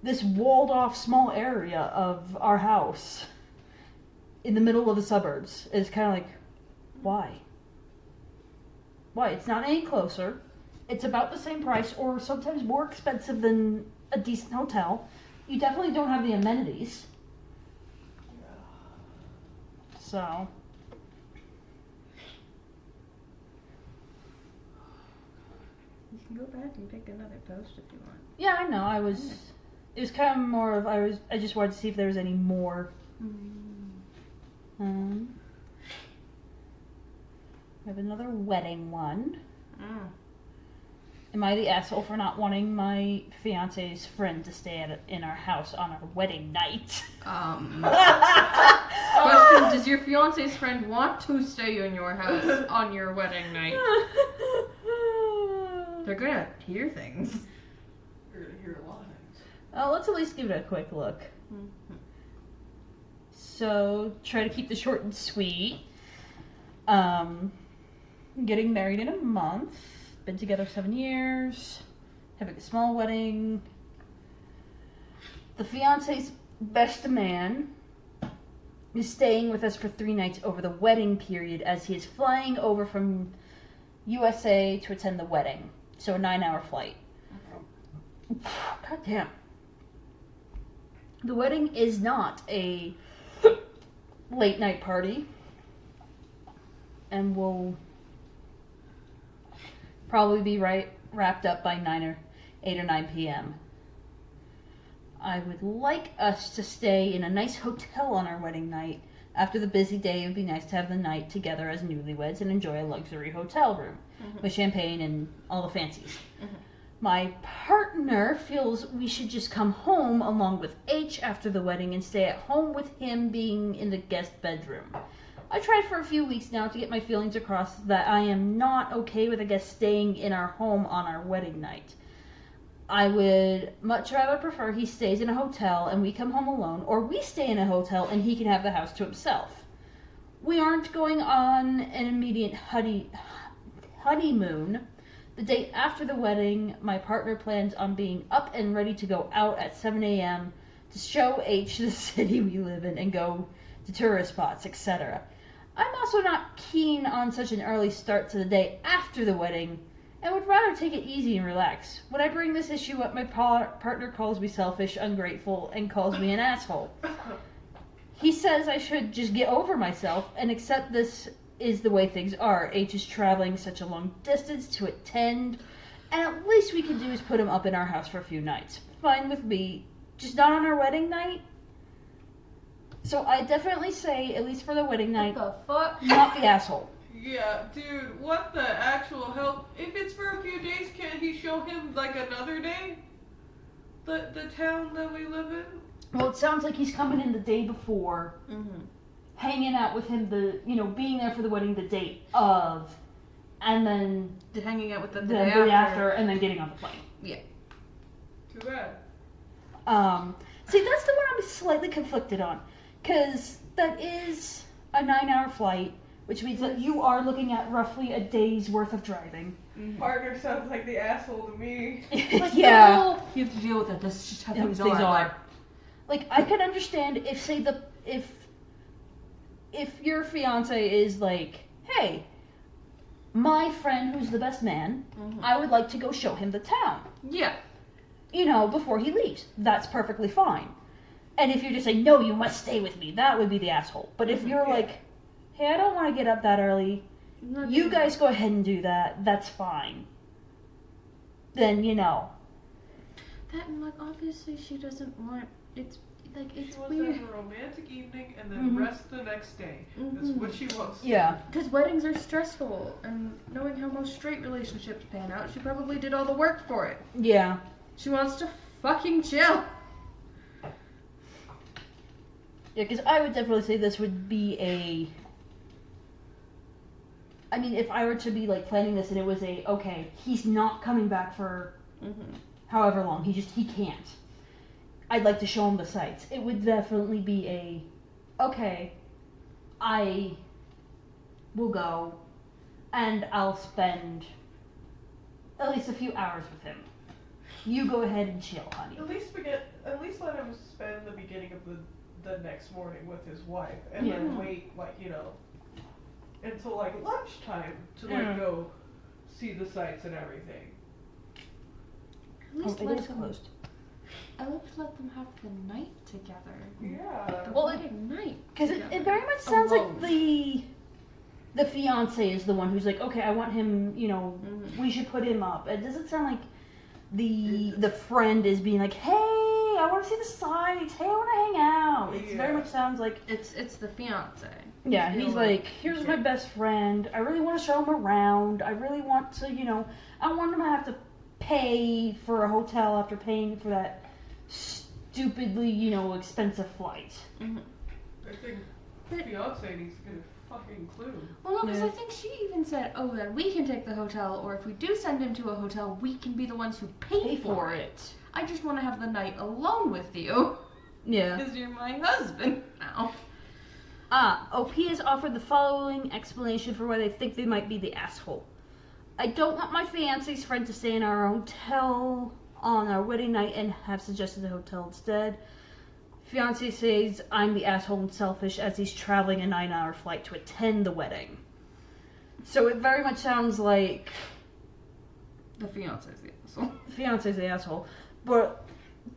this walled off small area of our house in the middle of the suburbs. It's kind of like, why? Why? It's not any closer. It's about the same price or sometimes more expensive than a decent hotel. You definitely don't have the amenities. So, You can go back and pick another post if you want. yeah, I know. It was kind of more of, I just wanted to see if there was any more. I have another wedding one. Mm. Am I the asshole for not wanting my fiance's friend to stay in our house on our wedding night? Question, does your fiance's friend want to stay in your house on your wedding night? They're gonna hear things. You're gonna hear a lot of things. Let's at least give it a quick look. So, try to keep this short and sweet. Getting married in a month. Been together 7 years. Having a small wedding. The fiance's best man is staying with us for 3 nights over the wedding period as he is flying over from USA to attend the wedding. So a 9-hour flight. God damn. The wedding is not a late night party. And will probably be wrapped up by 8 or 9 p.m. I would like us to stay in a nice hotel on our wedding night. After the busy day, it would be nice to have the night together as newlyweds and enjoy a luxury hotel room with champagne and all the fancies. My partner feels we should just come home along with H after the wedding and stay at home with him being in the guest bedroom. I tried for a few weeks now to get my feelings across that I am not okay with a guest staying in our home on our wedding night. I would much rather prefer he stays in a hotel and we come home alone, or we stay in a hotel and he can have the house to himself. We aren't going on an immediate honeymoon. The day after the wedding, my partner plans on being up and ready to go out at 7 a.m. to show H the city we live in and go to tourist spots, etc. I'm also not keen on such an early start to the day after the wedding and would rather take it easy and relax. When I bring this issue up, my partner calls me selfish, ungrateful, and calls me an asshole. He says I should just get over myself and accept this is the way things are. H is traveling such a long distance to attend, and at least we can do is put him up in our house for a few nights. Fine with me, just not on our wedding night. So I definitely say, at least for the wedding night, What the fuck? not the asshole. Yeah, dude, what the actual hell? If it's for a few days, can't he show him, like, another day? The town that we live in? Well, it sounds like he's coming in the day before, hanging out with him, being there for the wedding the date of, and then Hanging out with them the the day day after, and then getting on the plane. Too bad. See, that's the one I'm slightly conflicted on. Because that is, a 9-hour flight, which means that you are looking at roughly a day's worth of driving. Partner sounds like the asshole to me. Like, Yeah. you have to deal with it. That's just how Yeah, things things are. are. Like, I could understand if, say, if your fiance is like, hey, my friend who's the best man, I would like to go show him the town, Yeah. you know, before he leaves. That's perfectly fine. And if you just say, no, you must stay with me, that would be the asshole. But if you're like, hey, I don't want to get up that early, you guys go ahead and do that, that's fine. Then, you know. That and like obviously she doesn't want it's like She it's wants to weird. have a romantic evening and then rest the next day. That's what she wants. Yeah. Because weddings are stressful, and knowing how most straight relationships pan out, she probably did all the work for it. Yeah. She wants to fucking chill. Yeah, because I would definitely say this would be I mean, if I were to be, like, planning this and it was okay, he's not coming back for however long, he can't. I'd like to show him the sights. It would definitely be okay, I will go, and I'll spend at least a few hours with him. You go ahead and chill, honey. At least let him spend the beginning of the next morning with his wife, and then wait, like, you know, until like lunchtime to like go see the sights and everything. At least It let is them. closed. At least let them have the night together. Yeah. The Well, wedding night. Because it together. very much sounds Alone. like the fiance is the one who's like, okay, I want him, you know, we should put him up. It doesn't sound like the friend is being like, hey, I want to see the sights. Hey, I want to hang out. It very much sounds like It's the fiance. yeah, You he's know, like, here's my best friend. I really want to show him around. I really want to, you know, I want him to have to pay for a hotel after paying for that stupidly, you know, expensive flight. I think the fiance needs to get a fucking clue. Well, no, because Yeah. I think she even said, "Oh, then we can take the hotel, or if we do send him to a hotel, we can be the ones who pay for it. I just want to have the night alone with you, Yeah. because you're my husband now." OP has offered the following explanation for why they think they might be the asshole. I don't want my fiance's friend to stay in our hotel on our wedding night and have suggested the hotel instead. Fiance says I'm the asshole and selfish as he's traveling a 9-hour flight to attend the wedding. So it very much sounds like The fiance's the asshole. the fiance's the asshole. But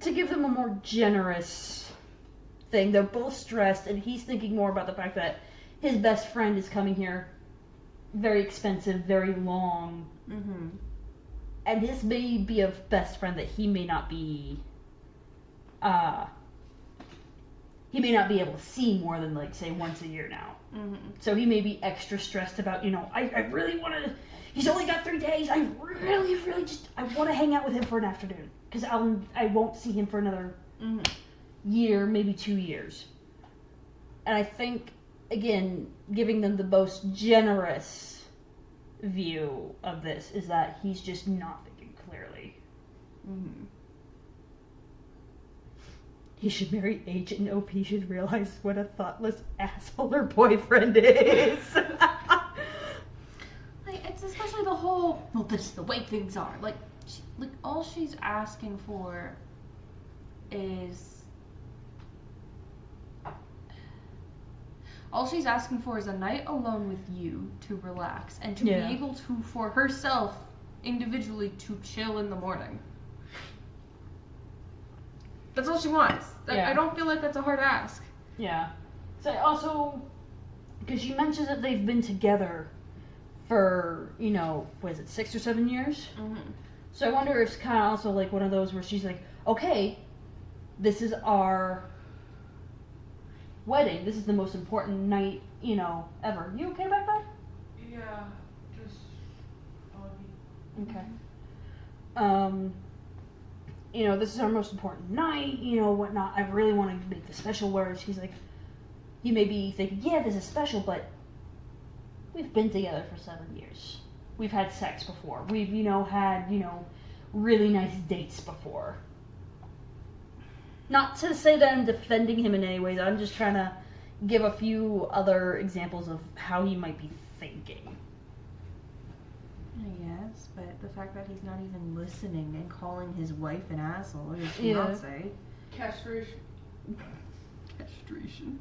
to give them a more generous thing, they're both stressed and he's thinking more about the fact that his best friend is coming here. Very expensive, very long. And this may be a best friend that he may not be able to see more than, like, say, once a year now. So he may be extra stressed about, you know, I really want to, he's only got 3 days, I really just, I want to hang out with him for an afternoon. Because I won't see him for another year, maybe 2 years. And I think, again, giving them the most generous view of this is that he's just not thinking clearly. He should marry H and OP should realize what a thoughtless asshole her boyfriend is. Like, it's especially the whole, well, this is the way things are. Like, all she's asking for is... All she's asking for is a night alone with you to relax and to be able to, for herself, individually, to chill in the morning. That's all she wants. I don't feel like that's a hard ask. Yeah. So also, because she mentions that they've been together for, you know, what is it, 6 or 7 years? So I wonder if it's kind of also like one of those where she's like, okay, this is our wedding. This is the most important night, you know, ever. You okay back there? Yeah, just Okay. You know, this is our most important night, you know, whatnot. I really want to make this special. Where she's like, he may be thinking, yeah, this is special, but we've been together for 7 years. We've had sex before. We've, you know, had, you know, really nice dates before. Not to say that I'm defending him in any way. I'm just trying to give a few other examples of how he might be thinking. I guess, but the fact that he's not even listening and calling his wife an asshole or his Yeah. fiance. Castration. Castration.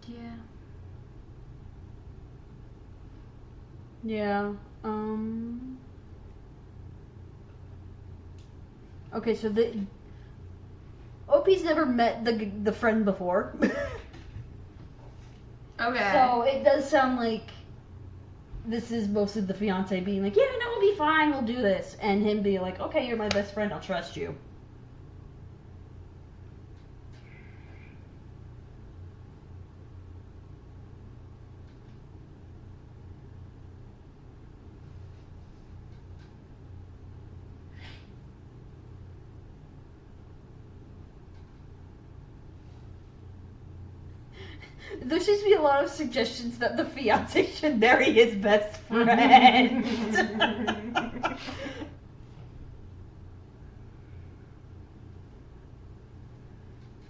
Yeah. Yeah. Okay, so Opie's never met the friend before. Okay. So it does sound like this is mostly the fiance being like, yeah, no, we'll be fine, we'll do this. And him being like, okay, you're my best friend, I'll trust you. There seems to be a lot of suggestions that the fiance should marry his best friend.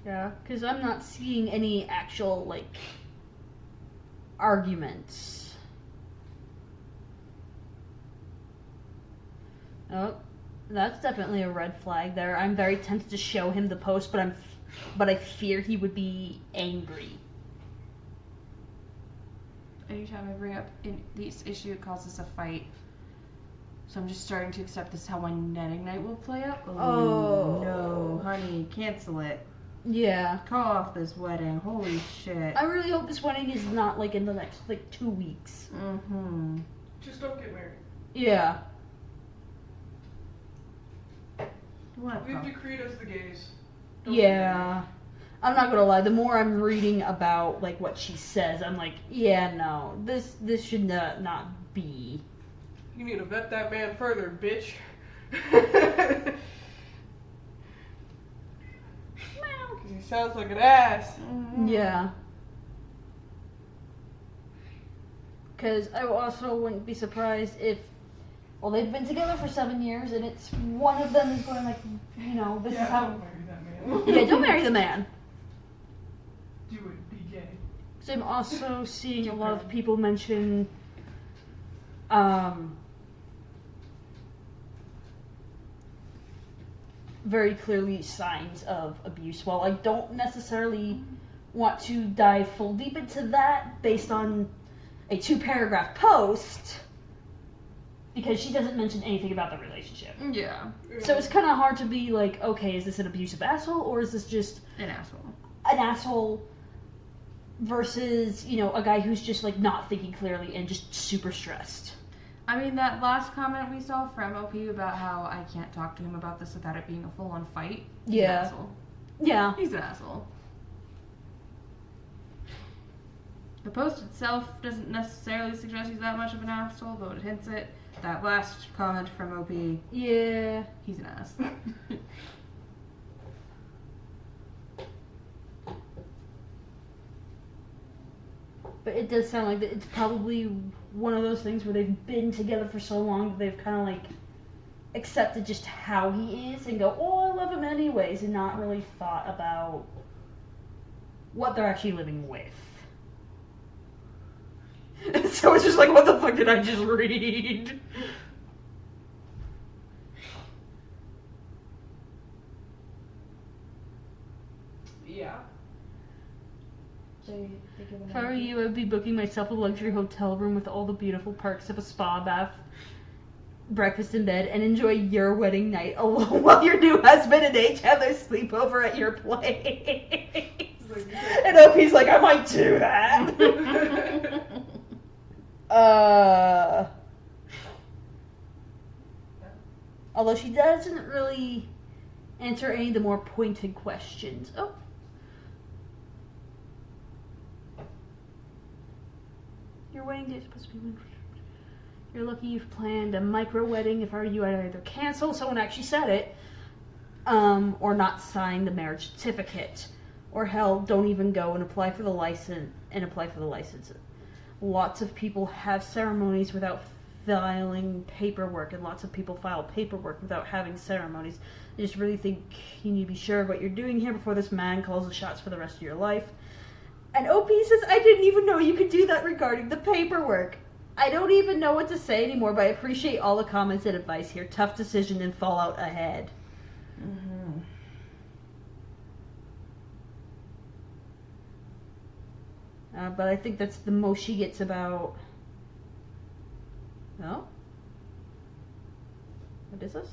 Yeah, because I'm not seeing any actual, like, arguments. Oh, that's definitely a red flag there. I'm very tempted to show him the post, but I fear he would be angry. Anytime I bring up this issue, it causes a fight. So I'm just starting to accept this is how my netting night will play out. Oh. No, honey, cancel it. Yeah. Call off this wedding. Holy shit. I really hope this wedding is not, like, in the next, 2 weeks. Mm-hmm. Just don't get married. Yeah. What We've the? decreed as the gays. Don't get Yeah. I'm not gonna lie, the more I'm reading about, like, what she says, I'm like, yeah, no, this should not be. married. You need to vet that man further, bitch. Because he sounds like an ass. Yeah. Because I also wouldn't be surprised if, well, they've been together for 7 years, and it's one of them is going like, you know, this Yeah, is how. don't marry that man. Yeah, don't marry the man. Do it, be gay. So I'm also seeing a lot of Okay. people mention, very clearly signs of abuse. While I don't necessarily want to dive full deep into that based on a 2-paragraph post, because she doesn't mention anything about the relationship. Yeah. So it's kind of hard to be like, okay, is this an abusive asshole, or is this just An asshole. an asshole versus, you know, a guy who's just, like, not thinking clearly and just super stressed. I mean, that last comment we saw from OP about how I can't talk to him about this without it being a full-on fight. He's Yeah. an asshole. Yeah. He's an asshole. The post itself doesn't necessarily suggest he's that much of an asshole, though it hints it. That last comment from OP, Yeah. he's an ass. But it does sound like that it's probably one of those things where they've been together for so long that they've kind of, like, accepted just how he is and go, oh, I love him anyways, and not really thought about what they're actually living with. So it's just like, what the fuck did I just read? Yeah. If I were you, I'd be booking myself a luxury hotel room with all the beautiful perks of a spa bath, breakfast in bed, and enjoy your wedding night alone while your new husband and H have their sleepover at your place. And Opie's like, I might do that. Although she doesn't really answer any of the more pointed questions. Oh. Your wedding day is supposed to be when you're lucky you've planned a micro wedding. If I were you, I'd either cancel, someone actually said it, or not sign the marriage certificate. Or hell, don't even go and apply for the license. lots of people have ceremonies without filing paperwork, and lots of people file paperwork without having ceremonies. I just really think you need to be sure of what you're doing here before this man calls the shots for the rest of your life. And OP says, I didn't even know you could do that regarding the paperwork. I don't even know what to say anymore, but I appreciate all the comments and advice here. Tough decision and fallout ahead. Mm-hmm. But I think that's the most she gets about... No? What is this?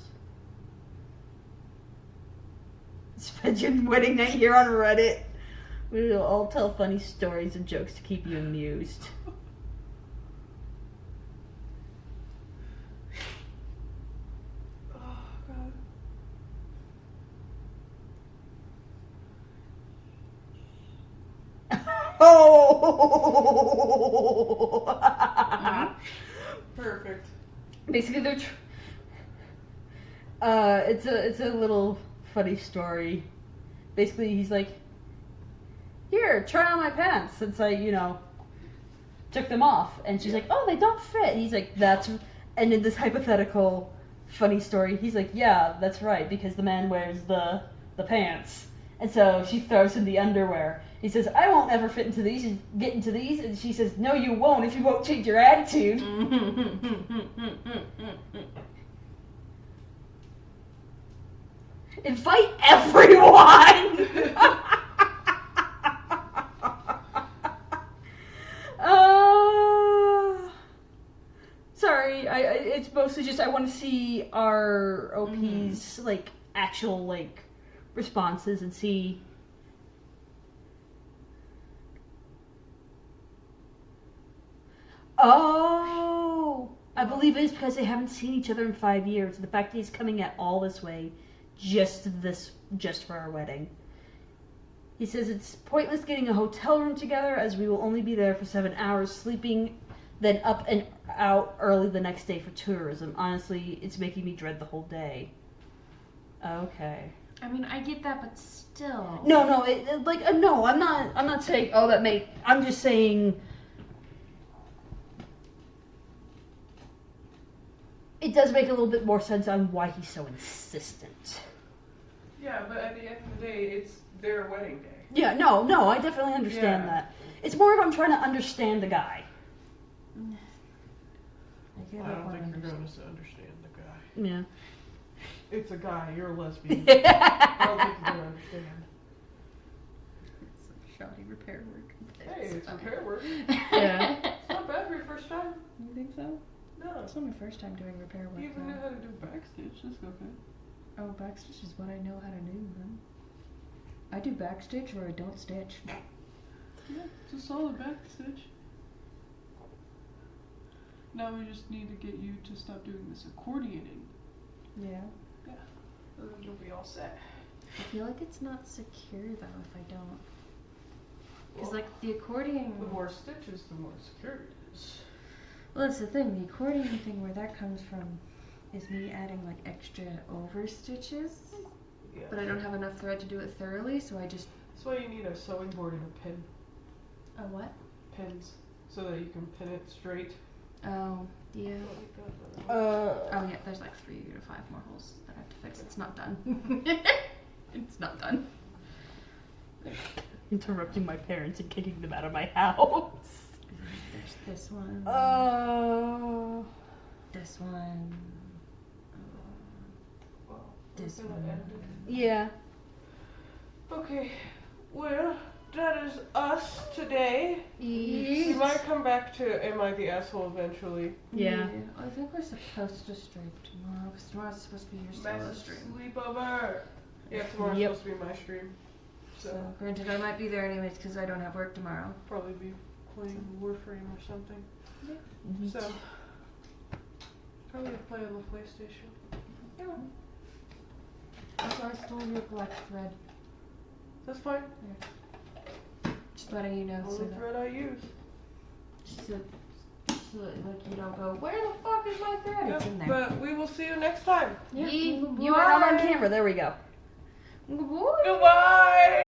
Spencer's wedding night here on Reddit. We'll all tell funny stories and jokes to keep you amused. Oh, God. Oh! Perfect. Basically, they're. It's a little funny story. Basically, he's like, "Here, try on my pants," since I, took them off, and she's like, "Oh, they don't fit." And he's like, "That's," and in this hypothetical, funny story, he's like, "Yeah, that's right, because the man wears the pants," and so she throws him the underwear. He says, "I won't ever fit into these and get into these," and she says, "No, you won't if you won't change your attitude." Invite everyone! Sorry, it's mostly just I want to see our OP's actual responses and see. Oh, I believe it is because they haven't seen each other in 5 years. The fact that he's coming at all this way, just for our wedding. He says it's pointless getting a hotel room together as we will only be there for 7 hours, sleeping, then up and out early the next day for tourism. Honestly, it's making me dread the whole day. Okay. I mean, I get that, but still. No, no, I'm not saying. Oh, that may. I'm just saying. It does make a little bit more sense on why he's so insistent. Yeah, but at the end of the day, it's their wedding day. Yeah, no, I definitely understand that. It's more of I'm trying to understand the guy. I don't think you're going to understand the guy. Yeah. It's a guy, you're a lesbian. I don't think you're going to understand. It's like shoddy repair work. Hey, it's repair work. Yeah. It's not bad for your first time. You think so? No. It's not my first time doing repair work. You even know how to do backstitch, that's okay. Oh, backstitch is what I know how to do, then. I do backstitch or I don't stitch. Yeah, it's a solid backstitch. Now we just need to get you to stop doing this accordioning. Yeah. Yeah. Then you'll be all set. I feel like it's not secure though if I don't. Because Well, the accordion. the more stitches, the more secure it is. Well, that's the thing. The accordion thing, where that comes from, is me adding extra over stitches. Yeah. But I don't have enough thread to do it thoroughly, so I just. That's why you need a sewing board and a pin. A what? Pins. So that you can pin it straight. Oh, yeah. Uh. Oh, yeah, there's 3 to 5 more holes that I have to fix. It's not done. It's not done. Interrupting my parents and kicking them out of my house. There's this one. This one. Well, This we're gonna one. end it. Yeah. Okay. Well, that is us today. We might come back to Am I the Asshole eventually. Yeah. I think we're supposed to stream tomorrow, because tomorrow's supposed to be your solo Massive stream. sleepover. Yeah, tomorrow's Yep. supposed to be my stream. So, So, granted, I might be there anyways, because I don't have work tomorrow. probably be playing Warframe or something. Mhm. So, probably play on the PlayStation. Yeah. That's why I stole your black thread. That's fine. Just letting you know, so Only that, thread I use. so you don't go, where the fuck is my thread? It's in there. But we will see you next time. Yeah. You are not on camera. There we go. Goodbye. Goodbye!